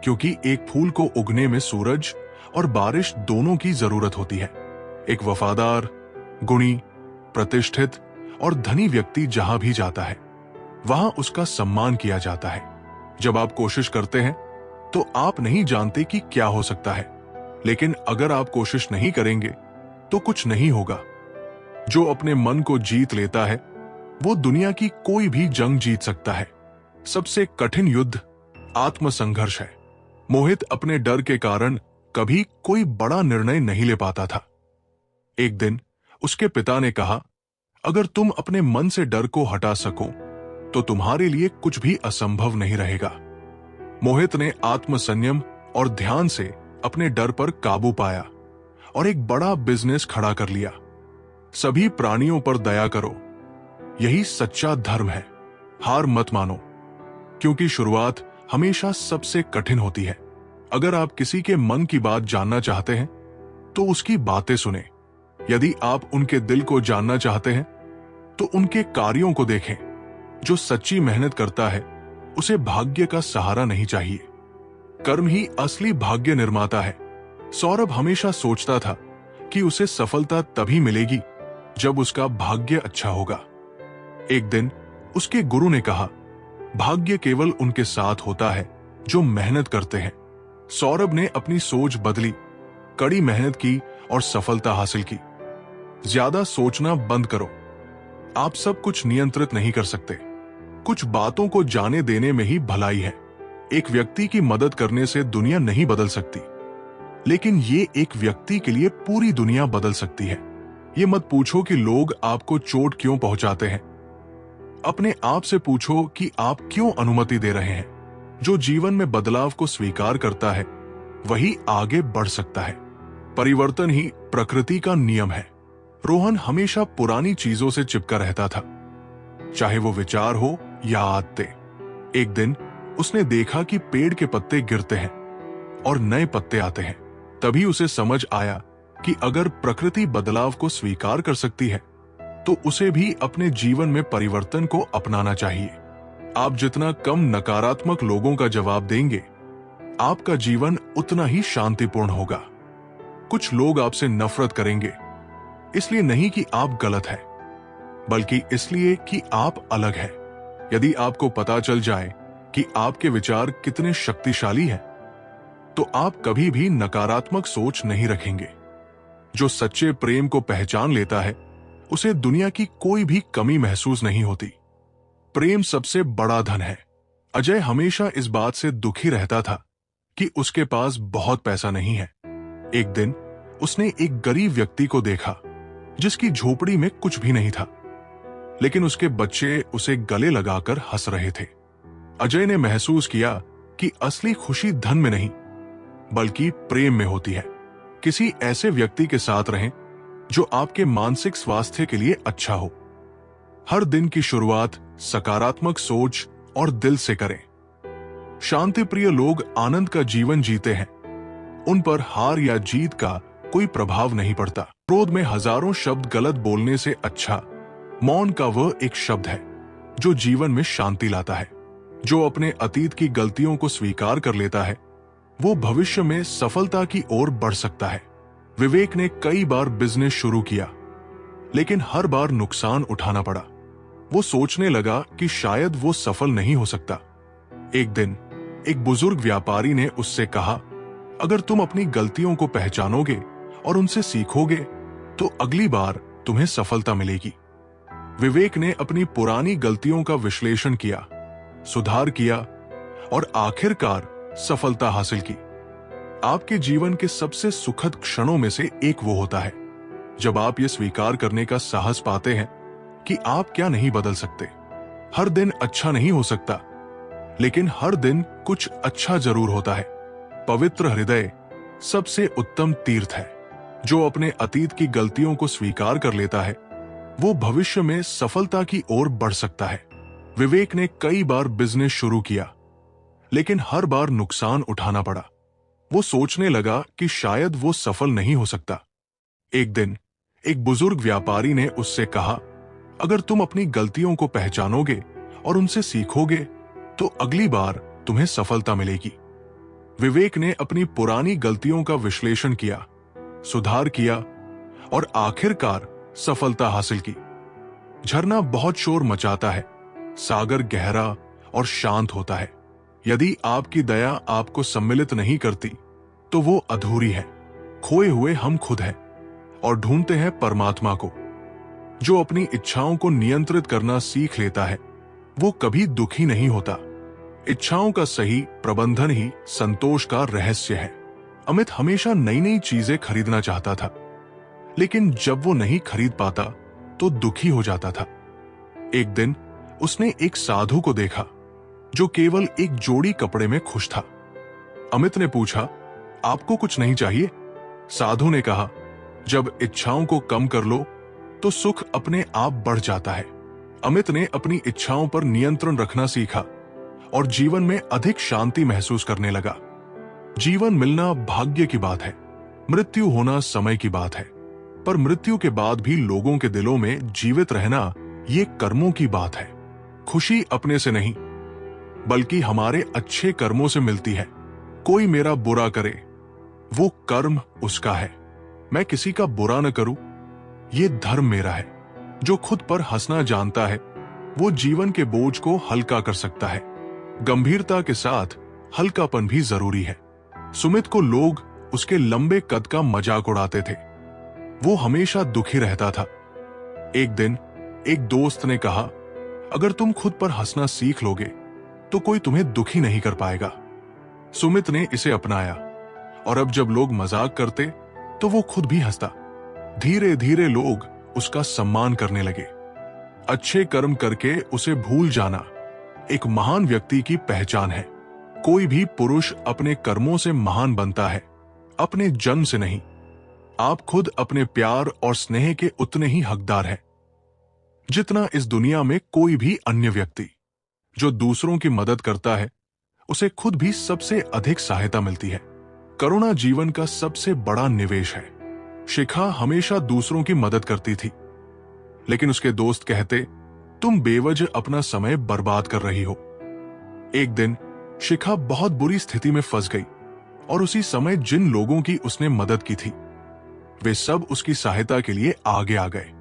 Speaker 1: क्योंकि एक फूल को उगने में सूरज और बारिश दोनों की जरूरत होती है। एक वफादार, गुणी, प्रतिष्ठित और धनी व्यक्ति जहां भी जाता है वहां उसका सम्मान किया जाता है। जब आप कोशिश करते हैं तो आप नहीं जानते कि क्या हो सकता है, लेकिन अगर आप कोशिश नहीं करेंगे तो कुछ नहीं होगा। जो अपने मन को जीत लेता है वो दुनिया की कोई भी जंग जीत सकता है। सबसे कठिन युद्ध आत्मसंघर्ष है। मोहित अपने डर के कारण कभी कोई बड़ा निर्णय नहीं ले पाता था। एक दिन उसके पिता ने कहा, अगर तुम अपने मन से डर को हटा सको तो तुम्हारे लिए कुछ भी असंभव नहीं रहेगा। मोहित ने आत्मसंयम और ध्यान से अपने डर पर काबू पाया और एक बड़ा बिजनेस खड़ा कर लिया। सभी प्राणियों पर दया करो, यही सच्चा धर्म है। हार मत मानो, क्योंकि शुरुआत हमेशा सबसे कठिन होती है। अगर आप किसी के मन की बात जानना चाहते हैं तो उसकी बातें सुने। यदि आप उनके दिल को जानना चाहते हैं तो उनके कार्यों को देखें। जो सच्ची मेहनत करता है उसे भाग्य का सहारा नहीं चाहिए। कर्म ही असली भाग्य निर्माता है। सौरभ हमेशा सोचता था कि उसे सफलता तभी मिलेगी जब उसका भाग्य अच्छा होगा। एक दिन उसके गुरु ने कहा, भाग्य केवल उनके साथ होता है जो मेहनत करते हैं। सौरभ ने अपनी सोच बदली, कड़ी मेहनत की और सफलता हासिल की। ज्यादा सोचना बंद करो। आप सब कुछ नियंत्रित नहीं कर सकते। कुछ बातों को जाने देने में ही भलाई है। एक व्यक्ति की मदद करने से दुनिया नहीं बदल सकती, लेकिन ये एक व्यक्ति के लिए पूरी दुनिया बदल सकती है। ये मत पूछो कि लोग आपको चोट क्यों पहुंचाते हैं। अपने आप से पूछो कि आप क्यों अनुमति दे रहे हैं। जो जीवन में बदलाव को स्वीकार करता है वही आगे बढ़ सकता है। परिवर्तन ही प्रकृति का नियम है। रोहन हमेशा पुरानी चीजों से चिपका रहता था, चाहे वो विचार हो या आदतें। एक दिन उसने देखा कि पेड़ के पत्ते गिरते हैं और नए पत्ते आते हैं। तभी उसे समझ आया कि अगर प्रकृति बदलाव को स्वीकार कर सकती है तो उसे भी अपने जीवन में परिवर्तन को अपनाना चाहिए। आप जितना कम नकारात्मक लोगों का जवाब देंगे, आपका जीवन उतना ही शांतिपूर्ण होगा। कुछ लोग आपसे नफरत करेंगे, इसलिए नहीं कि आप गलत हैं, बल्कि इसलिए कि आप अलग हैं। यदि आपको पता चल जाए कि आपके विचार कितने शक्तिशाली हैं, तो आप कभी भी नकारात्मक सोच नहीं रखेंगे। जो सच्चे प्रेम को पहचान लेता है, उसे दुनिया की कोई भी कमी महसूस नहीं होती। प्रेम सबसे बड़ा धन है। अजय हमेशा इस बात से दुखी रहता था कि उसके पास बहुत पैसा नहीं है। एक दिन उसने एक गरीब व्यक्ति को देखा जिसकी झोपड़ी में कुछ भी नहीं था, लेकिन उसके बच्चे उसे गले लगाकर हंस रहे थे। अजय ने महसूस किया कि असली खुशी धन में नहीं, बल्कि प्रेम में होती है। किसी ऐसे व्यक्ति के साथ रहें जो आपके मानसिक स्वास्थ्य के लिए अच्छा हो। हर दिन की शुरुआत सकारात्मक सोच और दिल से करें। शांति प्रिय लोग आनंद का जीवन जीते हैं। उन पर हार या जीत का कोई प्रभाव नहीं पड़ता। क्रोध में हजारों शब्द गलत बोलने से अच्छा मौन का वह एक शब्द है जो जीवन में शांति लाता है। जो अपने अतीत की गलतियों को स्वीकार कर लेता है, वो भविष्य में सफलता की ओर बढ़ सकता है। विवेक ने कई बार बिजनेस शुरू किया, लेकिन हर बार नुकसान उठाना पड़ा। वो सोचने लगा कि शायद वो सफल नहीं हो सकता। एक दिन एक बुजुर्ग व्यापारी ने उससे कहा, अगर तुम अपनी गलतियों को पहचानोगे और उनसे सीखोगे, तो अगली बार तुम्हें सफलता मिलेगी। विवेक ने अपनी पुरानी गलतियों का विश्लेषण किया, सुधार किया और आखिरकार सफलता हासिल की। आपके जीवन के सबसे सुखद क्षणों में से एक वो होता है जब आप ये स्वीकार करने का साहस पाते हैं कि आप क्या नहीं बदल सकते। हर दिन अच्छा नहीं हो सकता, लेकिन हर दिन कुछ अच्छा जरूर होता है। पवित्र हृदय सबसे उत्तम तीर्थ है। जो अपने अतीत की गलतियों को स्वीकार कर लेता है, वो भविष्य में सफलता की ओर बढ़ सकता है। विवेक ने कई बार बिजनेस शुरू किया, लेकिन हर बार नुकसान उठाना पड़ा। वो सोचने लगा कि शायद वो सफल नहीं हो सकता। एक दिन एक बुजुर्ग व्यापारी ने उससे कहा, अगर तुम अपनी गलतियों को पहचानोगे और उनसे सीखोगे, तो अगली बार तुम्हें सफलता मिलेगी। विवेक ने अपनी पुरानी गलतियों का विश्लेषण किया, सुधार किया और आखिरकार सफलता हासिल की। झरना बहुत शोर मचाता है, सागर गहरा और शांत होता है। यदि आपकी दया आपको सम्मिलित नहीं करती, तो वो अधूरी है। खोए हुए हम खुद हैं और ढूंढते हैं परमात्मा को। जो अपनी इच्छाओं को नियंत्रित करना सीख लेता है, वो कभी दुखी नहीं होता। इच्छाओं का सही प्रबंधन ही संतोष का रहस्य है। अमित हमेशा नई नई चीजें खरीदना चाहता था, लेकिन जब वो नहीं खरीद पाता तो दुखी हो जाता था। एक दिन उसने एक साधु को देखा जो केवल एक जोड़ी कपड़े में खुश था। अमित ने पूछा, आपको कुछ नहीं चाहिए? साधु ने कहा, जब इच्छाओं को कम कर लो तो सुख अपने आप बढ़ जाता है। अमित ने अपनी इच्छाओं पर नियंत्रण रखना सीखा और जीवन में अधिक शांति महसूस करने लगा। जीवन मिलना भाग्य की बात है, मृत्यु होना समय की बात है, पर मृत्यु के बाद भी लोगों के दिलों में जीवित रहना ये कर्मों की बात है। खुशी अपने से नहीं, बल्कि हमारे अच्छे कर्मों से मिलती है। कोई मेरा बुरा करे, वो कर्म उसका है। मैं किसी का बुरा न करूं, ये धर्म मेरा है। जो खुद पर हंसना जानता है, वो जीवन के बोझ को हल्का कर सकता है। गंभीरता के साथ हल्कापन भी जरूरी है। सुमित को लोग उसके लंबे कद का मजाक उड़ाते थे। वो हमेशा दुखी रहता था। एक दिन एक दोस्त ने कहा, अगर तुम खुद पर हंसना सीख लोगे तो कोई तुम्हें दुखी नहीं कर पाएगा। सुमित ने इसे अपनाया और अब जब लोग मजाक करते तो वो खुद भी हंसता। धीरे धीरे लोग उसका सम्मान करने लगे। अच्छे कर्म करके उसे भूल जाना एक महान व्यक्ति की पहचान है। कोई भी पुरुष अपने कर्मों से महान बनता है, अपने जन्म से नहीं। आप खुद अपने प्यार और स्नेह के उतने ही हकदार हैं जितना इस दुनिया में कोई भी अन्य व्यक्ति। जो दूसरों की मदद करता है, उसे खुद भी सबसे अधिक सहायता मिलती है। करुणा जीवन का सबसे बड़ा निवेश है। शिखा हमेशा दूसरों की मदद करती थी, लेकिन उसके दोस्त कहते, तुम बेवजह अपना समय बर्बाद कर रही हो। एक दिन शिखा बहुत बुरी स्थिति में फंस गई और उसी समय जिन लोगों की उसने मदद की थी, वे सब उसकी सहायता के लिए आगे आ गए।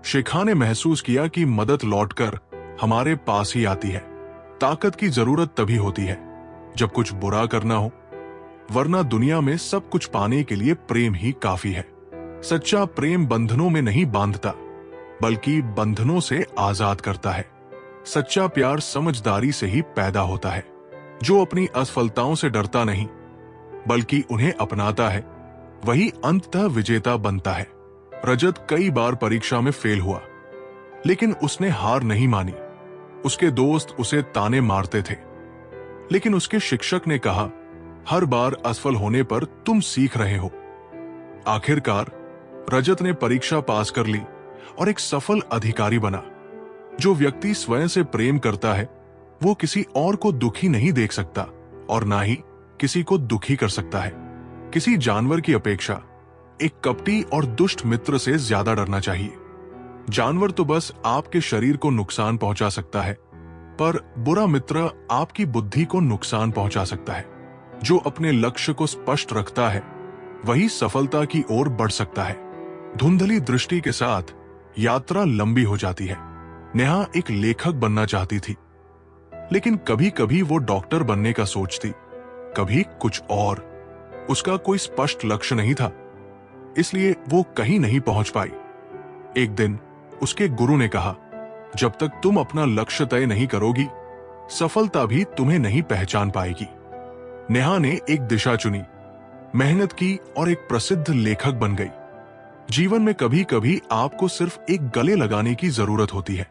Speaker 1: शिखा ने महसूस किया कि मदद लौटकर हमारे पास ही आती है। ताकत की जरूरत तभी होती है जब कुछ बुरा करना हो, वरना दुनिया में सब कुछ पाने के लिए प्रेम ही काफी है। सच्चा प्रेम बंधनों में नहीं बांधता, बल्कि बंधनों से आजाद करता है। सच्चा प्यार समझदारी से ही पैदा होता है। जो अपनी असफलताओं से डरता नहीं, बल्कि उन्हें अपनाता है, वही अंततः विजेता बनता है। रजत कई बार परीक्षा में फेल हुआ, लेकिन उसने हार नहीं मानी। उसके दोस्त उसे ताने मारते थे, लेकिन उसके शिक्षक ने कहा, हर बार असफल होने पर तुम सीख रहे हो। आखिरकार रजत ने परीक्षा पास कर ली और एक सफल अधिकारी बना। जो व्यक्ति स्वयं से प्रेम करता है, वो किसी और को दुखी नहीं देख सकता और ना ही किसी को दुखी कर सकता है। किसी जानवर की अपेक्षा एक कपटी और दुष्ट मित्र से ज्यादा डरना चाहिए। जानवर तो बस आपके शरीर को नुकसान पहुंचा सकता है, पर बुरा मित्र आपकी बुद्धि को नुकसान पहुंचा सकता है। जो अपने लक्ष्य को स्पष्ट रखता है, वही सफलता की ओर बढ़ सकता है। धुंधली दृष्टि के साथ यात्रा लंबी हो जाती है। नेहा एक लेखक बनना चाहती थी, लेकिन कभी कभी वो डॉक्टर बनने का सोचती, कभी कुछ और। उसका कोई स्पष्ट लक्ष्य नहीं था, इसलिए वो कहीं नहीं पहुंच पाई। एक दिन उसके गुरु ने कहा, जब तक तुम अपना लक्ष्य तय नहीं करोगी, सफलता भी तुम्हें नहीं पहचान पाएगी। नेहा ने एक दिशा चुनी, मेहनत की और एक प्रसिद्ध लेखक बन गई। जीवन में कभी कभी आपको सिर्फ एक गले लगाने की जरूरत होती है।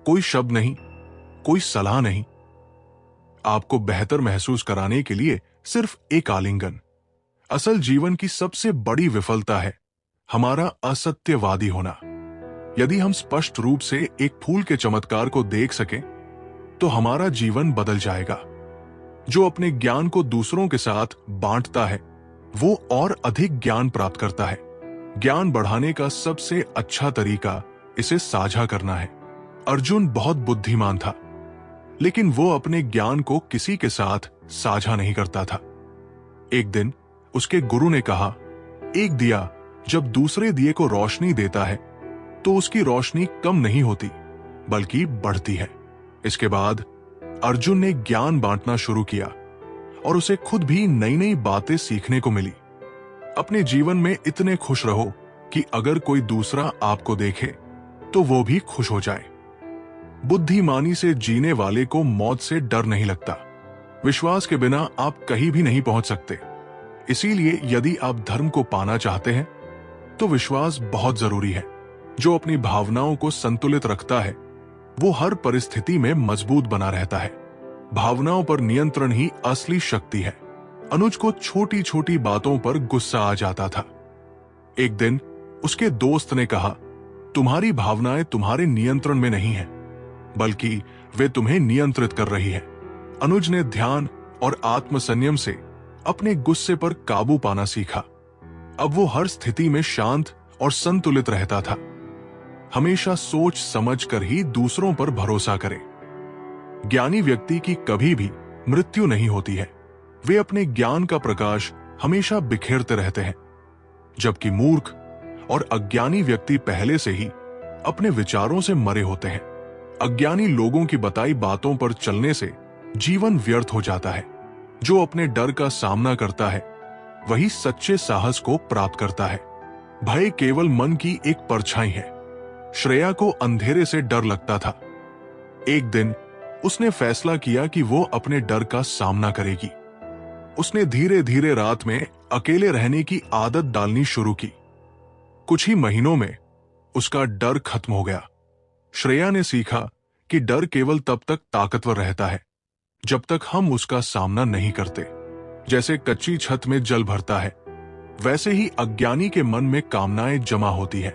Speaker 1: कोई शब्द नहीं, कोई सलाह नहीं, आपको बेहतर महसूस कराने के लिए सिर्फ एक आलिंगन। असल जीवन की सबसे बड़ी विफलता है हमारा असत्यवादी होना। यदि हम स्पष्ट रूप से एक फूल के चमत्कार को देख सकें, तो हमारा जीवन बदल जाएगा। जो अपने ज्ञान को दूसरों के साथ बांटता है, वो और अधिक ज्ञान प्राप्त करता है। ज्ञान बढ़ाने का सबसे अच्छा तरीका इसे साझा करना है। अर्जुन बहुत बुद्धिमान था, लेकिन वो अपने ज्ञान को किसी के साथ साझा नहीं करता था। एक दिन उसके गुरु ने कहा, एक दिया जब दूसरे दिए को रोशनी देता है, तो उसकी रोशनी कम नहीं होती, बल्कि बढ़ती है। इसके बाद अर्जुन ने ज्ञान बांटना शुरू किया और उसे खुद भी नई नई बातें सीखने को मिली। अपने जीवन में इतने खुश रहो कि अगर कोई दूसरा आपको देखे तो वो भी खुश हो जाए। बुद्धिमानी से जीने वाले को मौत से डर नहीं लगता। विश्वास के बिना आप कहीं भी नहीं पहुंच सकते। इसीलिए यदि आप धर्म को पाना चाहते हैं, तो विश्वास बहुत जरूरी है। जो अपनी भावनाओं को संतुलित रखता है, वो हर परिस्थिति में मजबूत बना रहता है। भावनाओं पर नियंत्रण ही असली शक्ति है। अनुज को छोटी छोटी बातों पर गुस्सा आ जाता था। एक दिन उसके दोस्त ने कहा, तुम्हारी भावनाएं तुम्हारे नियंत्रण में नहीं है, बल्कि वे तुम्हें नियंत्रित कर रही है। अनुज ने ध्यान और आत्मसंयम से अपने गुस्से पर काबू पाना सीखा। अब वो हर स्थिति में शांत और संतुलित रहता था। हमेशा सोच समझ कर ही दूसरों पर भरोसा करें। ज्ञानी व्यक्ति की कभी भी मृत्यु नहीं होती है। वे अपने ज्ञान का प्रकाश हमेशा बिखेरते रहते हैं, जबकि मूर्ख और अज्ञानी व्यक्ति पहले से ही अपने विचारों से मरे होते हैं। अज्ञानी लोगों की बताई बातों पर चलने से जीवन व्यर्थ हो जाता है। जो अपने डर का सामना करता है, वही सच्चे साहस को प्राप्त करता है। भय केवल मन की एक परछाई है। श्रेया को अंधेरे से डर लगता था। एक दिन उसने फैसला किया कि वो अपने डर का सामना करेगी। उसने धीरे धीरे रात में अकेले रहने की आदत डालनी शुरू की। कुछ ही महीनों में उसका डर खत्म हो गया। श्रेया ने सीखा कि डर केवल तब तक ताकतवर रहता है जब तक हम उसका सामना नहीं करते। जैसे कच्ची छत में जल भरता है, वैसे ही अज्ञानी के मन में कामनाएं जमा होती है।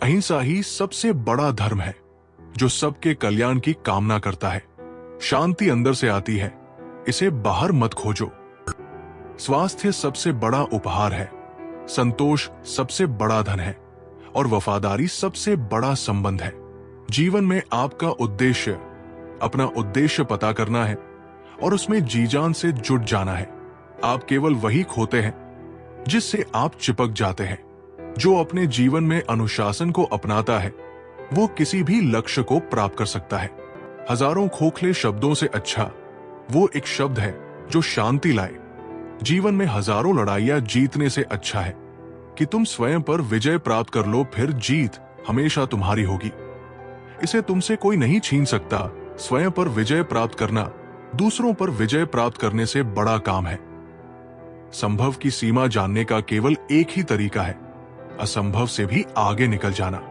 Speaker 1: अहिंसा ही सबसे बड़ा धर्म है, जो सबके कल्याण की कामना करता है। शांति अंदर से आती है, इसे बाहर मत खोजो। स्वास्थ्य सबसे बड़ा उपहार है, संतोष सबसे बड़ा धन है और वफादारी सबसे बड़ा संबंध है। जीवन में आपका उद्देश्य, अपना उद्देश्य पता करना है और उसमें जी जान से जुट जाना है। आप केवल वही खोते हैं जिससे आप चिपक जाते हैं। जो अपने जीवन में अनुशासन को अपनाता है, वो किसी भी लक्ष्य को प्राप्त कर सकता है। हजारों खोखले शब्दों से अच्छा वो एक शब्द है जो शांति लाए। जीवन में हजारों लड़ाइयां जीतने से अच्छा है कि तुम स्वयं पर विजय प्राप्त कर लो, फिर जीत हमेशा तुम्हारी होगी। इसे तुमसे कोई नहीं छीन सकता। स्वयं पर विजय प्राप्त करना दूसरों पर विजय प्राप्त करने से बड़ा काम है। संभव की सीमा जानने का केवल एक ही तरीका है, असंभव से भी आगे निकल जाना।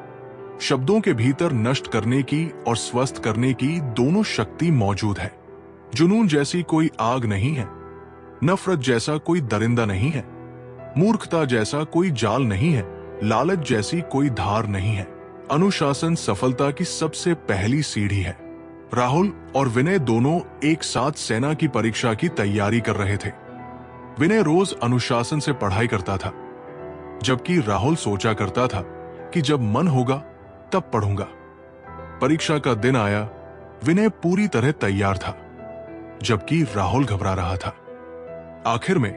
Speaker 1: शब्दों के भीतर नष्ट करने की और स्वस्थ करने की दोनों शक्ति मौजूद है। जुनून जैसी कोई आग नहीं है, नफरत जैसा कोई दरिंदा नहीं है, मूर्खता जैसा कोई जाल नहीं है, लालच जैसी कोई धार नहीं है। अनुशासन सफलता की सबसे पहली सीढ़ी है। राहुल और विनय दोनों एक साथ सेना की परीक्षा की तैयारी कर रहे थे। विनय रोज अनुशासन से पढ़ाई करता था, जबकि राहुल सोचा करता था कि जब मन होगा तब पढ़ूंगा। परीक्षा का दिन आया, विनय पूरी तरह तैयार था, जबकि राहुल घबरा रहा था। आखिर में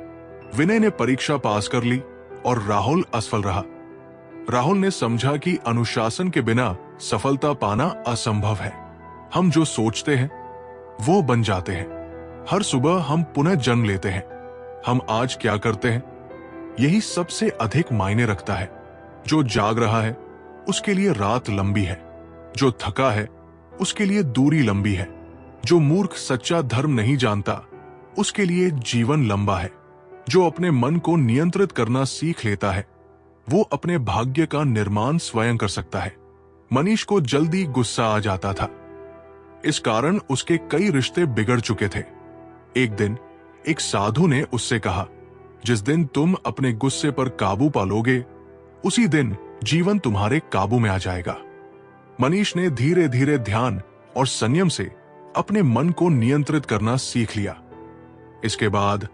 Speaker 1: विनय ने परीक्षा पास कर ली और राहुल असफल रहा। राहुल ने समझा कि अनुशासन के बिना सफलता पाना असंभव है। हम जो सोचते हैं वो बन जाते हैं। हर सुबह हम पुनः जन्म लेते हैं। हम आज क्या करते हैं यही सबसे अधिक मायने रखता है। जो जाग रहा है उसके लिए रात लंबी है, जो थका है उसके लिए दूरी लंबी है, जो मूर्ख सच्चा धर्म नहीं जानता उसके लिए जीवन लंबा है। जो अपने मन को नियंत्रित करना सीख लेता है वो अपने भाग्य का निर्माण स्वयं कर सकता है। मनीष को जल्दी गुस्सा आ जाता था, इस कारण उसके कई रिश्ते बिगड़ चुके थे। एक दिन एक साधु ने उससे कहा, जिस दिन तुम अपने गुस्से पर काबू पालोगे उसी दिन जीवन तुम्हारे काबू में आ जाएगा। मनीष ने धीरे धीरे ध्यान और संयम से अपने मन को नियंत्रित करना सीख लिया। इसके बाद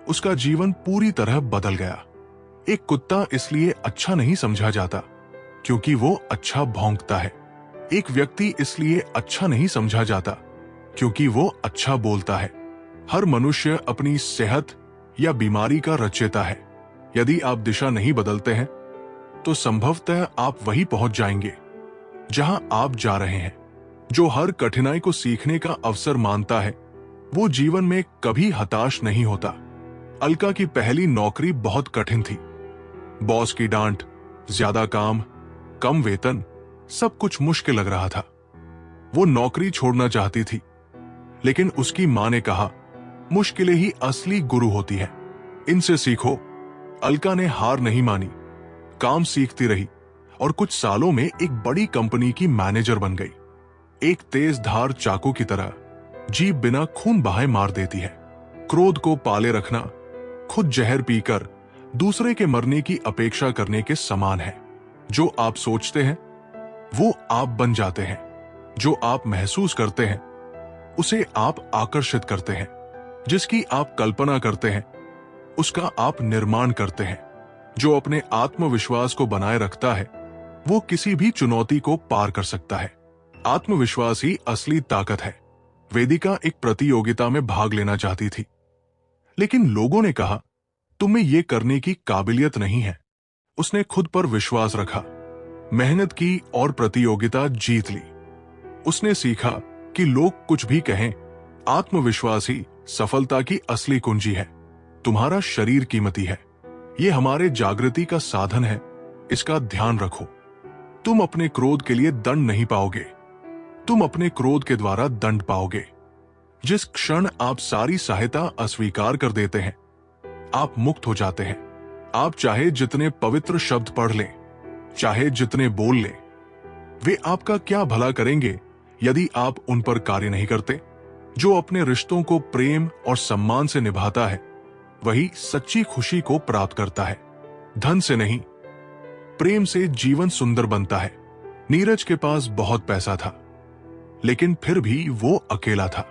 Speaker 1: उसका जीवन पूरी तरह बदल गया। एक कुत्ता इसलिए अच्छा नहीं समझा जाता क्योंकि वो अच्छा भौंकता है। एक व्यक्ति इसलिए अच्छा नहीं समझा जाता क्योंकि वो अच्छा बोलता है। हर मनुष्य अपनी सेहत या बीमारी का रचयिता है। यदि आप दिशा नहीं बदलते हैं तो संभवतः आप वहीं पहुंच जाएंगे जहां आप जा रहे हैं। जो हर कठिनाई को सीखने का अवसर मानता है वो जीवन में कभी हताश नहीं होता। अलका की पहली नौकरी बहुत कठिन थी। बॉस की डांट, ज्यादा काम, कम वेतन, सब कुछ मुश्किल लग रहा था। वो नौकरी छोड़ना चाहती थी, लेकिन उसकी मां ने कहा, मुश्किलें ही असली गुरु होती है, इनसे सीखो। अलका ने हार नहीं मानी, काम सीखती रही और कुछ सालों में एक बड़ी कंपनी की मैनेजर बन गई। एक तेज धार चाकू की तरह जीभ बिना खून बहाए मार देती है। क्रोध को पाले रखना खुद जहर पीकर दूसरे के मरने की अपेक्षा करने के समान है। जो आप सोचते हैं वो आप बन जाते हैं। जो आप महसूस करते हैं उसे आप आकर्षित करते हैं। जिसकी आप कल्पना करते हैं उसका आप निर्माण करते हैं। जो अपने आत्मविश्वास को बनाए रखता है वो किसी भी चुनौती को पार कर सकता है। आत्मविश्वास ही असली ताकत है। वेदिका एक प्रतियोगिता में भाग लेना चाहती थी, लेकिन लोगों ने कहा, तुम्हें यह करने की काबिलियत नहीं है। उसने खुद पर विश्वास रखा, मेहनत की और प्रतियोगिता जीत ली। उसने सीखा कि लोग कुछ भी कहें, आत्मविश्वास ही सफलता की असली कुंजी है। तुम्हारा शरीर कीमती है, यह हमारे जागृति का साधन है, इसका ध्यान रखो। तुम अपने क्रोध के लिए दंड नहीं पाओगे, तुम अपने क्रोध के द्वारा दंड पाओगे। जिस क्षण आप सारी सहायता अस्वीकार कर देते हैं आप मुक्त हो जाते हैं। आप चाहे जितने पवित्र शब्द पढ़ लें, चाहे जितने बोल लें, वे आपका क्या भला करेंगे यदि आप उन पर कार्य नहीं करते। जो अपने रिश्तों को प्रेम और सम्मान से निभाता है वही सच्ची खुशी को प्राप्त करता है। धन से नहीं, प्रेम से जीवन सुंदर बनता है। नीरज के पास बहुत पैसा था, लेकिन फिर भी वो अकेला था।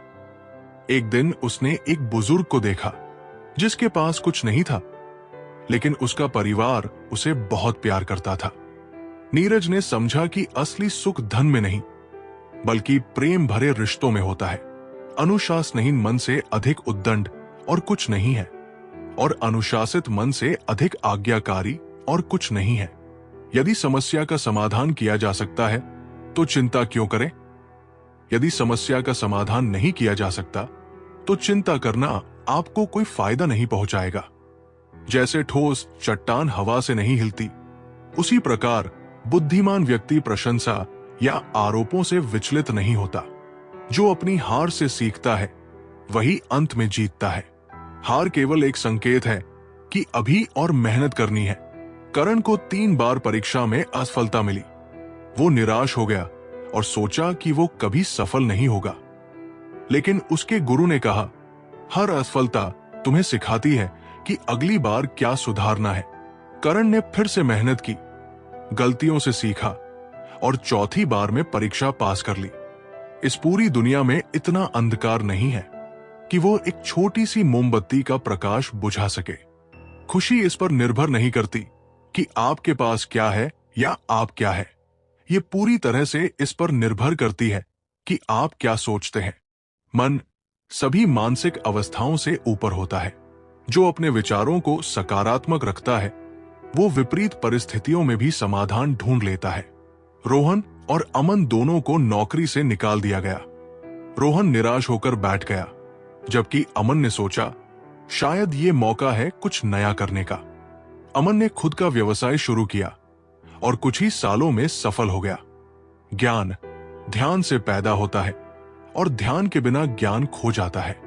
Speaker 1: एक दिन उसने एक बुजुर्ग को देखा जिसके पास कुछ नहीं था, लेकिन उसका परिवार उसे बहुत प्यार करता था। नीरज ने समझा कि असली सुख धन में नहीं बल्कि प्रेम भरे रिश्तों में होता है। अनुशासनहीन मन से अधिक उद्दंड और कुछ नहीं है, और अनुशासित मन से अधिक आज्ञाकारी और कुछ नहीं है। यदि समस्या का समाधान किया जा सकता है तो चिंता क्यों करें। यदि समस्या का समाधान नहीं किया जा सकता तो चिंता करना आपको कोई फायदा नहीं पहुंचाएगा। जैसे ठोस चट्टान हवा से नहीं हिलती, उसी प्रकार बुद्धिमान व्यक्ति प्रशंसा या आरोपों से विचलित नहीं होता। जो अपनी हार से सीखता है वही अंत में जीतता है। हार केवल एक संकेत है कि अभी और मेहनत करनी है। करण को 3 बार परीक्षा में असफलता मिली। वो निराश हो गया और सोचा कि वो कभी सफल नहीं होगा। लेकिन उसके गुरु ने कहा, हर असफलता तुम्हें सिखाती है कि अगली बार क्या सुधारना है। करण ने फिर से मेहनत की, गलतियों से सीखा और चौथी बार में परीक्षा पास कर ली। इस पूरी दुनिया में इतना अंधकार नहीं है कि वो एक छोटी सी मोमबत्ती का प्रकाश बुझा सके। खुशी इस पर निर्भर नहीं करती कि आपके पास क्या है या आप क्या है। ये पूरी तरह से इस पर निर्भर करती है कि आप क्या सोचते हैं। मन सभी मानसिक अवस्थाओं से ऊपर होता है। जो अपने विचारों को सकारात्मक रखता है वो विपरीत परिस्थितियों में भी समाधान ढूंढ लेता है। रोहन और अमन दोनों को नौकरी से निकाल दिया गया। रोहन निराश होकर बैठ गया, जबकि अमन ने सोचा शायद ये मौका है कुछ नया करने का। अमन ने खुद का व्यवसाय शुरू किया और कुछ ही सालों में सफल हो गया। ज्ञान ध्यान से पैदा होता है और ध्यान के बिना ज्ञान खो जाता है।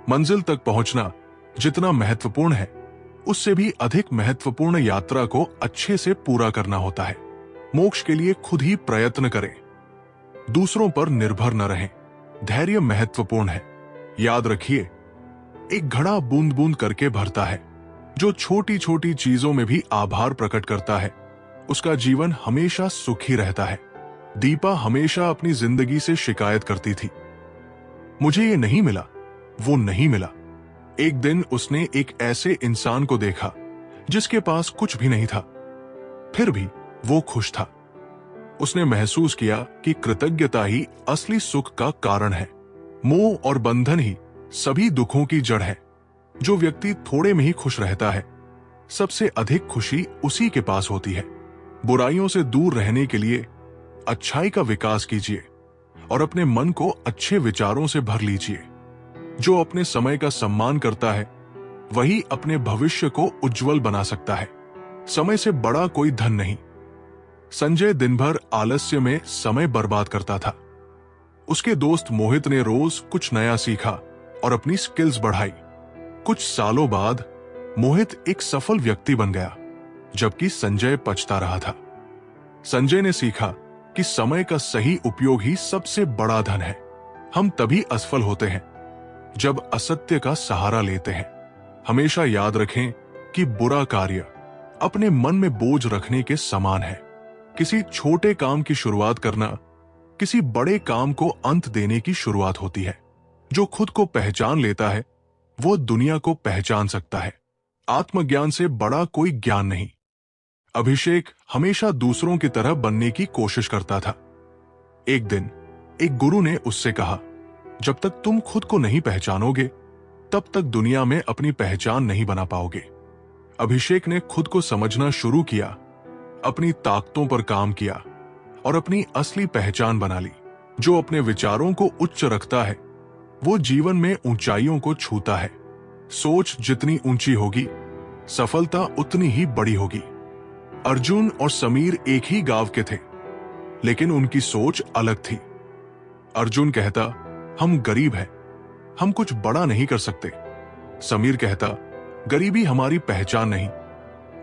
Speaker 1: मंजिल तक पहुंचना जितना महत्वपूर्ण है, उससे भी अधिक महत्वपूर्ण यात्रा को अच्छे से पूरा करना होता है। मोक्ष के लिए खुद ही प्रयत्न करें, दूसरों पर निर्भर न रहें। धैर्य महत्वपूर्ण है। याद रखिए, एक घड़ा बूंद बूंद करके भरता है। जो छोटी छोटी चीजों में भी आभार प्रकट करता है उसका जीवन हमेशा सुखी रहता है। दीपा हमेशा अपनी जिंदगी से शिकायत करती थी, मुझे ये नहीं मिला, वो नहीं मिला। एक दिन उसने एक ऐसे इंसान को देखा जिसके पास कुछ भी नहीं था, फिर भी वो खुश था। उसने महसूस किया कि कृतज्ञता ही असली सुख का कारण है। मोह और बंधन ही सभी दुखों की जड़ है। जो व्यक्ति थोड़े में ही खुश रहता है, सबसे अधिक खुशी उसी के पास होती है। बुराइयों से दूर रहने के लिए अच्छाई का विकास कीजिए और अपने मन को अच्छे विचारों से भर लीजिए। जो अपने समय का सम्मान करता है वही अपने भविष्य को उज्जवल बना सकता है। समय से बड़ा कोई धन नहीं। संजय दिन भर आलस्य में समय बर्बाद करता था। उसके दोस्त मोहित ने रोज कुछ नया सीखा और अपनी स्किल्स बढ़ाई। कुछ सालों बाद मोहित एक सफल व्यक्ति बन गया, जबकि संजय पछता रहा था। संजय ने सीखा कि समय का सही उपयोग ही सबसे बड़ा धन है। हम तभी असफल होते हैं जब असत्य का सहारा लेते हैं। हमेशा याद रखें कि बुरा कार्य अपने मन में बोझ रखने के समान है। किसी छोटे काम की शुरुआत करना किसी बड़े काम को अंत देने की शुरुआत होती है। जो खुद को पहचान लेता है वो दुनिया को पहचान सकता है। आत्मज्ञान से बड़ा कोई ज्ञान नहीं। अभिषेक हमेशा दूसरों की तरह बनने की कोशिश करता था। एक दिन एक गुरु ने उससे कहा, जब तक तुम खुद को नहीं पहचानोगे तब तक दुनिया में अपनी पहचान नहीं बना पाओगे। अभिषेक ने खुद को समझना शुरू किया, अपनी ताकतों पर काम किया और अपनी असली पहचान बना ली। जो अपने विचारों को उच्च रखता है वो जीवन में ऊंचाइयों को छूता है। सोच जितनी ऊंची होगी सफलता उतनी ही बड़ी होगी। अर्जुन और समीर एक ही गांव के थे, लेकिन उनकी सोच अलग थी। अर्जुन कहता, हम गरीब हैं, हम कुछ बड़ा नहीं कर सकते। समीर कहता, गरीबी हमारी पहचान नहीं,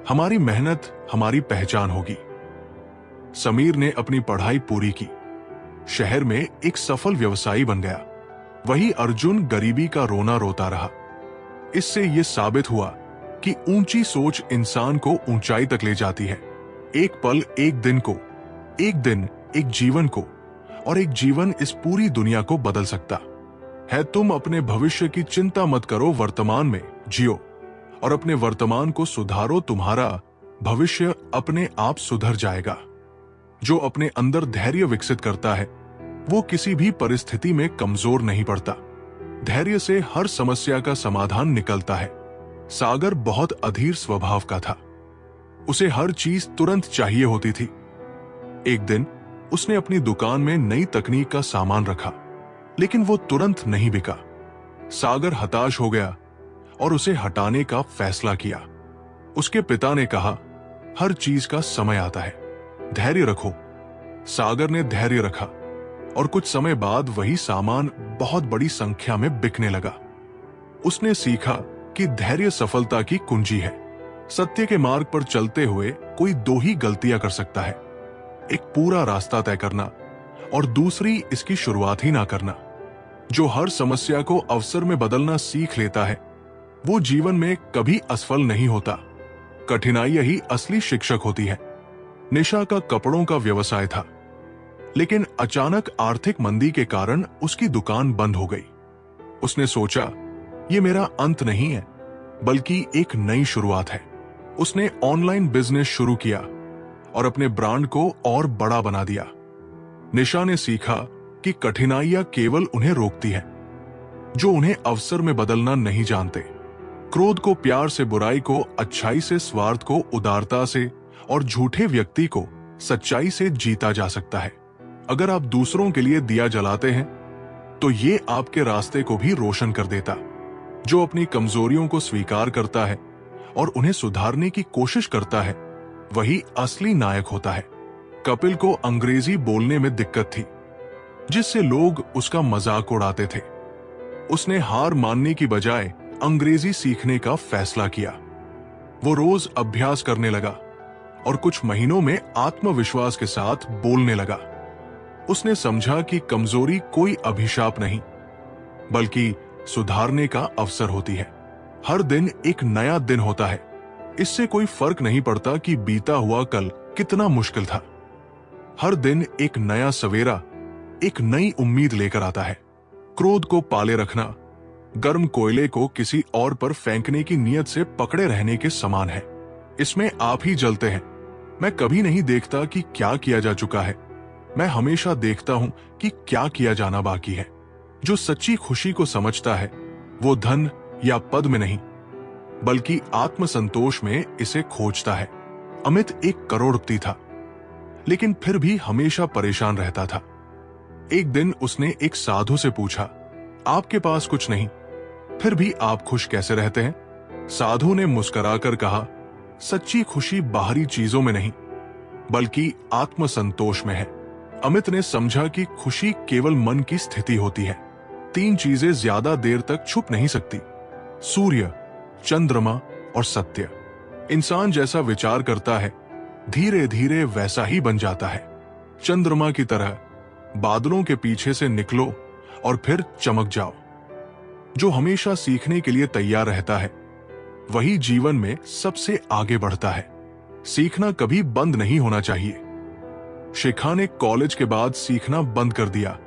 Speaker 1: हमारी मेहनत हमारी पहचान होगी। समीर ने अपनी पढ़ाई पूरी की, शहर में एक सफल व्यवसायी बन गया। वही अर्जुन गरीबी का रोना रोता रहा। इससे यह साबित हुआ कि ऊंची सोच इंसान को ऊंचाई तक ले जाती है। एक पल एक दिन को, एक दिन एक जीवन को, और एक जीवन इस पूरी दुनिया को बदल सकता है। तुम अपने भविष्य की चिंता मत करो, वर्तमान में जियो और अपने वर्तमान को सुधारो। तुम्हारा भविष्य अपने आप सुधर जाएगा। जो अपने अंदर धैर्य विकसित करता है वो किसी भी परिस्थिति में कमजोर नहीं पड़ता। धैर्य से हर समस्या का समाधान निकलता है। सागर बहुत अधीर स्वभाव का था। उसे हर चीज तुरंत चाहिए होती थी। एक दिन उसने अपनी दुकान में नई तकनीक का सामान रखा। लेकिन वो तुरंत नहीं बिका। सागर हताश हो गया और उसे हटाने का फैसला किया। उसके पिता ने कहा, हर चीज का समय आता है, धैर्य रखो। सागर ने धैर्य रखा और कुछ समय बाद वही सामान बहुत बड़ी संख्या में बिकने लगा। उसने सीखा कि धैर्य सफलता की कुंजी है। सत्य के मार्ग पर चलते हुए कोई दो ही गलतियां कर सकता है, एक पूरा रास्ता तय करना और दूसरी इसकी शुरुआत ही ना करना। जो हर समस्या को अवसर में बदलना सीख लेता है वो जीवन में कभी असफल नहीं होता। कठिनाइयां ही असली शिक्षक होती है। निशा का कपड़ों का व्यवसाय था, लेकिन अचानक आर्थिक मंदी के कारण उसकी दुकान बंद हो गई। उसने सोचा, ये मेरा अंत नहीं है बल्कि एक नई शुरुआत है। उसने ऑनलाइन बिजनेस शुरू किया और अपने ब्रांड को और बड़ा बना दिया। निशा ने सीखा कि कठिनाइयां केवल उन्हें रोकती हैं जो उन्हें अवसर में बदलना नहीं जानते। क्रोध को प्यार से, बुराई को अच्छाई से, स्वार्थ को उदारता से और झूठे व्यक्ति को सच्चाई से जीता जा सकता है। अगर आप दूसरों के लिए दिया जलाते हैं तो ये आपके रास्ते को भी रोशन कर देता। जो अपनी कमजोरियों को स्वीकार करता है और उन्हें सुधारने की कोशिश करता है वही असली नायक होता है। कपिल को अंग्रेजी बोलने में दिक्कत थी, जिससे लोग उसका मजाक उड़ाते थे। उसने हार मानने की बजाय अंग्रेजी सीखने का फैसला किया। वो रोज अभ्यास करने लगा और कुछ महीनों में आत्मविश्वास के साथ बोलने लगा। उसने समझा कि कमजोरी कोई अभिशाप नहीं बल्कि सुधारने का अवसर होती है। हर दिन एक नया दिन होता है, इससे कोई फर्क नहीं पड़ता कि बीता हुआ कल कितना मुश्किल था। हर दिन एक नया सवेरा एक नई उम्मीद लेकर आता है। क्रोध को पाले रखना गर्म कोयले को किसी और पर फेंकने की नीयत से पकड़े रहने के समान है। इसमें आप ही जलते हैं। मैं कभी नहीं देखता कि क्या किया जा चुका है, मैं हमेशा देखता हूं कि क्या किया जाना बाकी है। जो सच्ची खुशी को समझता है वो धन या पद में नहीं बल्कि आत्मसंतोष में इसे खोजता है। अमित एक करोड़पति था, लेकिन फिर भी हमेशा परेशान रहता था। एक दिन उसने एक साधु से पूछा, आपके पास कुछ नहीं, फिर भी आप खुश कैसे रहते हैं? साधु ने मुस्कुराकर कहा, सच्ची खुशी बाहरी चीजों में नहीं बल्कि आत्मसंतोष में है। अमित ने समझा कि खुशी केवल मन की स्थिति होती है। 3 चीजें ज्यादा देर तक छुप नहीं सकती, सूर्य, चंद्रमा और सत्य। इंसान जैसा विचार करता है धीरे धीरे वैसा ही बन जाता है। चंद्रमा की तरह बादलों के पीछे से निकलो और फिर चमक जाओ। जो हमेशा सीखने के लिए तैयार रहता है वही जीवन में सबसे आगे बढ़ता है। सीखना कभी बंद नहीं होना चाहिए। शिखा ने कॉलेज के बाद सीखना बंद कर दिया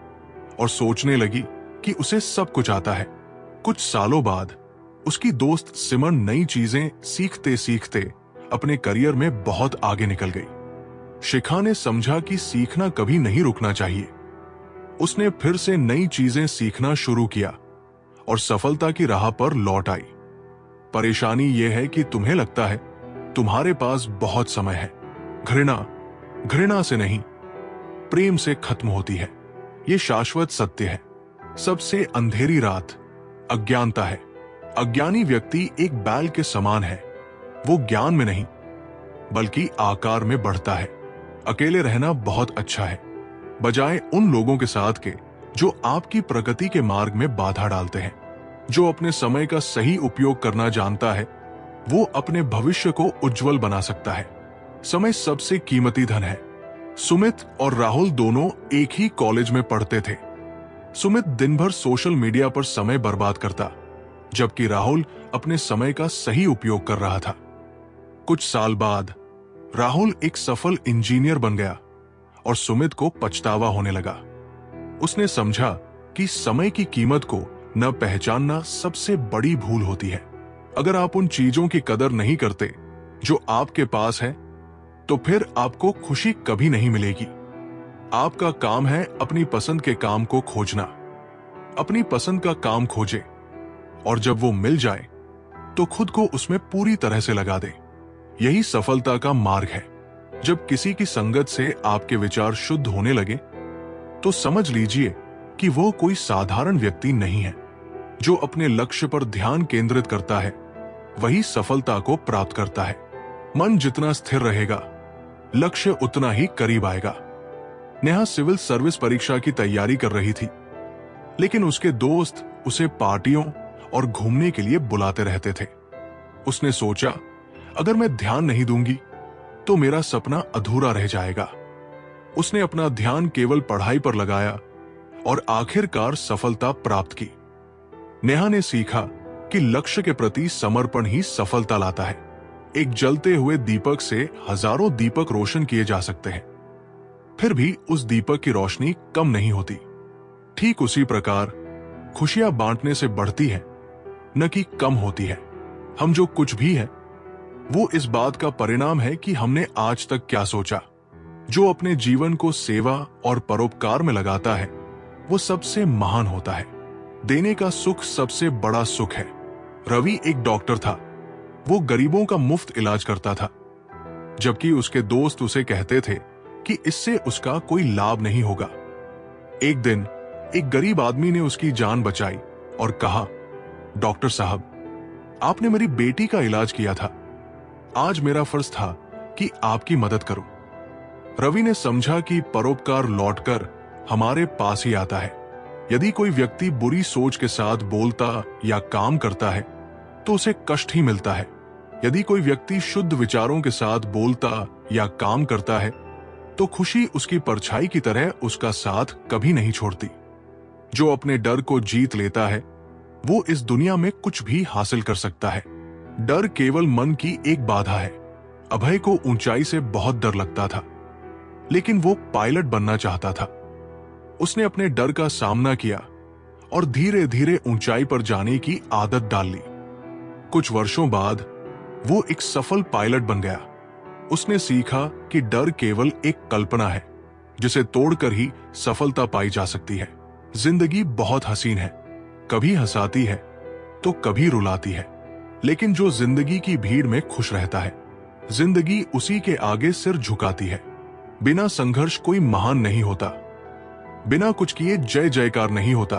Speaker 1: और सोचने लगी कि उसे सब कुछ आता है। कुछ सालों बाद उसकी दोस्त सिमरन नई चीजें सीखते सीखते अपने करियर में बहुत आगे निकल गई। शिखा ने समझा कि सीखना कभी नहीं रुकना चाहिए। उसने फिर से नई चीजें सीखना शुरू किया और सफलता की राह पर लौट आई। परेशानी यह है कि तुम्हें लगता है तुम्हारे पास बहुत समय है। घृणा से नहीं, प्रेम से खत्म होती है। यह शाश्वत सत्य है। सबसे अंधेरी रात अज्ञानता है। अज्ञानी व्यक्ति एक बैल के समान है। वो ज्ञान में नहीं बल्कि आकार में बढ़ता है। अकेले रहना बहुत अच्छा है, बजाय उन लोगों के साथ के जो आपकी प्रगति के मार्ग में बाधा डालते हैं। जो अपने समय का सही उपयोग करना जानता है वो अपने भविष्य को उज्जवल बना सकता है। समय सबसे कीमती धन है। सुमित और राहुल दोनों एक ही कॉलेज में पढ़ते थे। सुमित दिन भर सोशल मीडिया पर समय बर्बाद करता, जबकि राहुल अपने समय का सही उपयोग कर रहा था। कुछ साल बाद राहुल एक सफल इंजीनियर बन गया और सुमित को पछतावा होने लगा। उसने समझा कि समय की कीमत को न पहचानना सबसे बड़ी भूल होती है। अगर आप उन चीजों की कदर नहीं करते जो आपके पास है तो फिर आपको खुशी कभी नहीं मिलेगी। आपका काम है अपनी पसंद के काम को खोजना। अपनी पसंद का काम खोजे और जब वो मिल जाए तो खुद को उसमें पूरी तरह से लगा दे। यही सफलता का मार्ग है। जब किसी की संगत से आपके विचार शुद्ध होने लगे तो समझ लीजिए कि वो कोई साधारण व्यक्ति नहीं है। जो अपने लक्ष्य पर ध्यान केंद्रित करता है वही सफलता को प्राप्त करता है। मन जितना स्थिर रहेगा, लक्ष्य उतना ही करीब आएगा। नेहा सिविल सर्विस परीक्षा की तैयारी कर रही थी, लेकिन उसके दोस्त उसे पार्टियों और घूमने के लिए बुलाते रहते थे। उसने सोचा, अगर मैं ध्यान नहीं दूंगी तो मेरा सपना अधूरा रह जाएगा। उसने अपना ध्यान केवल पढ़ाई पर लगाया और आखिरकार सफलता प्राप्त की। नेहा ने सीखा कि लक्ष्य के प्रति समर्पण ही सफलता लाता है। एक जलते हुए दीपक से हजारों दीपक रोशन किए जा सकते हैं, फिर भी उस दीपक की रोशनी कम नहीं होती। ठीक उसी प्रकार खुशियां बांटने से बढ़ती है, न कि कम होती है। हम जो कुछ भी है वो इस बात का परिणाम है कि हमने आज तक क्या सोचा। जो अपने जीवन को सेवा और परोपकार में लगाता है वो सबसे महान होता है। देने का सुख सबसे बड़ा सुख है। रवि एक डॉक्टर था। वो गरीबों का मुफ्त इलाज करता था, जबकि उसके दोस्त उसे कहते थे कि इससे उसका कोई लाभ नहीं होगा। एक दिन एक गरीब आदमी ने उसकी जान बचाई और कहा, डॉक्टर साहब, आपने मेरी बेटी का इलाज किया था। आज मेरा फर्ज था कि आपकी मदद करूं। रवि ने समझा कि परोपकार लौटकर हमारे पास ही आता है। यदि कोई व्यक्ति बुरी सोच के साथ बोलता या काम करता है तो उसे कष्ट ही मिलता है। यदि कोई व्यक्ति शुद्ध विचारों के साथ बोलता या काम करता है तो खुशी उसकी परछाई की तरह उसका साथ कभी नहीं छोड़ती। जो अपने डर को जीत लेता है वो इस दुनिया में कुछ भी हासिल कर सकता है। डर केवल मन की एक बाधा है। अभय को ऊंचाई से बहुत डर लगता था, लेकिन वो पायलट बनना चाहता था। उसने अपने डर का सामना किया और धीरे धीरे ऊंचाई पर जाने की आदत डाल ली। कुछ वर्षों बाद वो एक सफल पायलट बन गया। उसने सीखा कि डर केवल एक कल्पना है, जिसे तोड़कर ही सफलता पाई जा सकती है। जिंदगी बहुत हसीन है, कभी हंसाती है तो कभी रुलाती है, लेकिन जो जिंदगी की भीड़ में खुश रहता है, जिंदगी उसी के आगे सिर झुकाती है। बिना संघर्ष कोई महान नहीं होता, बिना कुछ किए जय जयकार नहीं होता।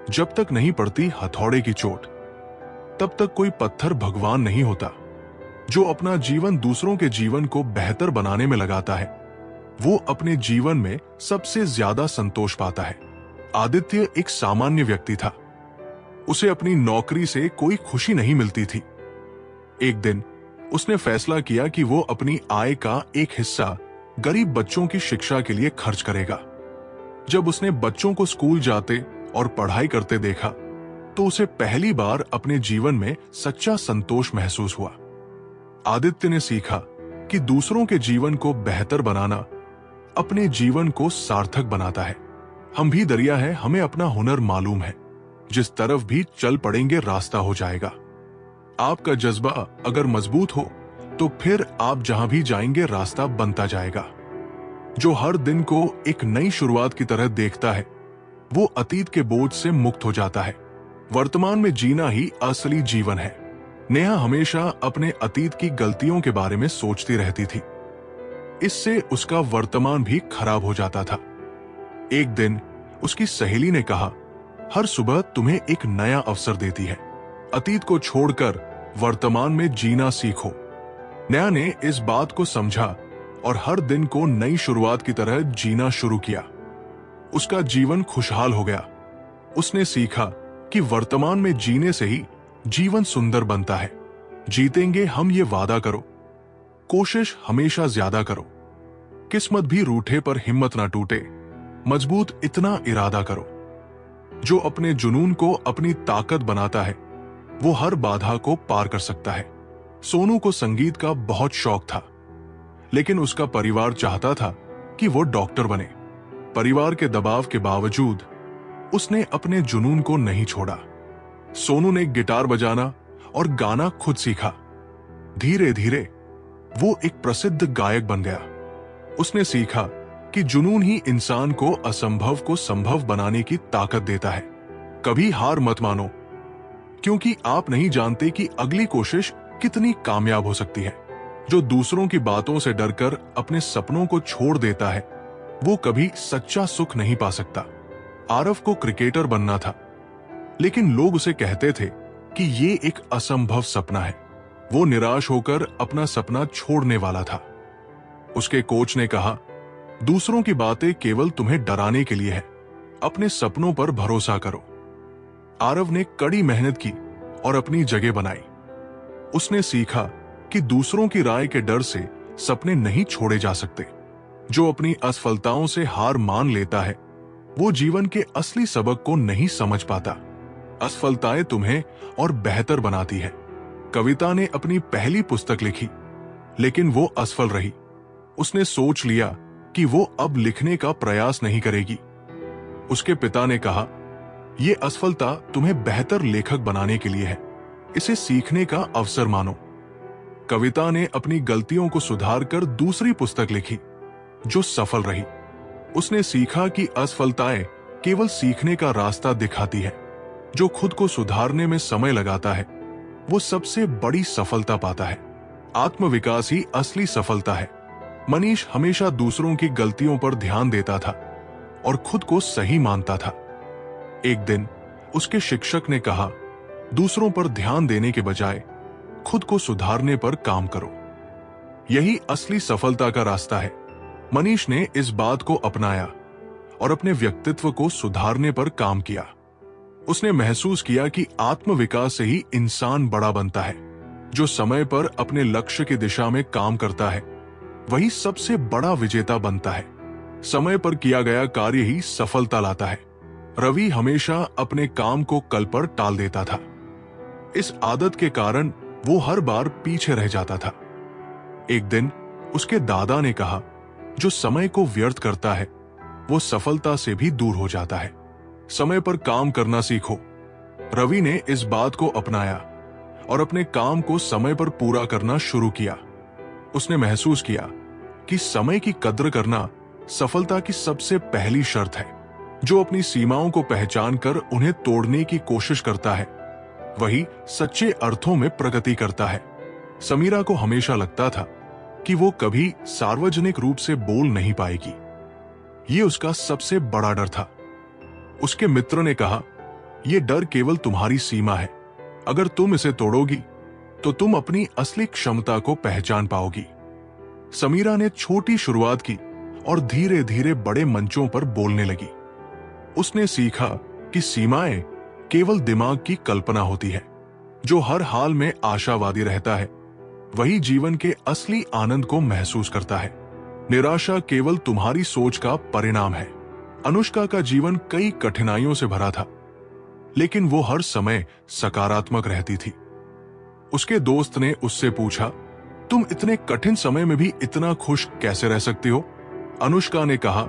Speaker 1: जब तक नहीं पड़ती हथौड़े की चोट, तब तक कोई पत्थर भगवान नहीं होता। जो अपना जीवन दूसरों के जीवन को बेहतर बनाने में लगाता है वो अपने जीवन में सबसे ज्यादा संतोष पाता है। आदित्य एक सामान्य व्यक्ति था। उसे अपनी नौकरी से कोई खुशी नहीं मिलती थी। एक दिन उसने फैसला किया कि वो अपनी आय का एक हिस्सा गरीब बच्चों की शिक्षा के लिए खर्च करेगा। जब उसने बच्चों को स्कूल जाते और पढ़ाई करते देखा तो उसे पहली बार अपने जीवन में सच्चा संतोष महसूस हुआ। आदित्य ने सीखा कि दूसरों के जीवन को बेहतर बनाना अपने जीवन को सार्थक बनाता है। हम भी दरिया है, हमें अपना हुनर मालूम है, जिस तरफ भी चल पड़ेंगे रास्ता हो जाएगा। आपका जज्बा अगर मजबूत हो तो फिर आप जहां भी जाएंगे रास्ता बनता जाएगा। जो हर दिन को एक नई शुरुआत की तरह देखता है वो अतीत के बोझ से मुक्त हो जाता है। वर्तमान में जीना ही असली जीवन है। नेहा हमेशा अपने अतीत की गलतियों के बारे में सोचती रहती थी। इससे उसका वर्तमान भी खराब हो जाता था। एक दिन उसकी सहेली ने कहा, हर सुबह तुम्हें एक नया अवसर देती है। अतीत को छोड़कर वर्तमान में जीना सीखो। नेहा ने इस बात को समझा और हर दिन को नई शुरुआत की तरह जीना शुरू किया। उसका जीवन खुशहाल हो गया। उसने सीखा कि वर्तमान में जीने से ही जीवन सुंदर बनता है। जीतेंगे हम, ये वादा करो। कोशिश हमेशा ज्यादा करो। किस्मत भी रूठे पर हिम्मत ना टूटे। मजबूत इतना इरादा करो। जो अपने जुनून को अपनी ताकत बनाता है वो हर बाधा को पार कर सकता है। सोनू को संगीत का बहुत शौक था, लेकिन उसका परिवार चाहता था कि वो डॉक्टर बने। परिवार के दबाव के बावजूद उसने अपने जुनून को नहीं छोड़ा। सोनू ने गिटार बजाना और गाना खुद सीखा। धीरे धीरे वो एक प्रसिद्ध गायक बन गया। उसने सीखा कि जुनून ही इंसान को असंभव को संभव बनाने की ताकत देता है। कभी हार मत मानो, क्योंकि आप नहीं जानते कि अगली कोशिश कितनी कामयाब हो सकती है। जो दूसरों की बातों से डरकर अपने सपनों को छोड़ देता है वो कभी सच्चा सुख नहीं पा सकता। आरव को क्रिकेटर बनना था, लेकिन लोग उसे कहते थे कि ये एक असंभव सपना है। वो निराश होकर अपना सपना छोड़ने वाला था। उसके कोच ने कहा, दूसरों की बातें केवल तुम्हें डराने के लिए है, अपने सपनों पर भरोसा करो। आरव ने कड़ी मेहनत की और अपनी जगह बनाई। उसने सीखा कि दूसरों की राय के डर से सपने नहीं छोड़े जा सकते। जो अपनी असफलताओं से हार मान लेता है, वो जीवन के असली सबक को नहीं समझ पाता। असफलताएं तुम्हें और बेहतर बनाती है। कविता ने अपनी पहली पुस्तक लिखी, लेकिन वो असफल रही। उसने सोच लिया कि वो अब लिखने का प्रयास नहीं करेगी। उसके पिता ने कहा, ये असफलता तुम्हें बेहतर लेखक बनाने के लिए है, इसे सीखने का अवसर मानो। कविता ने अपनी गलतियों को सुधारकर दूसरी पुस्तक लिखी, जो सफल रही। उसने सीखा कि असफलताएं केवल सीखने का रास्ता दिखाती है। जो खुद को सुधारने में समय लगाता है, वो सबसे बड़ी सफलता पाता है। आत्मविकास ही असली सफलता है। मनीष हमेशा दूसरों की गलतियों पर ध्यान देता था और खुद को सही मानता था। एक दिन उसके शिक्षक ने कहा, दूसरों पर ध्यान देने के बजाय खुद को सुधारने पर काम करो। यही असली सफलता का रास्ता है। मनीष ने इस बात को अपनाया और अपने व्यक्तित्व को सुधारने पर काम किया। उसने महसूस किया कि आत्मविकास से ही इंसान बड़ा बनता है। जो समय पर अपने लक्ष्य की दिशा में काम करता है, वही सबसे बड़ा विजेता बनता है। समय पर किया गया कार्य ही सफलता लाता है। रवि हमेशा अपने काम को कल पर टाल देता था। इस आदत के कारण वो हर बार पीछे रह जाता था। एक दिन उसके दादा ने कहा, जो समय को व्यर्थ करता है, वो सफलता से भी दूर हो जाता है। समय पर काम करना सीखो। रवि ने इस बात को अपनाया और अपने काम को समय पर पूरा करना शुरू किया। उसने महसूस किया कि समय की कद्र करना सफलता की सबसे पहली शर्त है। जो अपनी सीमाओं को पहचान कर उन्हें तोड़ने की कोशिश करता है, वही सच्चे अर्थों में प्रगति करता है। समीरा को हमेशा लगता था कि वो कभी सार्वजनिक रूप से बोल नहीं पाएगी। ये उसका सबसे बड़ा डर था। उसके मित्र ने कहा, यह डर केवल तुम्हारी सीमा है। अगर तुम इसे तोड़ोगी तो तुम अपनी असली क्षमता को पहचान पाओगी। समीरा ने छोटी शुरुआत की और धीरे धीरे बड़े मंचों पर बोलने लगी। उसने सीखा कि सीमाएं केवल दिमाग की कल्पना होती है। जो हर हाल में आशावादी रहता है, वही जीवन के असली आनंद को महसूस करता है। निराशा केवल तुम्हारी सोच का परिणाम है। अनुष्का का जीवन कई कठिनाइयों से भरा था, लेकिन वो हर समय सकारात्मक रहती थी। उसके दोस्त ने उससे पूछा, तुम इतने कठिन समय में भी इतना खुश कैसे रह सकती हो? अनुष्का ने कहा,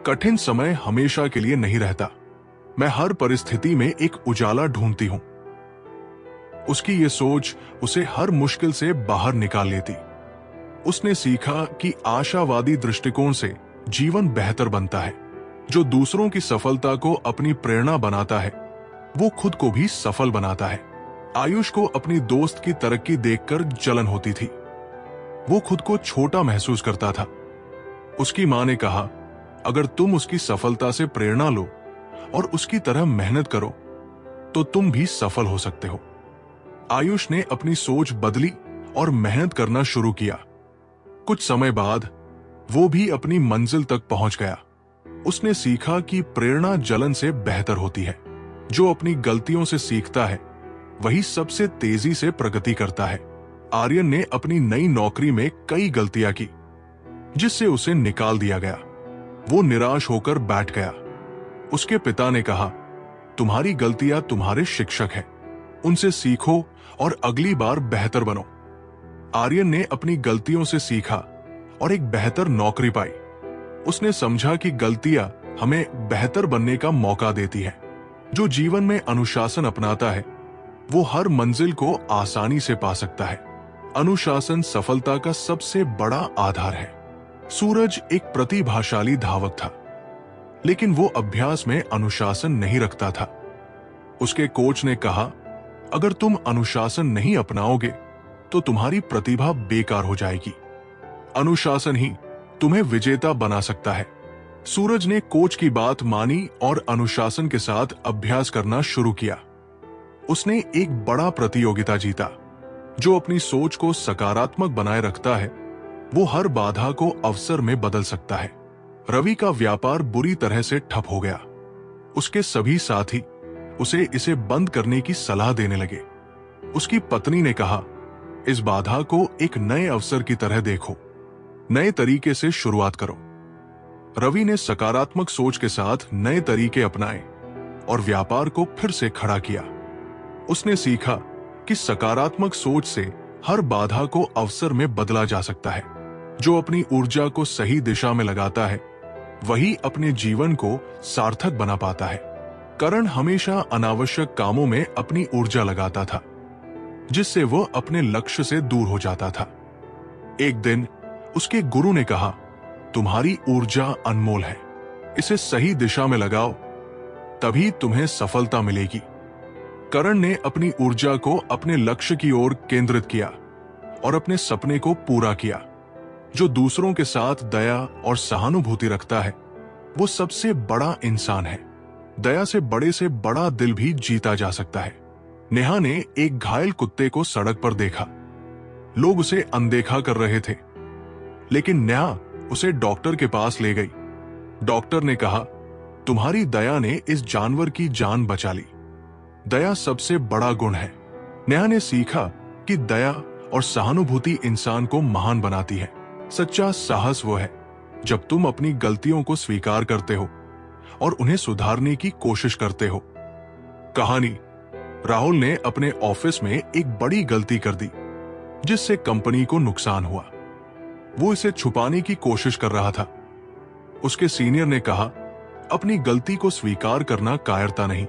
Speaker 1: कठिन समय हमेशा के लिए नहीं रहता। मैं हर परिस्थिति में एक उजाला ढूंढती हूं। उसकी ये सोच उसे हर मुश्किल से बाहर निकाल लेती। उसने सीखा कि आशावादी दृष्टिकोण से जीवन बेहतर बनता है। जो दूसरों की सफलता को अपनी प्रेरणा बनाता है, वो खुद को भी सफल बनाता है। आयुष को अपनी दोस्त की तरक्की देखकर जलन होती थी। वो खुद को छोटा महसूस करता था। उसकी मां ने कहा, अगर तुम उसकी सफलता से प्रेरणा लो और उसकी तरह मेहनत करो, तो तुम भी सफल हो सकते हो। आयुष ने अपनी सोच बदली और मेहनत करना शुरू किया। कुछ समय बाद वो भी अपनी मंजिल तक पहुंच गया। उसने सीखा कि प्रेरणा जलन से बेहतर होती है। जो अपनी गलतियों से सीखता है, वही सबसे तेजी से प्रगति करता है। आर्यन ने अपनी नई नौकरी में कई गलतियां की, जिससे उसे निकाल दिया गया। वो निराश होकर बैठ गया। उसके पिता ने कहा, तुम्हारी गलतियां तुम्हारे शिक्षक हैं, उनसे सीखो और अगली बार बेहतर बनो। आर्यन ने अपनी गलतियों से सीखा और एक बेहतर नौकरी पाई। उसने समझा कि गलतियां हमें बेहतर बनने का मौका देती हैं। जो जीवन में अनुशासन अपनाता है, वो हर मंजिल को आसानी से पा सकता है। अनुशासन सफलता का सबसे बड़ा आधार है। सूरज एक प्रतिभाशाली धावक था, लेकिन वो अभ्यास में अनुशासन नहीं रखता था। उसके कोच ने कहा, अगर तुम अनुशासन नहीं अपनाओगे तो तुम्हारी प्रतिभा बेकार हो जाएगी। अनुशासन ही तुम्हें विजेता बना सकता है। सूरज ने कोच की बात मानी और अनुशासन के साथ अभ्यास करना शुरू किया। उसने एक बड़ा प्रतियोगिता जीता। जो अपनी सोच को सकारात्मक बनाए रखता है वो हर बाधा को अवसर में बदल सकता है। रवि का व्यापार बुरी तरह से ठप हो गया। उसके सभी साथी उसे इसे बंद करने की सलाह देने लगे। उसकी पत्नी ने कहा, इस बाधा को एक नए अवसर की तरह देखो, नए तरीके से शुरुआत करो। रवि ने सकारात्मक सोच के साथ नए तरीके अपनाए और व्यापार को फिर से खड़ा किया। उसने सीखा कि सकारात्मक सोच से हर बाधा को अवसर में बदला जा सकता है। जो अपनी ऊर्जा को सही दिशा में लगाता है वही अपने जीवन को सार्थक बना पाता है। करण हमेशा अनावश्यक कामों में अपनी ऊर्जा लगाता था, जिससे वो अपने लक्ष्य से दूर हो जाता था। एक दिन उसके गुरु ने कहा, तुम्हारी ऊर्जा अनमोल है, इसे सही दिशा में लगाओ, तभी तुम्हें सफलता मिलेगी। करण ने अपनी ऊर्जा को अपने लक्ष्य की ओर केंद्रित किया और अपने सपने को पूरा किया। जो दूसरों के साथ दया और सहानुभूति रखता है वो सबसे बड़ा इंसान है। दया से बड़ा दिल भी जीता जा सकता है। नेहा ने एक घायल कुत्ते को सड़क पर देखा। लोग उसे अनदेखा कर रहे थे, लेकिन नेहा उसे डॉक्टर के पास ले गई। डॉक्टर ने कहा, तुम्हारी दया ने इस जानवर की जान बचा ली। दया सबसे बड़ा गुण है। नेहा ने सीखा कि दया और सहानुभूति इंसान को महान बनाती है। सच्चा साहस वो है जब तुम अपनी गलतियों को स्वीकार करते हो और उन्हें सुधारने की कोशिश करते हो। कहानी, राहुल ने अपने ऑफिस में एक बड़ी गलती कर दी जिससे कंपनी को नुकसान हुआ। वो इसे छुपाने की कोशिश कर रहा था। उसके सीनियर ने कहा, अपनी गलती को स्वीकार करना कायरता नहीं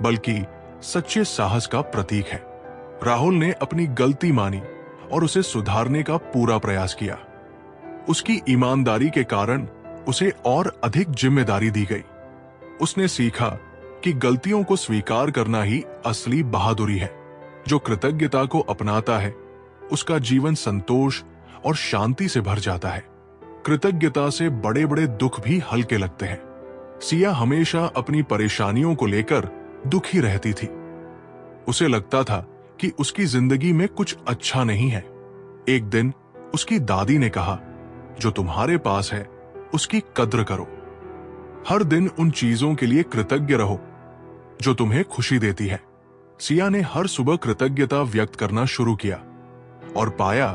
Speaker 1: बल्कि सच्चे साहस का प्रतीक है। राहुल ने अपनी गलती मानी और उसे सुधारने का पूरा प्रयास किया। उसकी ईमानदारी के कारण उसे और अधिक जिम्मेदारी दी गई। उसने सीखा कि गलतियों को स्वीकार करना ही असली बहादुरी है। जो कृतज्ञता को अपनाता है उसका जीवन संतोष और शांति से भर जाता है। कृतज्ञता से बड़े बड़े दुख भी हल्के लगते हैं। सिया हमेशा अपनी परेशानियों को लेकर दुखी रहती थी। उसे लगता था कि उसकी जिंदगी में कुछ अच्छा नहीं है। एक दिन उसकी दादी ने कहा, जो तुम्हारे पास है उसकी कद्र करो। हर दिन उन चीजों के लिए कृतज्ञ रहो जो तुम्हें खुशी देती है। सिया ने हर सुबह कृतज्ञता व्यक्त करना शुरू किया और पाया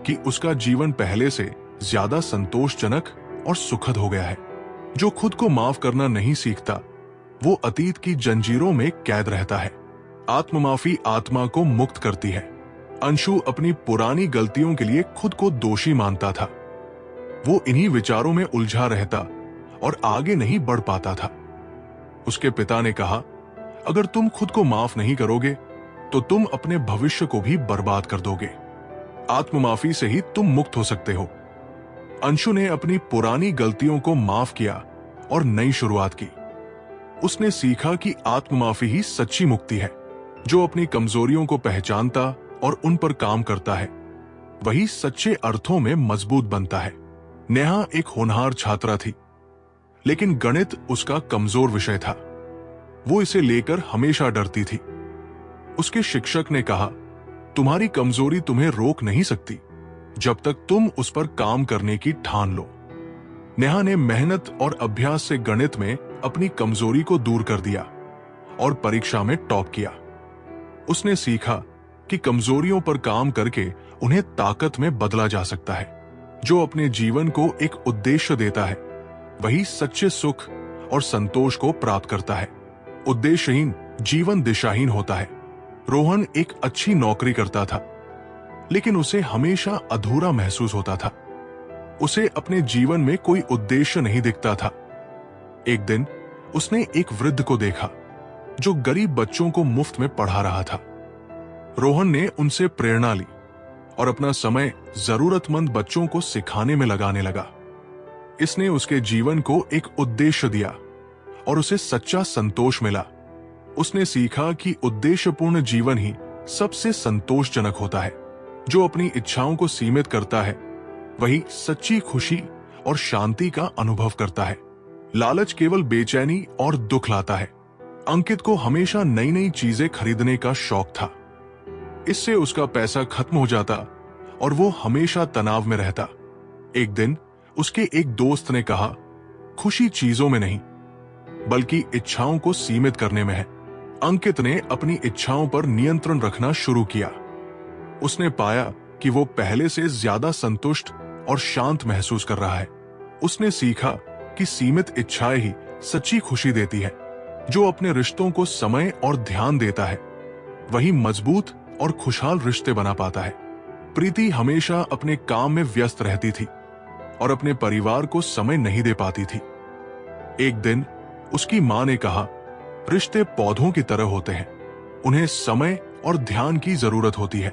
Speaker 1: कि उसका जीवन पहले से ज्यादा संतोषजनक और सुखद हो गया है। जो खुद को माफ करना नहीं सीखता वो अतीत की जंजीरों में कैद रहता है। आत्ममाफी आत्मा को मुक्त करती है। अंशु अपनी पुरानी गलतियों के लिए खुद को दोषी मानता था। वो इन्हीं विचारों में उलझा रहता और आगे नहीं बढ़ पाता था। उसके पिता ने कहा, अगर तुम खुद को माफ नहीं करोगे तो तुम अपने भविष्य को भी बर्बाद कर दोगे। आत्ममाफी से ही तुम मुक्त हो सकते हो। अंशु ने अपनी पुरानी गलतियों को माफ किया और नई शुरुआत की। उसने सीखा कि आत्ममाफी ही सच्ची मुक्ति है। जो अपनी कमजोरियों को पहचानता और उन पर काम करता है वही सच्चे अर्थों में मजबूत बनता है। नेहा एक होनहार छात्रा थी, लेकिन गणित उसका कमजोर विषय था। वो इसे लेकर हमेशा डरती थी। उसके शिक्षक ने कहा, तुम्हारी कमजोरी तुम्हें रोक नहीं सकती जब तक तुम उस पर काम करने की ठान लो। नेहा ने मेहनत और अभ्यास से गणित में अपनी कमजोरी को दूर कर दिया और परीक्षा में टॉप किया। उसने सीखा कि कमजोरियों पर काम करके उन्हें ताकत में बदला जा सकता है। जो अपने जीवन को एक उद्देश्य देता है वही सच्चे सुख और संतोष को प्राप्त करता है। उद्देश्यहीन जीवन दिशाहीन होता है। रोहन एक अच्छी नौकरी करता था, लेकिन उसे हमेशा अधूरा महसूस होता था। उसे अपने जीवन में कोई उद्देश्य नहीं दिखता था। एक दिन उसने एक वृद्ध को देखा जो गरीब बच्चों को मुफ्त में पढ़ा रहा था। रोहन ने उनसे प्रेरणा ली और अपना समय जरूरतमंद बच्चों को सिखाने में लगाने लगा। इसने उसके जीवन को एक उद्देश्य दिया और उसे सच्चा संतोष मिला। उसने सीखा कि उद्देश्यपूर्ण जीवन ही सबसे संतोषजनक होता है। जो अपनी इच्छाओं को सीमित करता है वही सच्ची खुशी और शांति का अनुभव करता है। लालच केवल बेचैनी और दुख लाता है। अंकित को हमेशा नई नई चीजें खरीदने का शौक था। इससे उसका पैसा खत्म हो जाता और वो हमेशा तनाव में रहता। एक दिन उसके एक दोस्त ने कहा, खुशी चीजों में नहीं बल्कि इच्छाओं को सीमित करने में है। अंकित ने अपनी इच्छाओं पर नियंत्रण रखना शुरू किया। उसने पाया कि वो पहले से ज्यादा संतुष्ट और शांत महसूस कर रहा है। उसने सीखा कि सीमित इच्छाएं ही सच्ची खुशी देती है। जो अपने रिश्तों को समय और ध्यान देता है वही मजबूत और खुशहाल रिश्ते बना पाता है। प्रीति हमेशा अपने काम में व्यस्त रहती थी और अपने परिवार को समय नहीं दे पाती थी। एक दिन उसकी मां ने कहा, रिश्ते पौधों की तरह होते हैं, उन्हें समय और ध्यान की जरूरत होती है।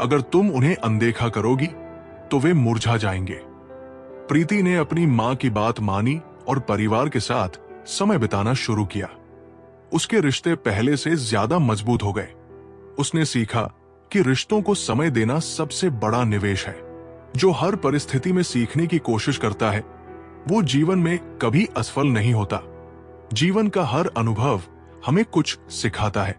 Speaker 1: अगर तुम उन्हें अनदेखा करोगी तो वे मुरझा जाएंगे। प्रीति ने अपनी मां की बात मानी और परिवार के साथ समय बिताना शुरू किया। उसके रिश्ते पहले से ज्यादा मजबूत हो गए। उसने सीखा कि रिश्तों को समय देना सबसे बड़ा निवेश है। जो हर परिस्थिति में सीखने की कोशिश करता है वो जीवन में कभी असफल नहीं होता। जीवन का हर अनुभव हमें कुछ सिखाता है।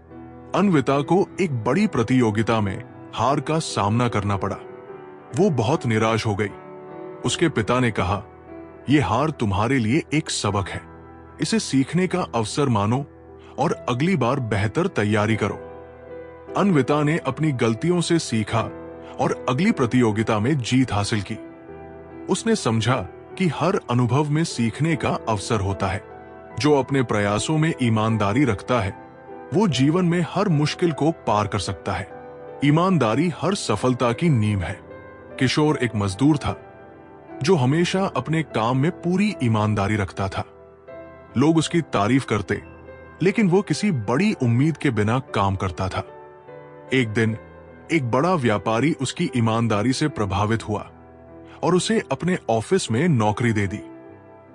Speaker 1: अन्विता को एक बड़ी प्रतियोगिता में हार का सामना करना पड़ा। वो बहुत निराश हो गई। उसके पिता ने कहा, यह हार तुम्हारे लिए एक सबक है, इसे सीखने का अवसर मानो और अगली बार बेहतर तैयारी करो। अन्विता ने अपनी गलतियों से सीखा और अगली प्रतियोगिता में जीत हासिल की। उसने समझा कि हर अनुभव में सीखने का अवसर होता है। जो अपने प्रयासों में ईमानदारी रखता है वो जीवन में हर मुश्किल को पार कर सकता है। ईमानदारी हर सफलता की नींव है। किशोर एक मजदूर था जो हमेशा अपने काम में पूरी ईमानदारी रखता था। लोग उसकी तारीफ करते, लेकिन वो किसी बड़ी उम्मीद के बिना काम करता था। एक दिन एक बड़ा व्यापारी उसकी ईमानदारी से प्रभावित हुआ और उसे अपने ऑफिस में नौकरी दे दी।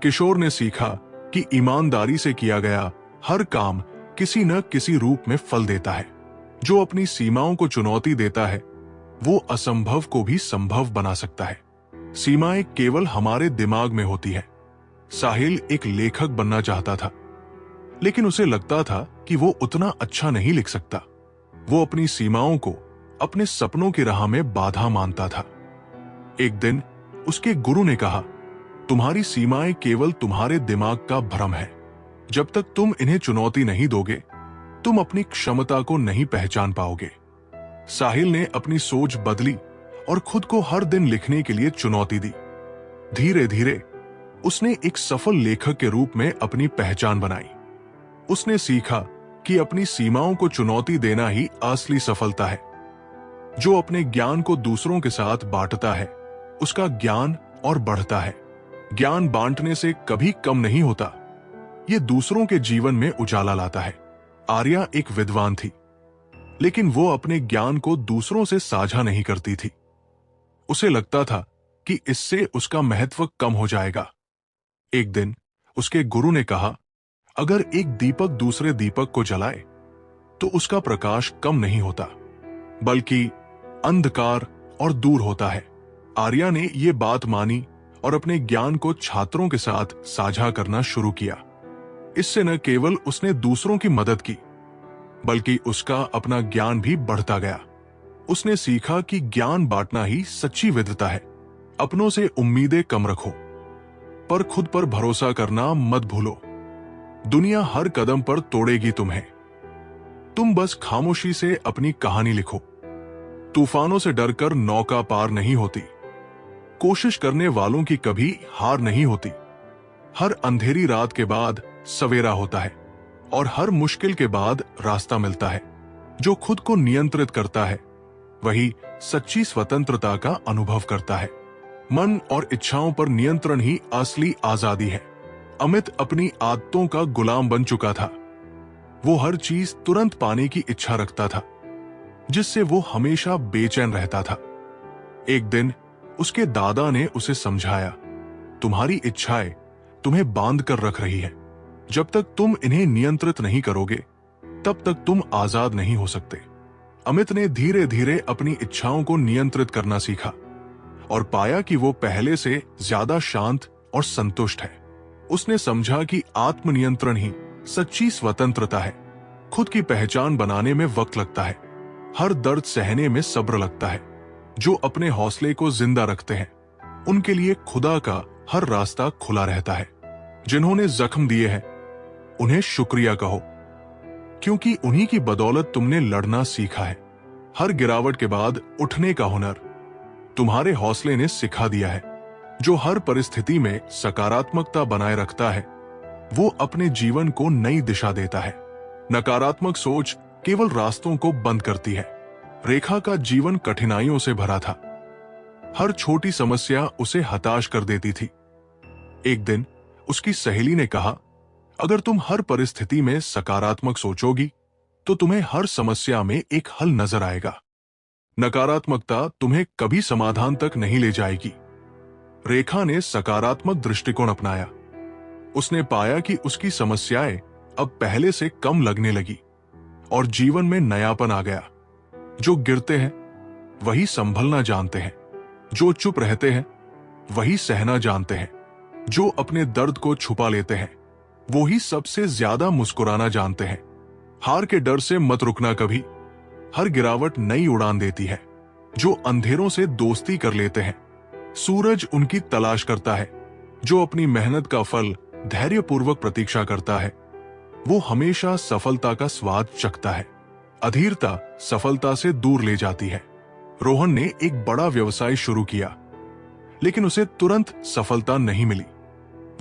Speaker 1: किशोर ने सीखा कि ईमानदारी से किया गया हर काम किसी न किसी रूप में फल देता है। जो अपनी सीमाओं को चुनौती देता है वो असंभव को भी संभव बना सकता है। सीमाएं केवल हमारे दिमाग में होती है। साहिल एक लेखक बनना चाहता था, लेकिन उसे लगता था कि वो उतना अच्छा नहीं लिख सकता। वो अपनी सीमाओं को अपने सपनों की राह में बाधा मानता था। एक दिन उसके गुरु ने कहा, तुम्हारी सीमाएं केवल तुम्हारे दिमाग का भ्रम है। जब तक तुम इन्हें चुनौती नहीं दोगे तुम अपनी क्षमता को नहीं पहचान पाओगे। साहिल ने अपनी सोच बदली और खुद को हर दिन लिखने के लिए चुनौती दी। धीरे धीरे उसने एक सफल लेखक के रूप में अपनी पहचान बनाई। उसने सीखा कि अपनी सीमाओं को चुनौती देना ही असली सफलता है। जो अपने ज्ञान को दूसरों के साथ बांटता है उसका ज्ञान और बढ़ता है। ज्ञान बांटने से कभी कम नहीं होता, ये दूसरों के जीवन में उजाला लाता है। आर्या एक विद्वान थी, लेकिन वो अपने ज्ञान को दूसरों से साझा नहीं करती थी। उसे लगता था कि इससे उसका महत्व कम हो जाएगा। एक दिन उसके गुरु ने कहा, अगर एक दीपक दूसरे दीपक को जलाए तो उसका प्रकाश कम नहीं होता, बल्कि अंधकार और दूर होता है। आर्या ने ये बात मानी और अपने ज्ञान को छात्रों के साथ साझा करना शुरू किया। इससे न केवल उसने दूसरों की मदद की, बल्कि उसका अपना ज्ञान भी बढ़ता गया। उसने सीखा कि ज्ञान बांटना ही सच्ची विद्वता है। अपनों से उम्मीदें कम रखो, पर खुद पर भरोसा करना मत भूलो। दुनिया हर कदम पर तोड़ेगी तुम्हें। तुम बस खामोशी से अपनी कहानी लिखो। तूफानों से डरकर नौका पार नहीं होती। कोशिश करने वालों की कभी हार नहीं होती। हर अंधेरी रात के बाद सवेरा होता है और हर मुश्किल के बाद रास्ता मिलता है। जो खुद को नियंत्रित करता है वही सच्ची स्वतंत्रता का अनुभव करता है। मन और इच्छाओं पर नियंत्रण ही असली आजादी है। अमित अपनी आदतों का गुलाम बन चुका था। वो हर चीज तुरंत पाने की इच्छा रखता था, जिससे वो हमेशा बेचैन रहता था। एक दिन उसके दादा ने उसे समझाया, तुम्हारी इच्छाएं तुम्हें बांध कर रख रही है। जब तक तुम इन्हें नियंत्रित नहीं करोगे तब तक तुम आजाद नहीं हो सकते। अमित ने धीरे धीरे अपनी इच्छाओं को नियंत्रित करना सीखा और पाया कि वो पहले से ज्यादा शांत और संतुष्ट है। उसने समझा कि आत्मनियंत्रण ही सच्ची स्वतंत्रता है। खुद की पहचान बनाने में वक्त लगता है, हर दर्द सहने में सब्र लगता है। जो अपने हौसले को जिंदा रखते हैं उनके लिए खुदा का हर रास्ता खुला रहता है। जिन्होंने जख्म दिए हैं उन्हें शुक्रिया कहो, क्योंकि उन्हीं की बदौलत तुमने लड़ना सीखा है। हर गिरावट के बाद उठने का हुनर तुम्हारे हौसले ने सिखा दिया है। जो हर परिस्थिति में सकारात्मकता बनाए रखता है वो अपने जीवन को नई दिशा देता है। नकारात्मक सोच केवल रास्तों को बंद करती है। रेखा का जीवन कठिनाइयों से भरा था। हर छोटी समस्या उसे हताश कर देती थी। एक दिन उसकी सहेली ने कहा, अगर तुम हर परिस्थिति में सकारात्मक सोचोगी तो तुम्हें हर समस्या में एक हल नजर आएगा। नकारात्मकता तुम्हें कभी समाधान तक नहीं ले जाएगी। रेखा ने सकारात्मक दृष्टिकोण अपनाया। उसने पाया कि उसकी समस्याएं अब पहले से कम लगने लगी और जीवन में नयापन आ गया। जो गिरते हैं वही संभलना जानते हैं, जो चुप रहते हैं वही सहना जानते हैं, जो अपने दर्द को छुपा लेते हैं वो ही सबसे ज्यादा मुस्कुराना जानते हैं। हार के डर से मत रुकना कभी, हर गिरावट नई उड़ान देती है। जो अंधेरों से दोस्ती कर लेते हैं सूरज उनकी तलाश करता है। जो अपनी मेहनत का फल धैर्यपूर्वक प्रतीक्षा करता है वो हमेशा सफलता का स्वाद चखता है। अधीरता सफलता से दूर ले जाती है। रोहन ने एक बड़ा व्यवसाय शुरू किया, लेकिन उसे तुरंत सफलता नहीं मिली।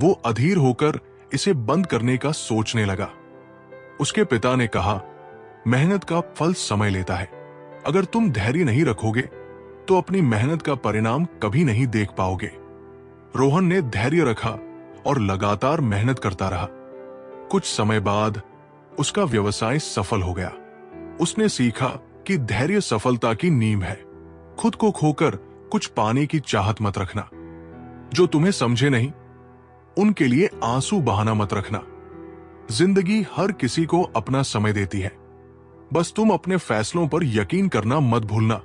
Speaker 1: वो अधीर होकर इसे बंद करने का सोचने लगा। उसके पिता ने कहा, मेहनत का फल समय लेता है। अगर तुम धैर्य नहीं रखोगे तो अपनी मेहनत का परिणाम कभी नहीं देख पाओगे। रोहन ने धैर्य रखा और लगातार मेहनत करता रहा। कुछ समय बाद उसका व्यवसाय सफल हो गया। उसने सीखा कि धैर्य सफलता की नींव है। खुद को खोकर कुछ पाने की चाहत मत रखना। जो तुम्हें समझे नहीं उनके लिए आंसू बहाना मत रखना। जिंदगी हर किसी को अपना समय देती है, बस तुम अपने फैसलों पर यकीन करना मत भूलना।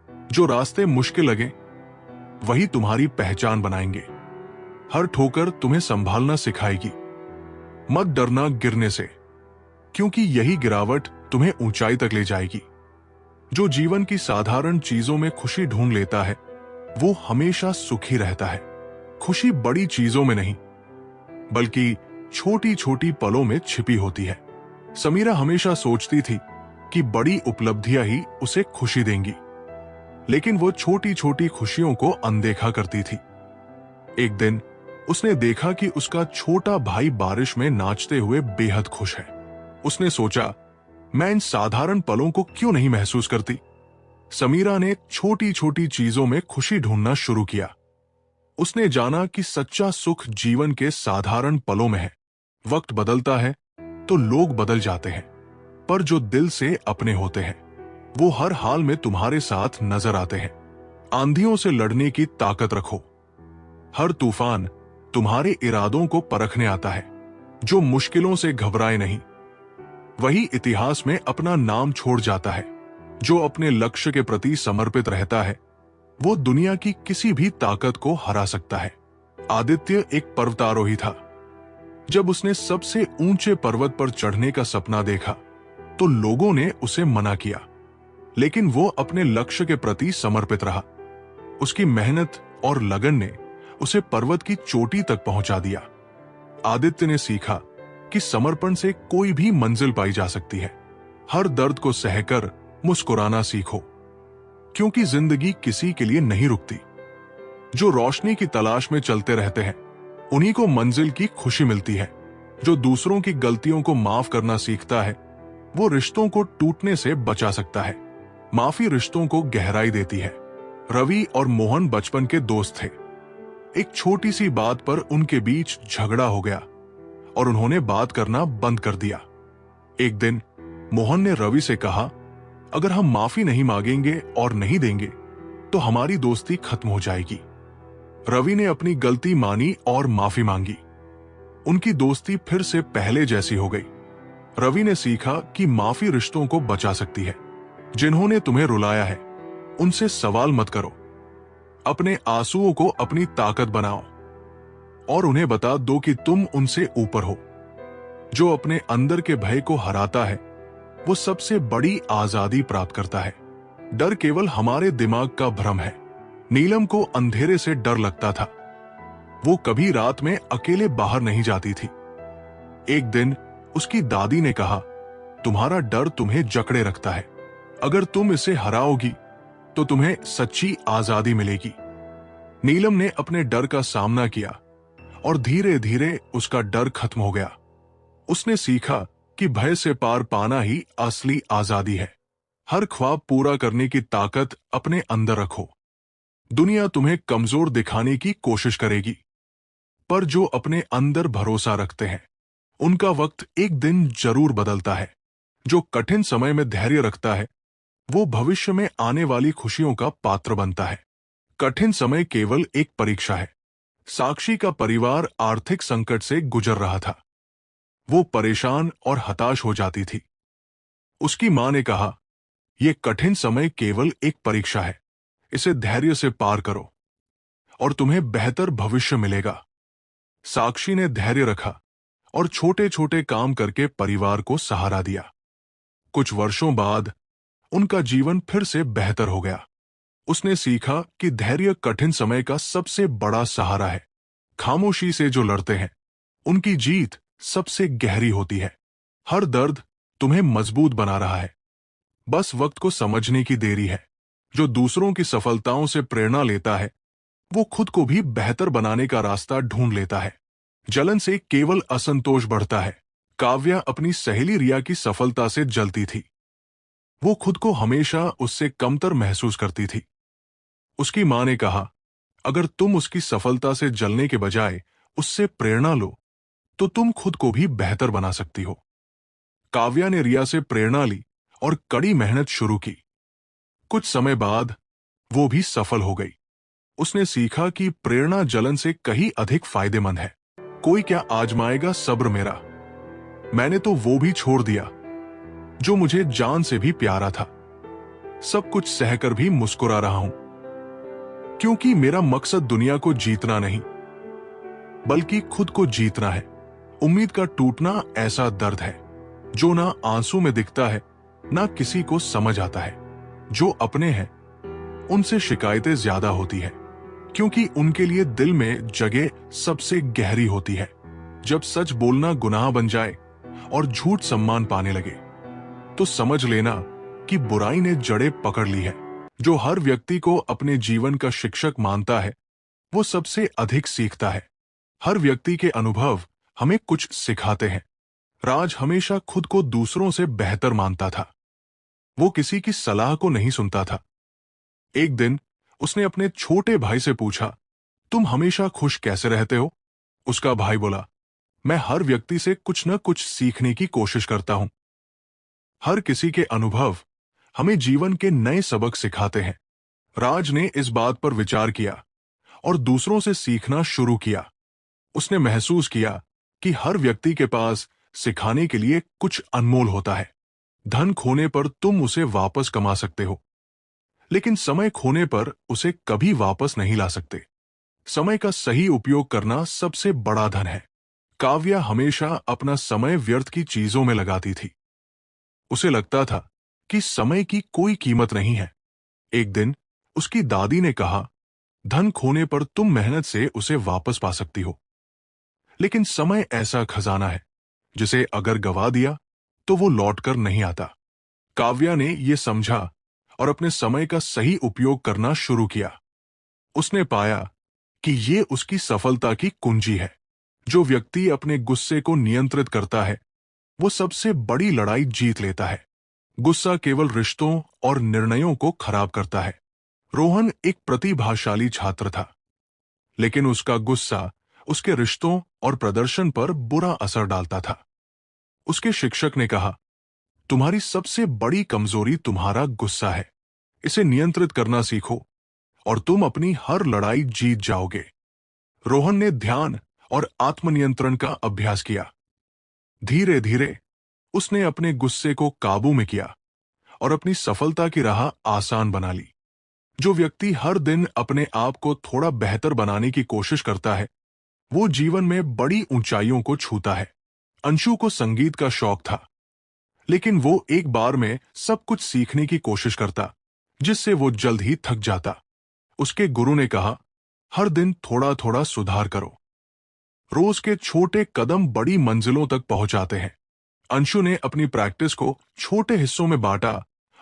Speaker 1: जो रास्ते मुश्किल लगे वही तुम्हारी पहचान बनाएंगे। हर ठोकर तुम्हें संभालना सिखाएगी। मत डरना गिरने से, क्योंकि यही गिरावट तुम्हें ऊंचाई तक ले जाएगी। जो जीवन की साधारण चीजों में खुशी ढूंढ लेता है वो हमेशा सुखी रहता है। खुशी बड़ी चीजों में नहीं बल्कि छोटी छोटी पलों में छिपी होती है। समीरा हमेशा सोचती थी कि बड़ी उपलब्धियां ही उसे खुशी देंगी, लेकिन वो छोटी छोटी खुशियों को अनदेखा करती थी। एक दिन उसने देखा कि उसका छोटा भाई बारिश में नाचते हुए बेहद खुश है। उसने सोचा, मैं इन साधारण पलों को क्यों नहीं महसूस करती। समीरा ने छोटी छोटी चीजों में खुशी ढूंढना शुरू किया। उसने जाना कि सच्चा सुख जीवन के साधारण पलों में है। वक्त बदलता है तो लोग बदल जाते हैं, पर जो दिल से अपने होते हैं वो हर हाल में तुम्हारे साथ नजर आते हैं। आंधियों से लड़ने की ताकत रखो। हर तूफान तुम्हारे इरादों को परखने आता है। जो मुश्किलों से घबराए नहीं वही इतिहास में अपना नाम छोड़ जाता है। जो अपने लक्ष्य के प्रति समर्पित रहता है वो दुनिया की किसी भी ताकत को हरा सकता है। आदित्य एक पर्वतारोही था। जब उसने सबसे ऊंचे पर्वत पर चढ़ने का सपना देखा तो लोगों ने उसे मना किया, लेकिन वो अपने लक्ष्य के प्रति समर्पित रहा। उसकी मेहनत और लगन ने उसे पर्वत की चोटी तक पहुंचा दिया। आदित्य ने सीखा कि समर्पण से कोई भी मंजिल पाई जा सकती है। हर दर्द को सहकर मुस्कुराना सीखो, क्योंकि जिंदगी किसी के लिए नहीं रुकती। जो रोशनी की तलाश में चलते रहते हैं उन्हीं को मंजिल की खुशी मिलती है। जो दूसरों की गलतियों को माफ करना सीखता है वो रिश्तों को टूटने से बचा सकता है। माफी रिश्तों को गहराई देती है। रवि और मोहन बचपन के दोस्त थे। एक छोटी सी बात पर उनके बीच झगड़ा हो गया और उन्होंने बात करना बंद कर दिया। एक दिन मोहन ने रवि से कहा, अगर हम माफी नहीं मांगेंगे और नहीं देंगे तो हमारी दोस्ती खत्म हो जाएगी। रवि ने अपनी गलती मानी और माफी मांगी। उनकी दोस्ती फिर से पहले जैसी हो गई। रवि ने सीखा कि माफी रिश्तों को बचा सकती है। जिन्होंने तुम्हें रुलाया है उनसे सवाल मत करो। अपने आंसुओं को अपनी ताकत बनाओ और उन्हें बता दो कि तुम उनसे ऊपर हो। जो अपने अंदर के भय को हराता है वो सबसे बड़ी आजादी प्राप्त करता है। डर केवल हमारे दिमाग का भ्रम है। नीलम को अंधेरे से डर लगता था। वो कभी रात में अकेले बाहर नहीं जाती थी। एक दिन उसकी दादी ने कहा, तुम्हारा डर तुम्हें जकड़े रखता है। अगर तुम इसे हराओगी तो तुम्हें सच्ची आजादी मिलेगी। नीलम ने अपने डर का सामना किया और धीरे धीरे उसका डर खत्म हो गया। उसने सीखा कि भय से पार पाना ही असली आजादी है। हर ख्वाब पूरा करने की ताकत अपने अंदर रखो। दुनिया तुम्हें कमजोर दिखाने की कोशिश करेगी, पर जो अपने अंदर भरोसा रखते हैं उनका वक्त एक दिन जरूर बदलता है। जो कठिन समय में धैर्य रखता है वो भविष्य में आने वाली खुशियों का पात्र बनता है। कठिन समय केवल एक परीक्षा है। साक्षी का परिवार आर्थिक संकट से गुजर रहा था। वो परेशान और हताश हो जाती थी। उसकी मां ने कहा, यह कठिन समय केवल एक परीक्षा है, इसे धैर्य से पार करो और तुम्हें बेहतर भविष्य मिलेगा। साक्षी ने धैर्य रखा और छोटे छोटे काम करके परिवार को सहारा दिया। कुछ वर्षों बाद उनका जीवन फिर से बेहतर हो गया। उसने सीखा कि धैर्य कठिन समय का सबसे बड़ा सहारा है। खामोशी से जो लड़ते हैं उनकी जीत सबसे गहरी होती है। हर दर्द तुम्हें मजबूत बना रहा है, बस वक्त को समझने की देरी है। जो दूसरों की सफलताओं से प्रेरणा लेता है वो खुद को भी बेहतर बनाने का रास्ता ढूंढ लेता है। जलन से केवल असंतोष बढ़ता है। काव्या अपनी सहेली रिया की सफलता से जलती थी। वो खुद को हमेशा उससे कमतर महसूस करती थी। उसकी मां ने कहा, अगर तुम उसकी सफलता से जलने के बजाय उससे प्रेरणा लो तो तुम खुद को भी बेहतर बना सकती हो। काव्या ने रिया से प्रेरणा ली और कड़ी मेहनत शुरू की। कुछ समय बाद वो भी सफल हो गई। उसने सीखा कि प्रेरणा जलन से कहीं अधिक फायदेमंद है। कोई क्या आजमाएगा सब्र मेरा। मैंने तो वो भी छोड़ दिया जो मुझे जान से भी प्यारा था। सब कुछ सहकर भी मुस्कुरा रहा हूं, क्योंकि मेरा मकसद दुनिया को जीतना नहीं बल्कि खुद को जीतना है। उम्मीद का टूटना ऐसा दर्द है जो ना आंसू में दिखता है ना किसी को समझ आता है। जो अपने हैं उनसे शिकायतें ज्यादा होती है, क्योंकि उनके लिए दिल में जगह सबसे गहरी होती है। जब सच बोलना गुनाह बन जाए और झूठ सम्मान पाने लगे तो समझ लेना कि बुराई ने जड़ें पकड़ ली है। जो हर व्यक्ति को अपने जीवन का शिक्षक मानता है वो सबसे अधिक सीखता है। हर व्यक्ति के अनुभव हमें कुछ सिखाते हैं। राज हमेशा खुद को दूसरों से बेहतर मानता था। वो किसी की सलाह को नहीं सुनता था। एक दिन उसने अपने छोटे भाई से पूछा, तुम हमेशा खुश कैसे रहते हो? उसका भाई बोला, मैं हर व्यक्ति से कुछ न कुछ सीखने की कोशिश करता हूं। हर किसी के अनुभव हमें जीवन के नए सबक सिखाते हैं। राज ने इस बात पर विचार किया और दूसरों से सीखना शुरू किया। उसने महसूस किया कि हर व्यक्ति के पास सिखाने के लिए कुछ अनमोल होता है। धन खोने पर तुम उसे वापस कमा सकते हो, लेकिन समय खोने पर उसे कभी वापस नहीं ला सकते। समय का सही उपयोग करना सबसे बड़ा धन है। काव्या हमेशा अपना समय व्यर्थ की चीजों में लगाती थी। उसे लगता था कि समय की कोई कीमत नहीं है। एक दिन उसकी दादी ने कहा, धन खोने पर तुम मेहनत से उसे वापस पा सकती हो, लेकिन समय ऐसा खजाना है जिसे अगर गवा दिया तो वो लौटकर नहीं आता। काव्या ने यह समझा और अपने समय का सही उपयोग करना शुरू किया। उसने पाया कि ये उसकी सफलता की कुंजी है। जो व्यक्ति अपने गुस्से को नियंत्रित करता है वो सबसे बड़ी लड़ाई जीत लेता है। गुस्सा केवल रिश्तों और निर्णयों को खराब करता है। रोहन एक प्रतिभाशाली छात्र था, लेकिन उसका गुस्सा उसके रिश्तों और प्रदर्शन पर बुरा असर डालता था। उसके शिक्षक ने कहा, तुम्हारी सबसे बड़ी कमजोरी तुम्हारा गुस्सा है। इसे नियंत्रित करना सीखो और तुम अपनी हर लड़ाई जीत जाओगे। रोहन ने ध्यान और आत्मनियंत्रण का अभ्यास किया। धीरे धीरे उसने अपने गुस्से को काबू में किया और अपनी सफलता की राह आसान बना ली। जो व्यक्ति हर दिन अपने आप को थोड़ा बेहतर बनाने की कोशिश करता है, वो जीवन में बड़ी ऊंचाइयों को छूता है। अंशु को संगीत का शौक था, लेकिन वो एक बार में सब कुछ सीखने की कोशिश करता, जिससे वो जल्द ही थक जाता। उसके गुरु ने कहा, हर दिन थोड़ा थोड़ा सुधार करो। रोज के छोटे कदम बड़ी मंजिलों तक पहुंचाते हैं। अंशु ने अपनी प्रैक्टिस को छोटे हिस्सों में बांटा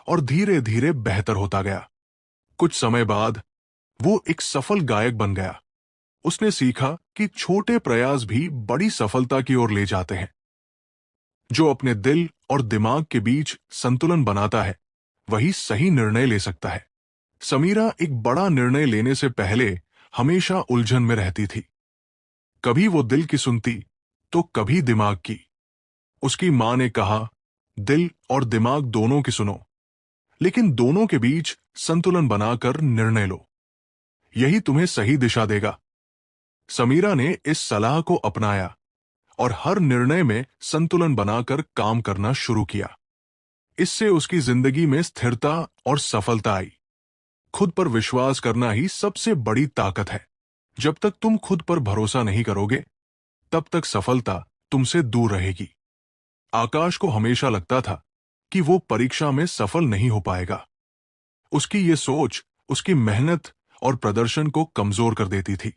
Speaker 1: और धीरे धीरे बेहतर होता गया। कुछ समय बाद वो एक सफल गायक बन गया। उसने सीखा कि छोटे प्रयास भी बड़ी सफलता की ओर ले जाते हैं। जो अपने दिल और दिमाग के बीच संतुलन बनाता है, वही सही निर्णय ले सकता है। समीरा एक बड़ा निर्णय लेने से पहले हमेशा उलझन में रहती थी। कभी वो दिल की सुनती, तो कभी दिमाग की। उसकी मां ने कहा, दिल और दिमाग दोनों की सुनो, लेकिन दोनों के बीच संतुलन बनाकर निर्णय लो। यही तुम्हें सही दिशा देगा। समीरा ने इस सलाह को अपनाया और हर निर्णय में संतुलन बनाकर काम करना शुरू किया। इससे उसकी जिंदगी में स्थिरता और सफलता आई। खुद पर विश्वास करना ही सबसे बड़ी ताकत है। जब तक तुम खुद पर भरोसा नहीं करोगे, तब तक सफलता तुमसे दूर रहेगी। आकाश को हमेशा लगता था कि वो परीक्षा में सफल नहीं हो पाएगा। उसकी ये सोच उसकी मेहनत और प्रदर्शन को कमजोर कर देती थी।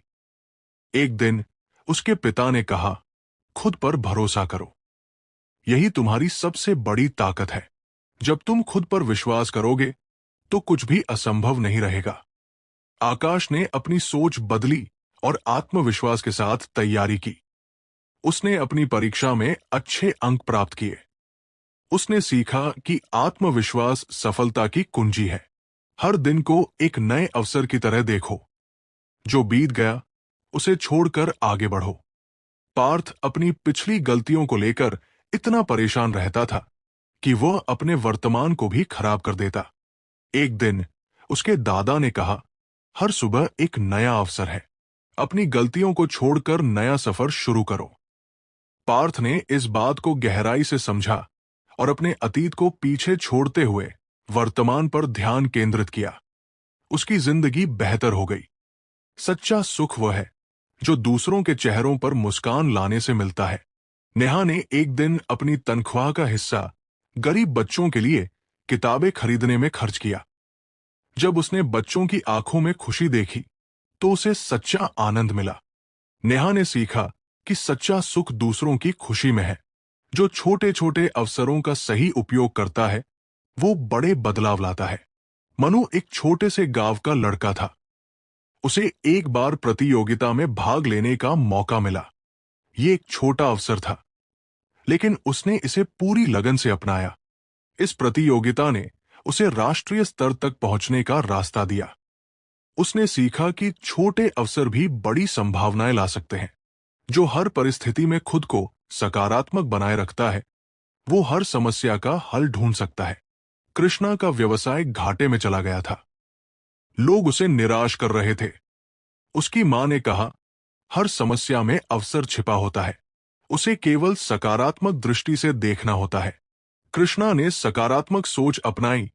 Speaker 1: एक दिन उसके पिता ने कहा, खुद पर भरोसा करो। यही तुम्हारी सबसे बड़ी ताकत है। जब तुम खुद पर विश्वास करोगे, तो कुछ भी असंभव नहीं रहेगा। आकाश ने अपनी सोच बदली और आत्मविश्वास के साथ तैयारी की। उसने अपनी परीक्षा में अच्छे अंक प्राप्त किए। उसने सीखा कि आत्मविश्वास सफलता की कुंजी है। हर दिन को एक नए अवसर की तरह देखो। जो बीत गया, उसे छोड़कर आगे बढ़ो। पार्थ अपनी पिछली गलतियों को लेकर इतना परेशान रहता था कि वह अपने वर्तमान को भी खराब कर देता। एक दिन उसके दादा ने कहा, हर सुबह एक नया अवसर है। अपनी गलतियों को छोड़कर नया सफर शुरू करो। पार्थ ने इस बात को गहराई से समझा और अपने अतीत को पीछे छोड़ते हुए वर्तमान पर ध्यान केंद्रित किया। उसकी जिंदगी बेहतर हो गई। सच्चा सुख वह है जो दूसरों के चेहरों पर मुस्कान लाने से मिलता है। नेहा ने एक दिन अपनी तनख्वाह का हिस्सा गरीब बच्चों के लिए किताबें खरीदने में खर्च किया। जब उसने बच्चों की आंखों में खुशी देखी, तो उसे सच्चा आनंद मिला। नेहा ने सीखा कि सच्चा सुख दूसरों की खुशी में है। जो छोटे छोटे अवसरों का सही उपयोग करता है, वो बड़े बदलाव लाता है। मनु एक छोटे से गांव का लड़का था। उसे एक बार प्रतियोगिता में भाग लेने का मौका मिला। ये एक छोटा अवसर था, लेकिन उसने इसे पूरी लगन से अपनाया। इस प्रतियोगिता ने उसे राष्ट्रीय स्तर तक पहुंचने का रास्ता दिया। उसने सीखा कि छोटे अवसर भी बड़ी संभावनाएं ला सकते हैं। जो हर परिस्थिति में खुद को सकारात्मक बनाए रखता है, वो हर समस्या का हल ढूंढ सकता है। कृष्णा का व्यवसाय घाटे में चला गया था। लोग उसे निराश कर रहे थे। उसकी मां ने कहा, हर समस्या में अवसर छिपा होता है। उसे केवल सकारात्मक दृष्टि से देखना होता है। कृष्णा ने सकारात्मक सोच अपनाई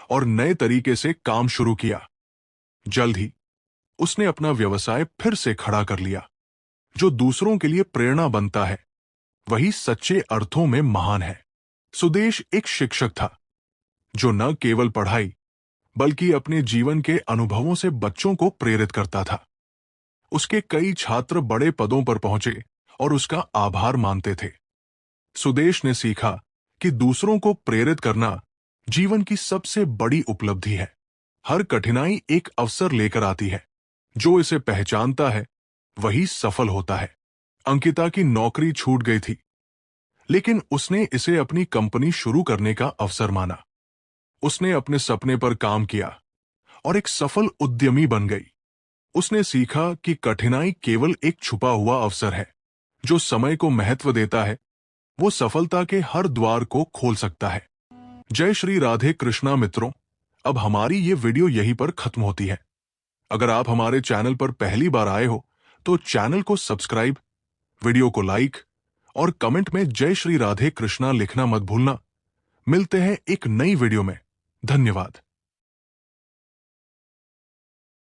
Speaker 1: और नए तरीके से काम शुरू किया। जल्द ही उसने अपना व्यवसाय फिर से खड़ा कर लिया। जो दूसरों के लिए प्रेरणा बनता है, वही सच्चे अर्थों में महान है। सुदेश एक शिक्षक था, जो न केवल पढ़ाई बल्कि अपने जीवन के अनुभवों से बच्चों को प्रेरित करता था। उसके कई छात्र बड़े पदों पर पहुंचे और उसका आभार मानते थे। सुदेश ने सीखा कि दूसरों को प्रेरित करना जीवन की सबसे बड़ी उपलब्धि है। हर कठिनाई एक अवसर लेकर आती है। जो इसे पहचानता है, वही सफल होता है। अंकिता की नौकरी छूट गई थी, लेकिन उसने इसे अपनी कंपनी शुरू करने का अवसर माना। उसने अपने सपने पर काम किया और एक सफल उद्यमी बन गई। उसने सीखा कि कठिनाई केवल एक छुपा हुआ अवसर है। जो समय को महत्व देता है, वो सफलता के हर द्वार को खोल सकता है। जय श्री राधे कृष्णा मित्रों, अब हमारी ये वीडियो यहीं पर खत्म होती है। अगर आप हमारे चैनल पर पहली बार आए हो, तो चैनल को सब्सक्राइब, वीडियो को लाइक और कमेंट में जय श्री राधे कृष्णा लिखना मत भूलना। मिलते हैं एक नई वीडियो में। धन्यवाद।